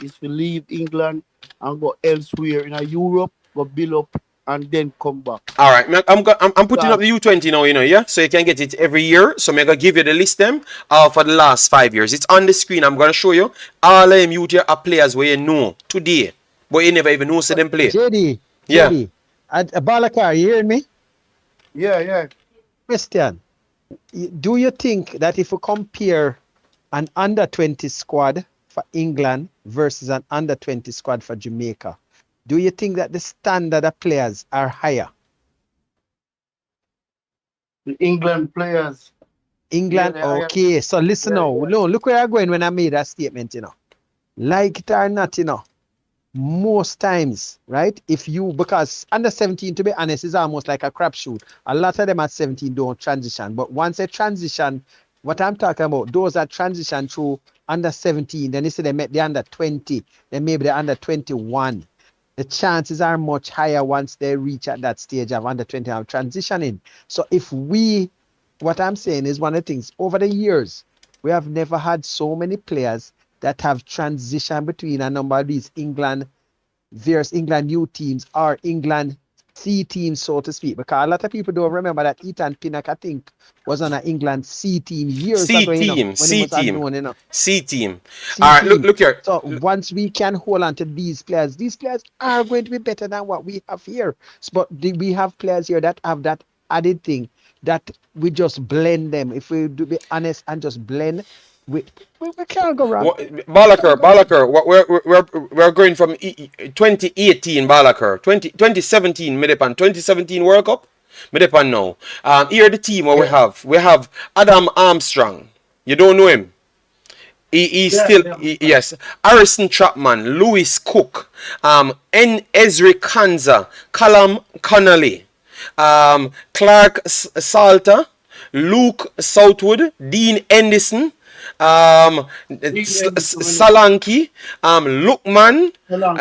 is to leave England and go elsewhere in Europe, go build up and then come back. All right, I'm putting up the U20 now, yeah, so you can get it every year. So I'm gonna give you the list them for the last 5 years. It's on the screen. I'm gonna show you all of them youth here are players where you know today, but you never even know see them play. JD, Yeah. JD, Balakar, you hearing me? Yeah. Question. Do you think that if we compare an under 20 squad for England versus an under 20 squad for Jamaica, do you think that the standard of players are higher? The England players. England, Yeah, okay. So listen now. No, look where I'm going when I made that statement, Like it or not, most times, right? Because under 17, to be honest, is almost like a crapshoot. A lot of them at 17 don't transition. But once they transition, what I'm talking about, those that transition through under 17, then you see they met the under 20, then maybe the under 21. The chances are much higher once they reach at that stage of under 20 of transitioning. So what I'm saying is one of the things, over the years, we have never had so many players that have transitioned between a number of these various England U teams or England C teams, so to speak. Because a lot of people don't remember that Ethan Pinnock, I think, was on an England C team years ago. C team. C All right, team. look here. So once we can hold on to these players are going to be better than what we have here. But we have players here that have that added thing that we just blend them. If we do be honest and just blend, we can't go wrong. Balakar, we're going from 2018 Balakar, 2017 Midepan, 2017 World Cup Midepan now. Here the team where we have Adam Armstrong. You don't know him. Yes. Harrison Chapman, Lewis Cook, Ezri Kanza, Callum Connolly, Clark Salter, Luke Southwood, Dean Endison, Solanke,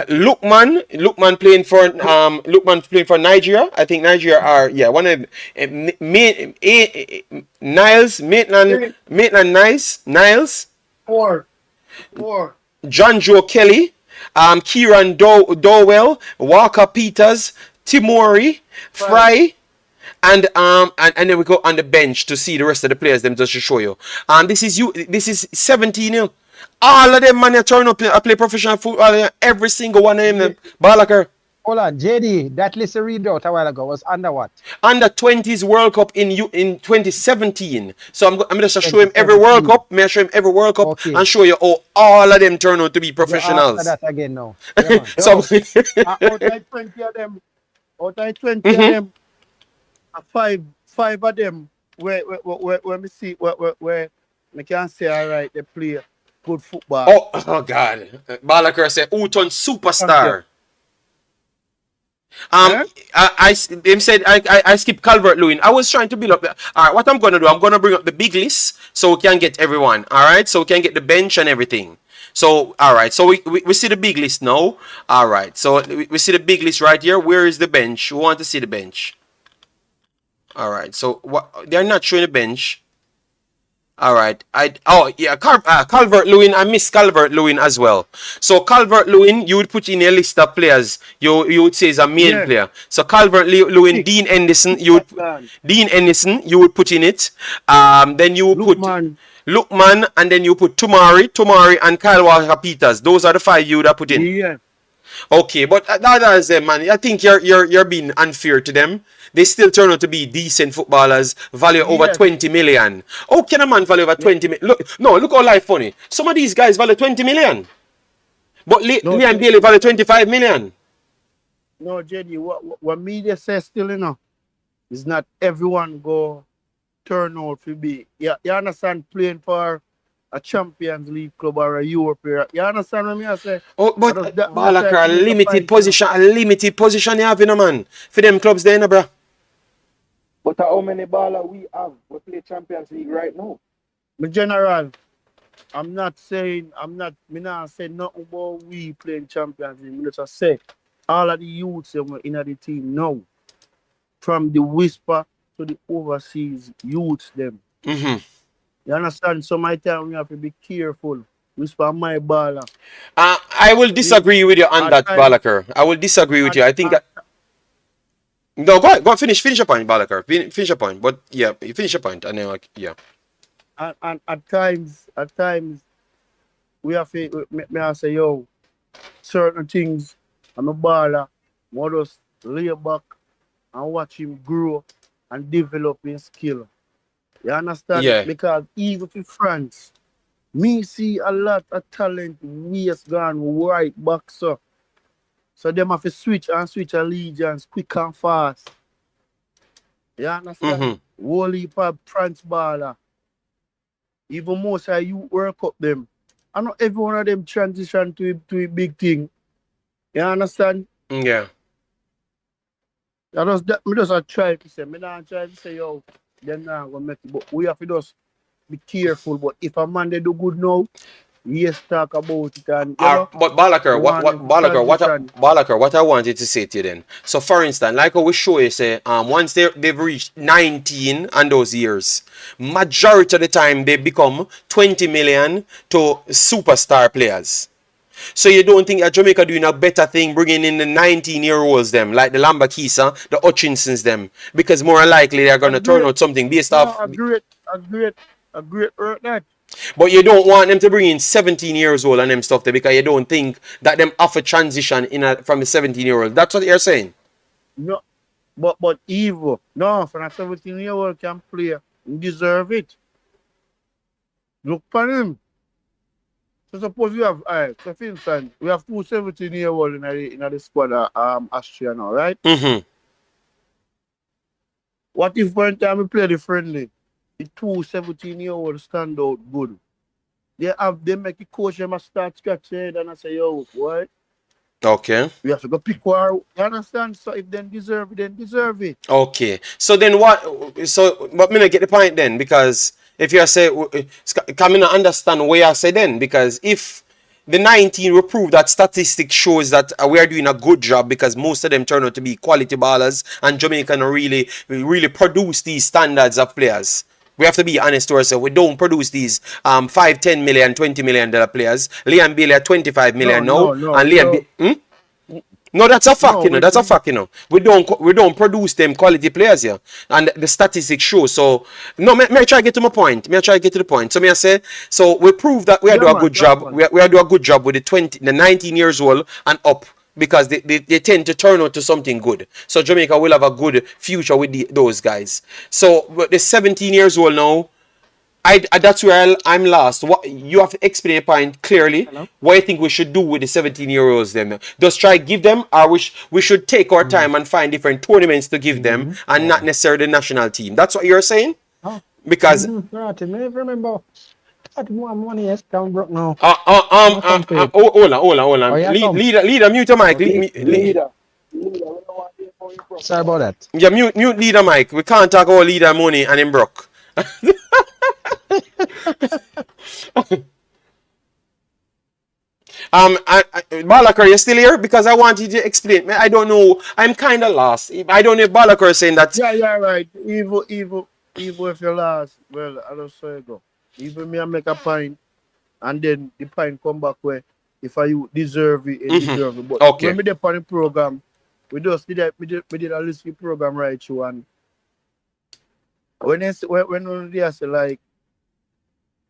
Lukman playing for Nigeria. I think Nigeria are one of Niles, Maitland Niles. Four. John Joe Kelly, Kieran Dowell, Walker Peters, Timori, Fry, and then we go on the bench to see the rest of the players. Them just to show you. This is 17. All of them man you turn up play professional football. Every single one of them. Balakar. Hold on, JD, that list I read out a while ago was under what? Under 20s World Cup in 2017. So I'm just show him every World Cup. May I show him every World Cup and show you how all of them turn out to be professionals. That again now. So out of 20 of them, of them, five of them where we see where we can say all right they play good football. Oh God. Balakar said, Uton Thank you. superstar. Eh? Them said I skipped Calvert Lewin. I was trying to build up the. All right, what I'm gonna do, I'm gonna bring up the big list so we can get everyone. All right, so we can get the bench and everything. So all right, so we see the big list now. All right, so we see the big list right here. Where is the bench? We want to see the bench. All right, so what they're not showing the bench. All right. Calvert Lewin. I miss Calvert Lewin as well. So Calvert Lewin, you would put in a list of players. You would say is a main Yes. player. So Calvert Lewin, Six. Dean Henderson, Scotland. you would put in it. Then you would put Lookman. Lookman, and then you put Tomari, and Kyle Walker Peters. Those are the five you would have put in. Yeah. Okay, but that is them, man. I think you're being unfair to them. They still turn out to be decent footballers, value over Yes. 20 million. How can a man value over 20 million? Look how life funny. Some of these guys value 20 million. But No, Liam Bailey value 25 million. No, JD, what media says still, is not everyone go turn out to be. You understand, playing for a Champions League club or a Europe. You understand what I say? Oh, but That Balakar, a make a limited fight, position you have, man. For them clubs there, bro. But how many baller we have? We play Champions League right now. My general, me not saying nothing about we playing Champions League. Me just say all of the youths that were in the team now, from the whisper to the overseas youths them. Mm-hmm. You understand? So my time we have to be careful. Whisper my baller. I will disagree with you on that, Balakar. I will disagree with you. I think that. No, go ahead, finish your point, Balakar. Finish your point. But yeah, you finish your point, and then yeah. And at times, we have to me I say, yo, certain things, I'm a baller, more just lay back and watch him grow and develop his skill. You understand? Yeah. Because even in France, me see a lot of talent waste gone right back, so. So them have to switch allegiance quick and fast. You understand? Mm-hmm. Whole heap of France baller. Even most of you work up them. I know every one of them transition to a big thing. You understand? Yeah. I just try to say, yo, them not gonna make it. But we have to just be careful. But if a man they do good now, yes, talk about it and but Balakar, what I wanted to say to you then. So for instance, like how we show you say, once they've reached 19 and those years, majority of the time they become 20 million to superstar players. So you don't think that Jamaica doing a better thing bringing in the 19-year-olds them, like the Lambakisa, the Hutchinsons them, because more likely they're going to turn out something based off. A great work that. But you don't want them to bring in 17 years old and them stuff there because you don't think that them offer transition from the 17-year-old. That's what you're saying. No, but Evo, no, for a 17-year-old can play, he deserve it. Look for him. So suppose we have, so for instance, we have two 17-year-olds in the squad Austria now, right? Mm-hmm. What if one time we play the friendly? The two 17-year-olds stand out good. They make a coach them start scratch head and I say, yo, what? Okay. We have to go pick one. You understand? So if they deserve it, then deserve it. Okay. So then what? So, but me not get the point then, because if you say, can me not understand what you say then? Because if the 19 will prove that statistics shows that we are doing a good job because most of them turn out to be quality ballers and Jamaica can really produce these standards of players. We have to be honest to ourselves. We don't produce these 5, 10 million, $20 million players. Liam Bailey at 25 million now. And Liam No, that's a fact, That's a fact, We don't produce them quality players here. And the statistics show. So no, may I try to get to my point. May I try to get to the point. So may I say, so we prove that we are doing a good job. We are doing a good job with the 19 years old and up. Because they tend to turn out to something good. So Jamaica will have a good future with those guys. So the 17 years old now, that's where I'm lost. What you have to explain your point clearly. Hello? What you think we should do with the 17-year-olds them? Just try give them, or we should take our time and find different tournaments to give them, and not necessarily the national team. That's what you're saying? Oh. Because Right, I remember I didn't want money. Yes, down broke now. Hold on. Oh, yeah, come. Leader, mute your mic. Leader, we don't want to hear from you, bro. Sorry about that. Yeah, mute leader mic. We can't talk about leader money and him broke. Balakar, you still here? Because I want you to explain. I don't know. I'm kind of lost. I don't know if Balakar is saying that. Yeah, right. Even if you lost, well, I don't say go. Even me, I make a pint, and then the pint come back where if I deserve it, it deserve it. But Okay. when we did on the program, we just did that. We did a listing program right through, and when they say, when they say like,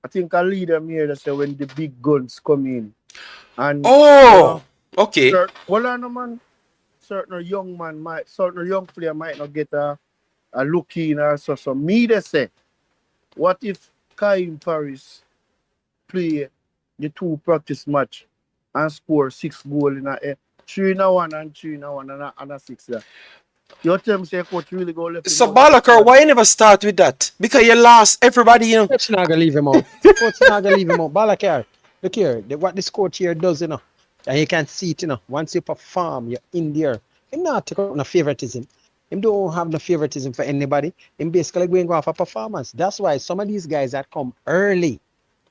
I think a leader me here that say when the big guns come in, and okay. Well, I know, man. Certain young player might not get a look in or so. So me they say, what if Kaim Paris play the 2 practice match and score 6 goals in a 3-1 and 3-1 and a 6 there? Your term say coach really go left. So Balakar, why you never start with that? Because you lost everybody, you know. Coach not gonna leave him out. Coach not gonna leave him out. Balakar, look here. What this coach here does, you know, and you can see it, you know. Once you perform, you're in there. Him not take up no favoritism. Him don't have no favoritism for anybody. Him basically going off a performance. That's why some of these guys that come early,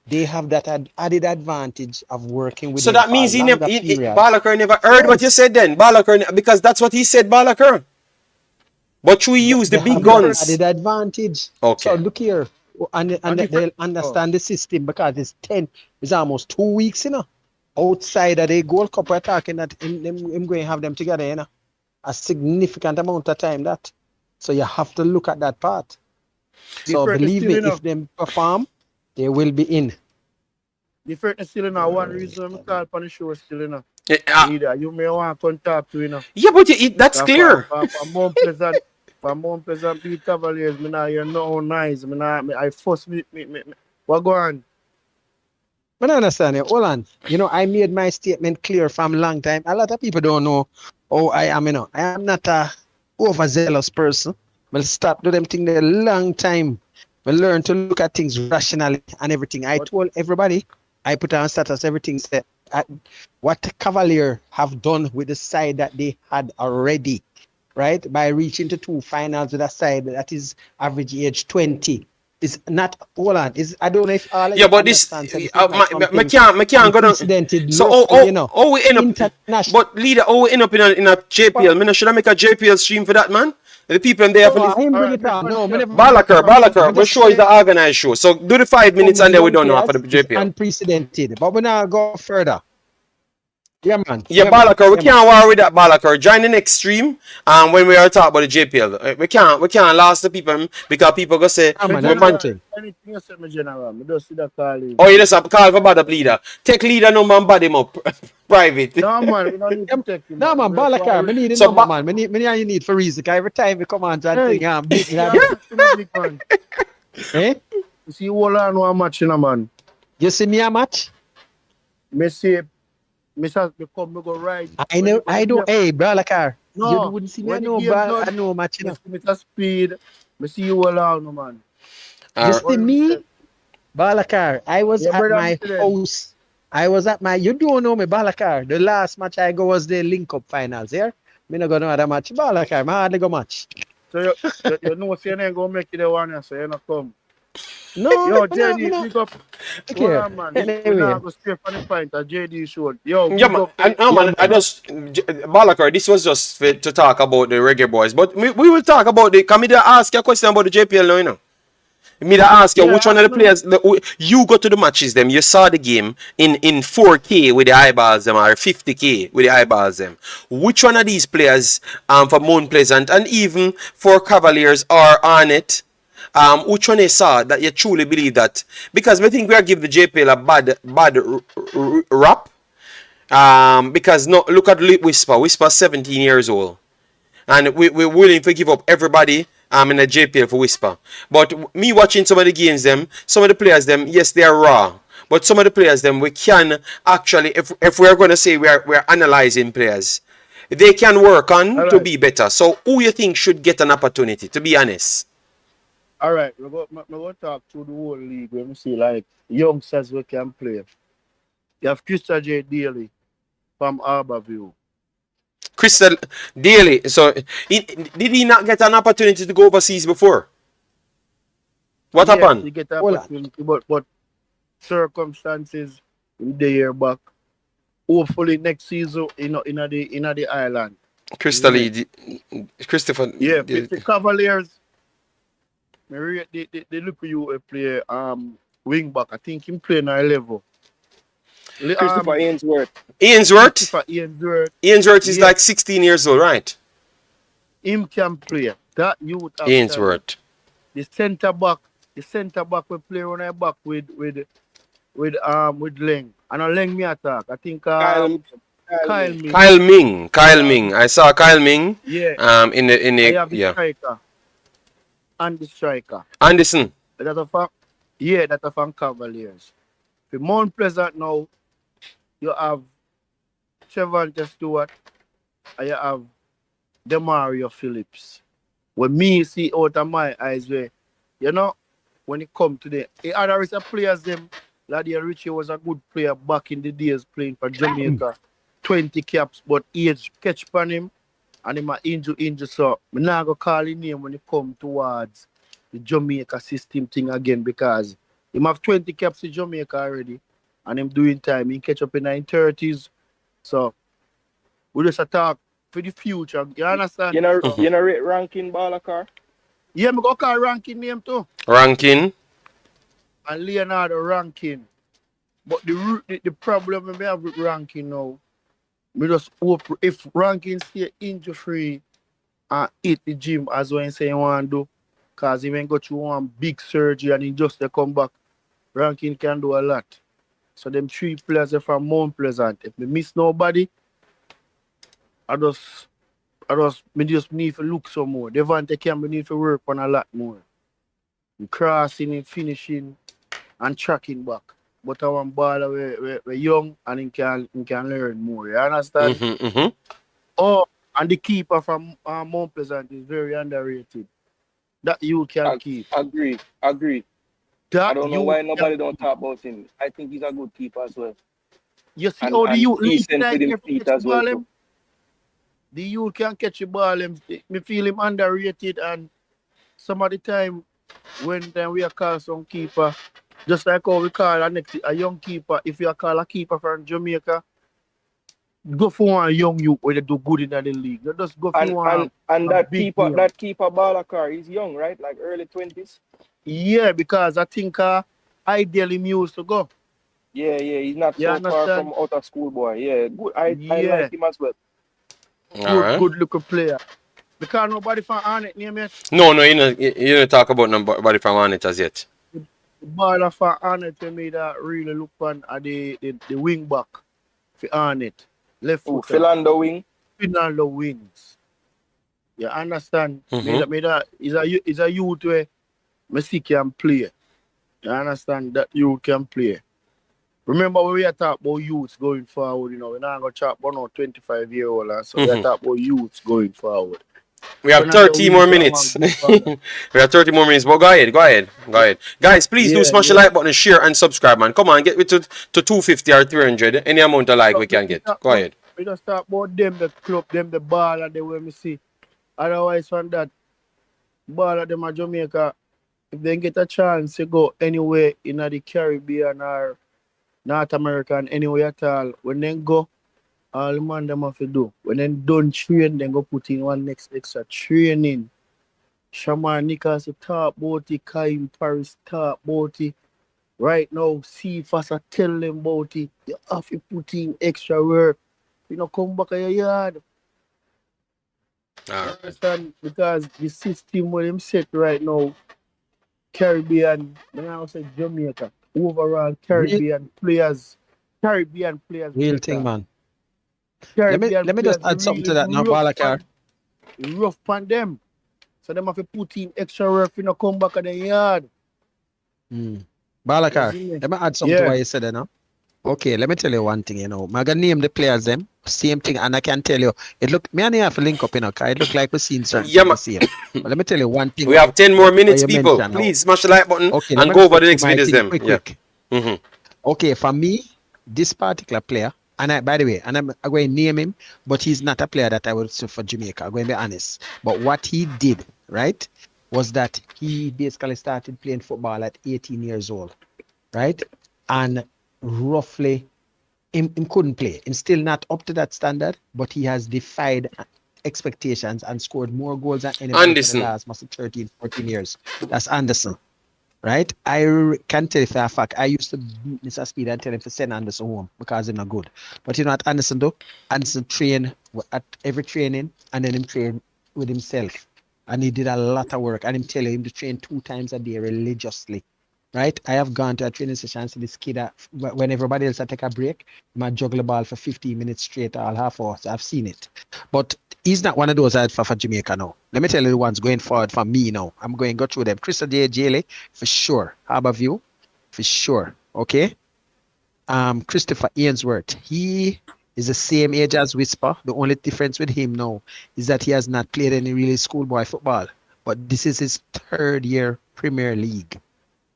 they have that added advantage of working with. So that means Balakar never heard what you said then. Balakar, because that's what he said, Balakar. But we use the big guns. Added advantage. Okay. So look here, and they'll understand the system because it's almost 2 weeks, you know. Outside of the Goldcup, we're talking that I'm going to have them together, you know. A significant amount of time that. So you have to look at that part. So believe me, if they perform, they will be in. The friend is still in one reason I'm called on the show still in. You may want to contact to, you know. Yeah, but that's clear. For Mount Pleasant beat Cavaliers, you're not nice. I force me. What go on? I don't understand you. Hold on. You know, I made my statement clear from a long time. A lot of people don't know how I am, you know. I am not a overzealous person. I'll stop doing them things a long time. I learn to look at things rationally and everything. I told everybody, I put on status, everything said what the Cavalier have done with the side that they had already, right? By reaching to 2 finals with a side that is average age 20. Is not hold on. I don't know if all but this I can't go down. So you know, we end up, but leader, we end up in a JPL. Should I make a JPL stream for that, man? The people in there for this. Balakar, we show is the organized show. So do the 5 minutes and then we don't know for the JPL. Unprecedented, but we now go further. Yeah, man. Yeah, Balakar, we can't worry with that, Balakar. Join the next stream when we are talking about the JPL. We can't last the people because people go say, anything you say, my general, I just see that call. Oh, you just have to call for bad leader. Take leader number and bad him up. Private. No, man, we don't need to take him. No, man, Balakar, we need a number, man. We need for reason. Because every time we come on to big man. Eh? You see, all on one match, you know, man. You see me a match? Me see. Mr. Become me go right. I know. Hey, Balakar. No, you wouldn't see me. I know match. You know. Mr. Speed. Me see you all out, no man. You see me, Balakar. I was at my house. I was at my. You don't know me, Balakar. The last match I go was the Link Up finals. Here, me not gonna have a match. Balakar, I hardly go match. So you know, say you ain't gonna make it the one, so you not come. No, yo, JD, pick up. Okay. Man. Anyway. Go straight from the point that JD showed. Yo, yeah, man. I just Balakar. This was just to talk about the Reggae Boys, but we will talk about the. Can me ask you a question about the JPL now? You know, me ask you which one of the players you go to the matches them. You saw the game in 4K with the eyeballs them or 50K with the eyeballs them. Which one of these players for Mount Pleasant and even for Cavaliers are on it? Which one you saw that you truly believe that? Because we think we are giving the JPL a bad rap. Because no, look at Whisper. Whisper 17 years old. And we're willing to give up everybody in the JPL for Whisper. But me watching some of the games them, some of the players them, yes, they are raw. But some of the players them, we can actually, if we're going to say we're analyzing players, they can work on to be better. So who you think should get an opportunity, to be honest? All right, we're going to talk through the whole league. When we see like youngsters we can play. You have Crystal J. Daly from Harborview. Crystal Daly. So, did he not get an opportunity to go overseas before? What Yes, happened? he get an Hold on. opportunity, but circumstances in the year back. Hopefully next season, in the island. Crystal Yeah. Christopher. Yeah, the Cavaliers. They look at you play wing back. I think him playing high level. Christopher Ainsworth. Ainsworth is yeah. like 16 years old, right? Him can play. That youth have Ainsworth. the centre back will play on a back with Leng. And on Leng me attack. I think Kyle Ming. Kyle Ming. I saw Kyle Ming. Yeah. In the I have the striker. And the striker. Anderson. That's a from Cavaliers. For Mount Pleasant now, you have Trevante Stewart and you have Demario Phillips. When me see out of my eyes where, when it come to the other is a players them, Ladia Richie was a good player back in the days playing for Jamaica. 20 caps, but age catch upon him and him a injure. So I'm not gonna call his name when it come towards the Jamaica system thing again because him have 20 caps in Jamaica already and him doing time. He catch up in 930s. So we just talk for the future. You understand? You know rate ranking Balakar? Yeah, me go call ranking name too. Ranking. And Leonardo Rankin. But the problem we have with Rankin now, we just hope if Rankin stay injury free and hit the gym as when say he want to do, because he went go through one big surgery and he just come back, Rankin can do a lot. So them 3 players are from Mount Pleasant. If we miss nobody, I just need to look some more. Devante Campbell need to work on a lot more. Crossing and finishing and tracking back. But I want baller we're young and he can learn more. You understand? Oh, and the keeper from Mount Pleasant is very underrated. That you can keep. Agree. That I don't know why nobody don't talk about him. I think he's a good keeper as well. You see how the youth decent with him feet as well. Too. The youth can catch the ball. Me feel him underrated and some of the time when we are call some keeper, just like how we call a young keeper, if you call a keeper from Jamaica, go for one young youth where they do good in the league. You just go for one. And that keeper Balakar, he's young, right? Like early 20s. Yeah, because I think ideally he used to go. Yeah, he's not so far from out of school boy. Yeah, good. I like him as well. Good looking player. Because nobody from Arnett name yet. No, you don't talk about nobody from Arnett as yet. The baller for Arnett to me that really look on the wing back for Arnett. Left foot. Philando Wings. You understand? Is a youth where Messi can play. You understand that you can play. Remember when we are talking about youths going forward, we're not going to talk about no 25-year-old, so we are talking about youths going forward. We have 30 more minutes. We have 30 more minutes, but go ahead. Guys, please do smash the like button, share, and subscribe, man. Come on, get to 250 or 300. Any amount of like we can get. Go ahead. We just talk about them, the club, them, the ball, and the way we see. Otherwise, from that, ball of them at Jamaica, if they get a chance to go anywhere in the Caribbean or North America and anywhere at all, when they go, all the man them have to do. When they don't train, then go put in one next extra training. Shaman Nicholas talk about it, Kaim Paris talk about it. Right now, see if I tell them about it, you have to put in extra work. You know, come back to your yard. Understand? Because the system where them set right now, Caribbean, then I say Jamaica, overall Caribbean players. Real thing, man. Let me just add something to that now, Balakar. Rough on them. So them have to put in extra work, come back to the yard. Balakar, let me add something to what you said there now. Okay, let me tell you one thing, you know. I'm gonna name the players them. Same thing, and I can tell you, it look me and you have to link up, you know, 'cause it look like we're seeing certain Yeah, things man. the same. But let me tell you one thing We have 10 more what minutes, you people. mentioned now. Please smash the like button Okay, let and me go just over go the through next my videos thing them. quick, Yeah. quick. Okay, for me, this particular player, and I, by the way, and I'm going to name him, but he's not a player that I would say for Jamaica. I'm going to be honest. But what he did, right, was that he basically started playing football at 18 years old, right? And roughly, him couldn't play. Him still not up to that standard, but he has defied expectations and scored more goals than anybody for the Anderson. last must 13, 14 years. That's Anderson. Right? Can tell you for a fact, I used to beat Mr. Speed and tell him to send Anderson home because he's not good. But you know what Anderson do? Anderson train at every training and then him train with himself. And he did a lot of work. And him tell him to train 2 times a day religiously. Right? I have gone to a training session and see this kid when everybody else take a break, he might juggle the ball for 15 minutes straight all half hour. So I've seen it. But he's not one of those for Jamaica now. Let me tell you the ones going forward for me now. I'm going to go through them. Chris Jale, for sure. Harborview, for sure. Okay. Christopher Ainsworth. He is the same age as Whisper. The only difference with him now is that he has not played any really schoolboy football. But this is his 3rd year Premier League.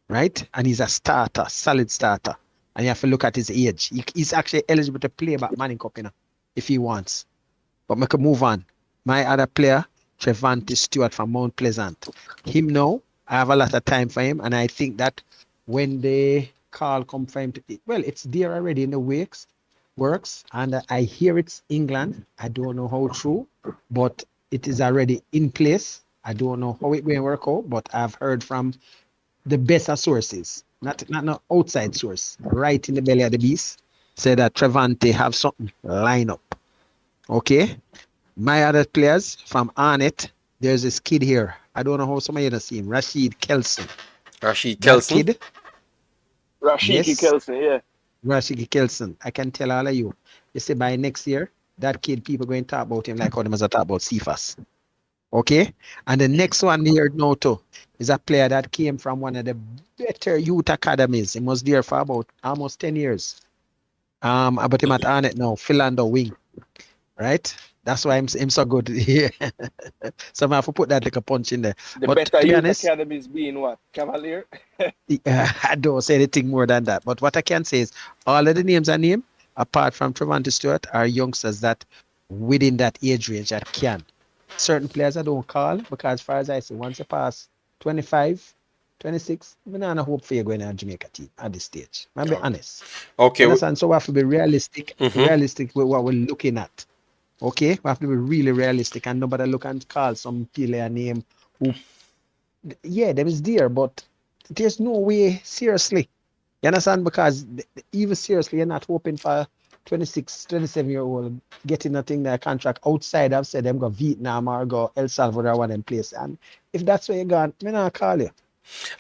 Right? And he's a starter, solid starter. And you have to look at his age. He's actually eligible to play back Manning Cup, you know, if he wants. But we can move on. My other player, Trevante Stewart from Mount Pleasant. Him now, I have a lot of time for him, and I think that when the call come for him, it's there already in the works, and I hear it's England. I don't know how true, but it is already in place. I don't know how it will work out, but I've heard from the best of sources, not no outside source, right in the belly of the beast, say that Trevante have something line up. Okay. My other players from Arnett, there's this kid here. I don't know how some of you have seen him. Rashid Kelson. Rashid That Kelson. kid, Rashiki yes, Kelson, yeah. Rashid Kelson. I can tell all of you. You see, by next year, that kid, people going to talk about him like how they must talk about Cephas. Okay. And the next one here now too is a player that came from one of the better youth academies. He was there for about almost 10 years. But him at Arnett now, Philando Wing. Right? That's why I'm so good. Yeah. So I have to put that like a punch in there. The But better to be youth honest, academies being what? Cavalier? I don't say anything more than that. But what I can say is all of the names I name, apart from Trevante Stewart, are youngsters that within that age range that can. Certain players I don't call because as far as I see, once you pass 25, 26, we don't hope for you going to Jamaica team at this stage. I'll be honest. Okay. You understand? So we have to be realistic Mhm. with what we're looking at. Okay, we have to be really realistic and nobody look and call some player name who, yeah, them is there, but there's no way, seriously. You understand? Because even seriously, you're not hoping for 26, 27-year-old getting nothing their contract outside. I've said them go Vietnam or go El Salvador, one of them place. And if that's where you're going, I'm not call you.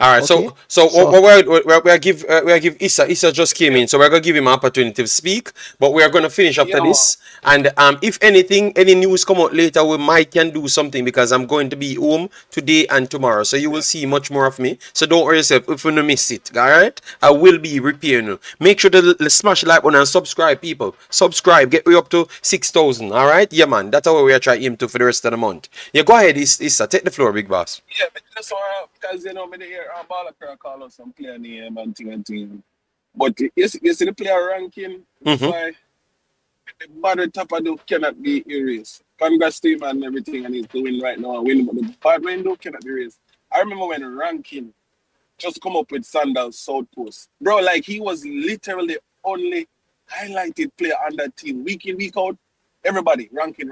All right, Okay? so So, we give Issa just came in, so we're gonna give him an opportunity to speak, but we are gonna finish after Yeah, this. And if anything, any news come out later, we might can do something because I'm going to be home today and tomorrow, so you will see much more of me. So don't worry yourself if you don't miss it. All right, I will be repairing you. Make sure to smash the like button and subscribe, people. Subscribe, get we up to 6,000. All right, yeah, man. That's how we are trying aim to for the rest of the month. Yeah, go ahead, Issa, take the floor, big boss. yeah, but just because you know me hear Balakra call out some player name and thing. But you see the player ranking, that's Mm-hmm. why the bad top of the cannot be erased. Congrats to him and everything and he's doing right now and winning, but the bad window cannot be erased. I remember when ranking just come up with Sandals South Coast. Bro, like he was literally only highlighted player on that team. Week in, week out, everybody ranking.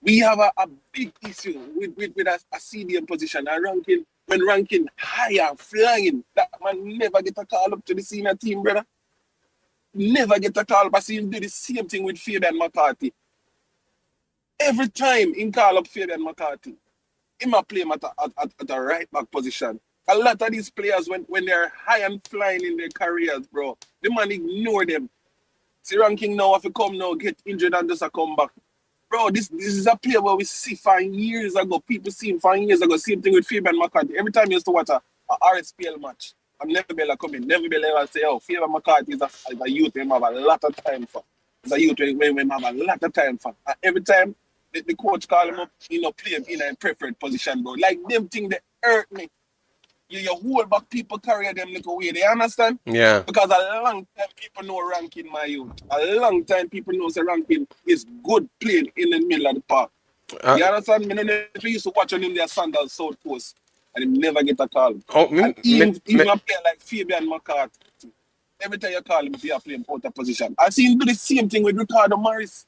We have a big issue with a CDM position and ranking. When ranking higher, flying, that man never get a call up to the senior team, brother. Never get a call, but see him do the same thing with Fabian McCarthy. Every time he call up Fabian McCarthy, he might play him at a right back position. A lot of these players, when they're high and flying in their careers, bro, the man ignore them. See ranking now, if you come now, get injured and just a come back. Bro, this is a player where we see 5 years ago. People see him 5 years ago. Same thing with Fabian McCarthy. Every time you used to watch a RSPL match, Never Bell come in. Never Bell ever say, oh, Favor McCarthy is a youth we have a lot of time for. It's a youth we have a lot of time for. And every time the coach call him up, play him in a preferred position, bro. Like them thing that hurt me. You hold back people carry them little way. They understand? Yeah. Because a long time people know ranking, my youth. A long time people know the ranking is good playing in the middle of the park. You understand? Me no used to watch on him their Sandals South Coast and he never get a call. And even a player like Fabian McCarthy, every time you call him, he play him out of position. I see him do the same thing with Ricardo Morris.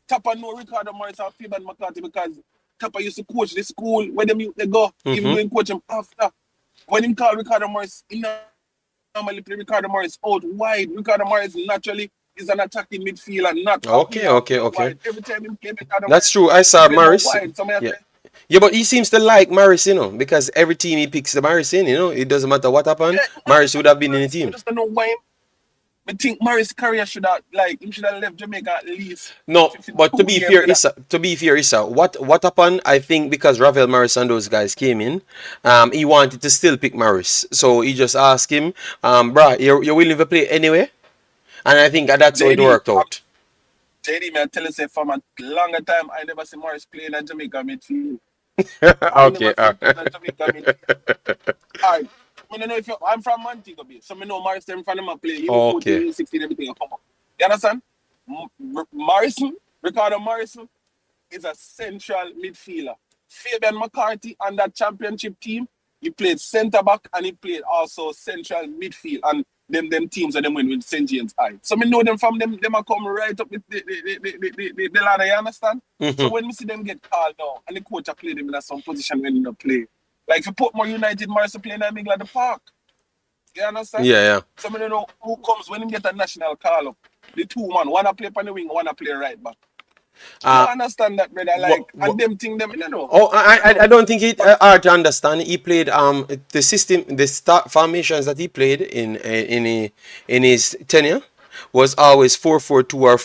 Tapper know Ricardo Morris and Fabian McCarthy because Tapper used to coach the school where them youth they go. Even when coach him after. When him call Ricardo Morris, he normally play Ricardo Morris out wide. Ricardo Morris naturally is an attacking midfielder, not okay. wide. Every time he play Ricardo That's true. I saw Morris. Yeah. Yeah, but he seems to like Morris, because every team he picks the Morris in, it doesn't matter what happened. Morris would have been in the team. I just don't know why. I think Morris' career should have left Jamaica at least. No, but to be fair, Issa, what happened? I think because Ravel Morris and those guys came in, he wanted to still pick Morris, so he just asked him, "Bruh, you're willing to play anyway?" And I think that's how it worked out. JD, man, tell us from a longer time, I never see Morris playing at Jamaica midfield. Okay. Alright. I don't know if I'm from Montego Bay, so I know Morris them from them play. You 14, 16, everything will come up. You understand? Ricardo Morrison is a central midfielder. Fabian McCarthy on that championship team, he played centre back and he played also central midfield. And them teams and them win with St. James High. So I know them from them are come right up with the ladder, you understand? So when we see them get called now and the coach play them in some position when they play. Like if you put more United Morrison playing in the middle of the park. You understand? Yeah. So I don't know who comes when him get a national call up. The two man, one play on the wing, one play right back. You understand that, brother? And them thing them, you know. Oh, I don't think it hard to understand. He played the system, the start formations that he played in his tenure was always 4-4-2 or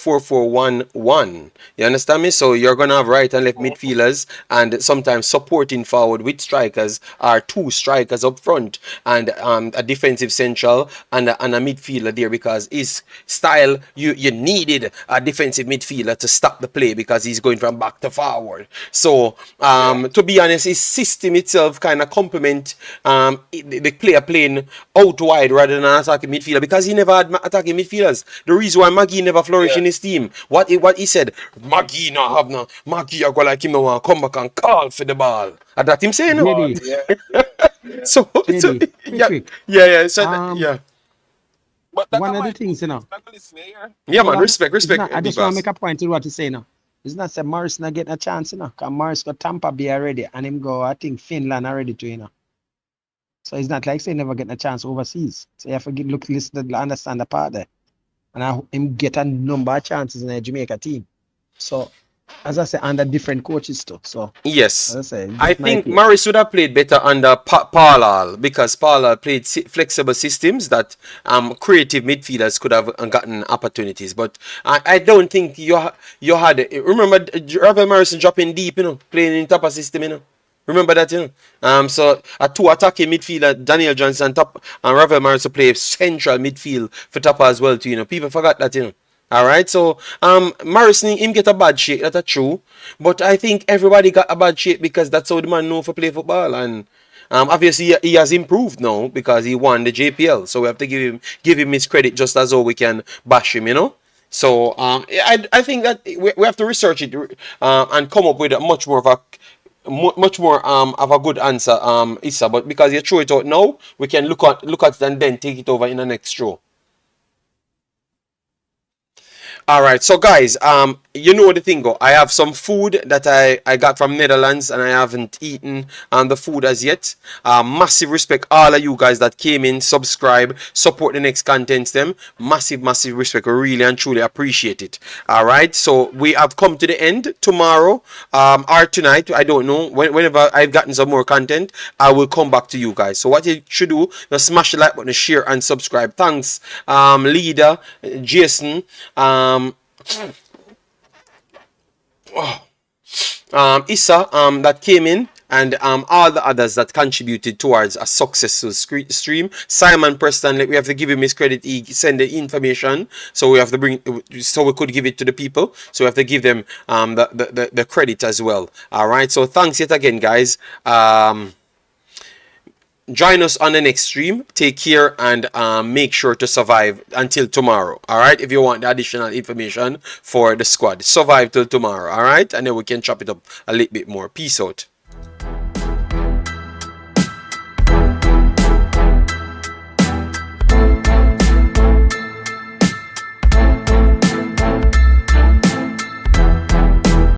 4-4-1-1. You understand me? So you're gonna have right and left midfielders and sometimes supporting forward with strikers or two strikers up front and a defensive central and a midfielder there because his style you needed a defensive midfielder to stop the play because he's going from back to forward. So to be honest, his system itself kind of complement the player playing out wide rather than an attacking midfielder because he never had attacking midfielders. The reason why Maggie never flourished in his team. What he said, Maggie I go like him now come back and call for the ball. And that him saying So yeah. So yeah. But one of the things, Yeah, man, respect. I just want to make a point to what you say now. It's not say Morris not getting a chance, because Morris got Tampa Bay already and him go, I think Finland already too, So it's not like say never getting a chance overseas. So you have to listen to understand the part there. And him get a number of chances in the Jamaica team. So, as I say, under different coaches too. So yes, as I say, I think Morris would have played better under Paul because Paul played flexible systems that creative midfielders could have gotten opportunities. But I don't think you had. Remember, Ravel Morrison dropping deep, playing in top of system, Remember that, So a two attacking midfielder, Daniel Johnson top, and Ravel Morrison play central midfield for Tapper as well too. People forgot that, All right, so Morrison him get a bad shake, that's true. But I think everybody got a bad shake because that's how the man know for play football, and obviously he has improved now because he won the JPL. So we have to give him his credit just as though we can bash him, So I think that we have to research it and come up with a much more of a good answer, Issa. But because you throw it out now, we can look at it and then take it over in the next show. Alright, so guys, you know the thing go. I have some food that I got from Netherlands and I haven't eaten the food as yet. Massive respect all of you guys that came in, subscribe, support the next contents them. Massive respect. Really and truly appreciate it. Alright, so we have come to the end. Tomorrow or tonight, I don't know. Whenever I've gotten some more content, I will come back to you guys. So what you should do, just smash the like button, share and subscribe. Thanks, Leader, Jason, Issa that came in and all the others that contributed towards a successful stream. Simon Preston, we have to give him his credit. He sent the information, so we have to so we could give it to the people. So we have to give them the credit as well. All right. So thanks yet again, guys. Join us on the next stream. Take care and make sure to survive until tomorrow. All right. If you want the additional information for the squad, survive till tomorrow. All right. And then we can chop it up a little bit more. Peace out.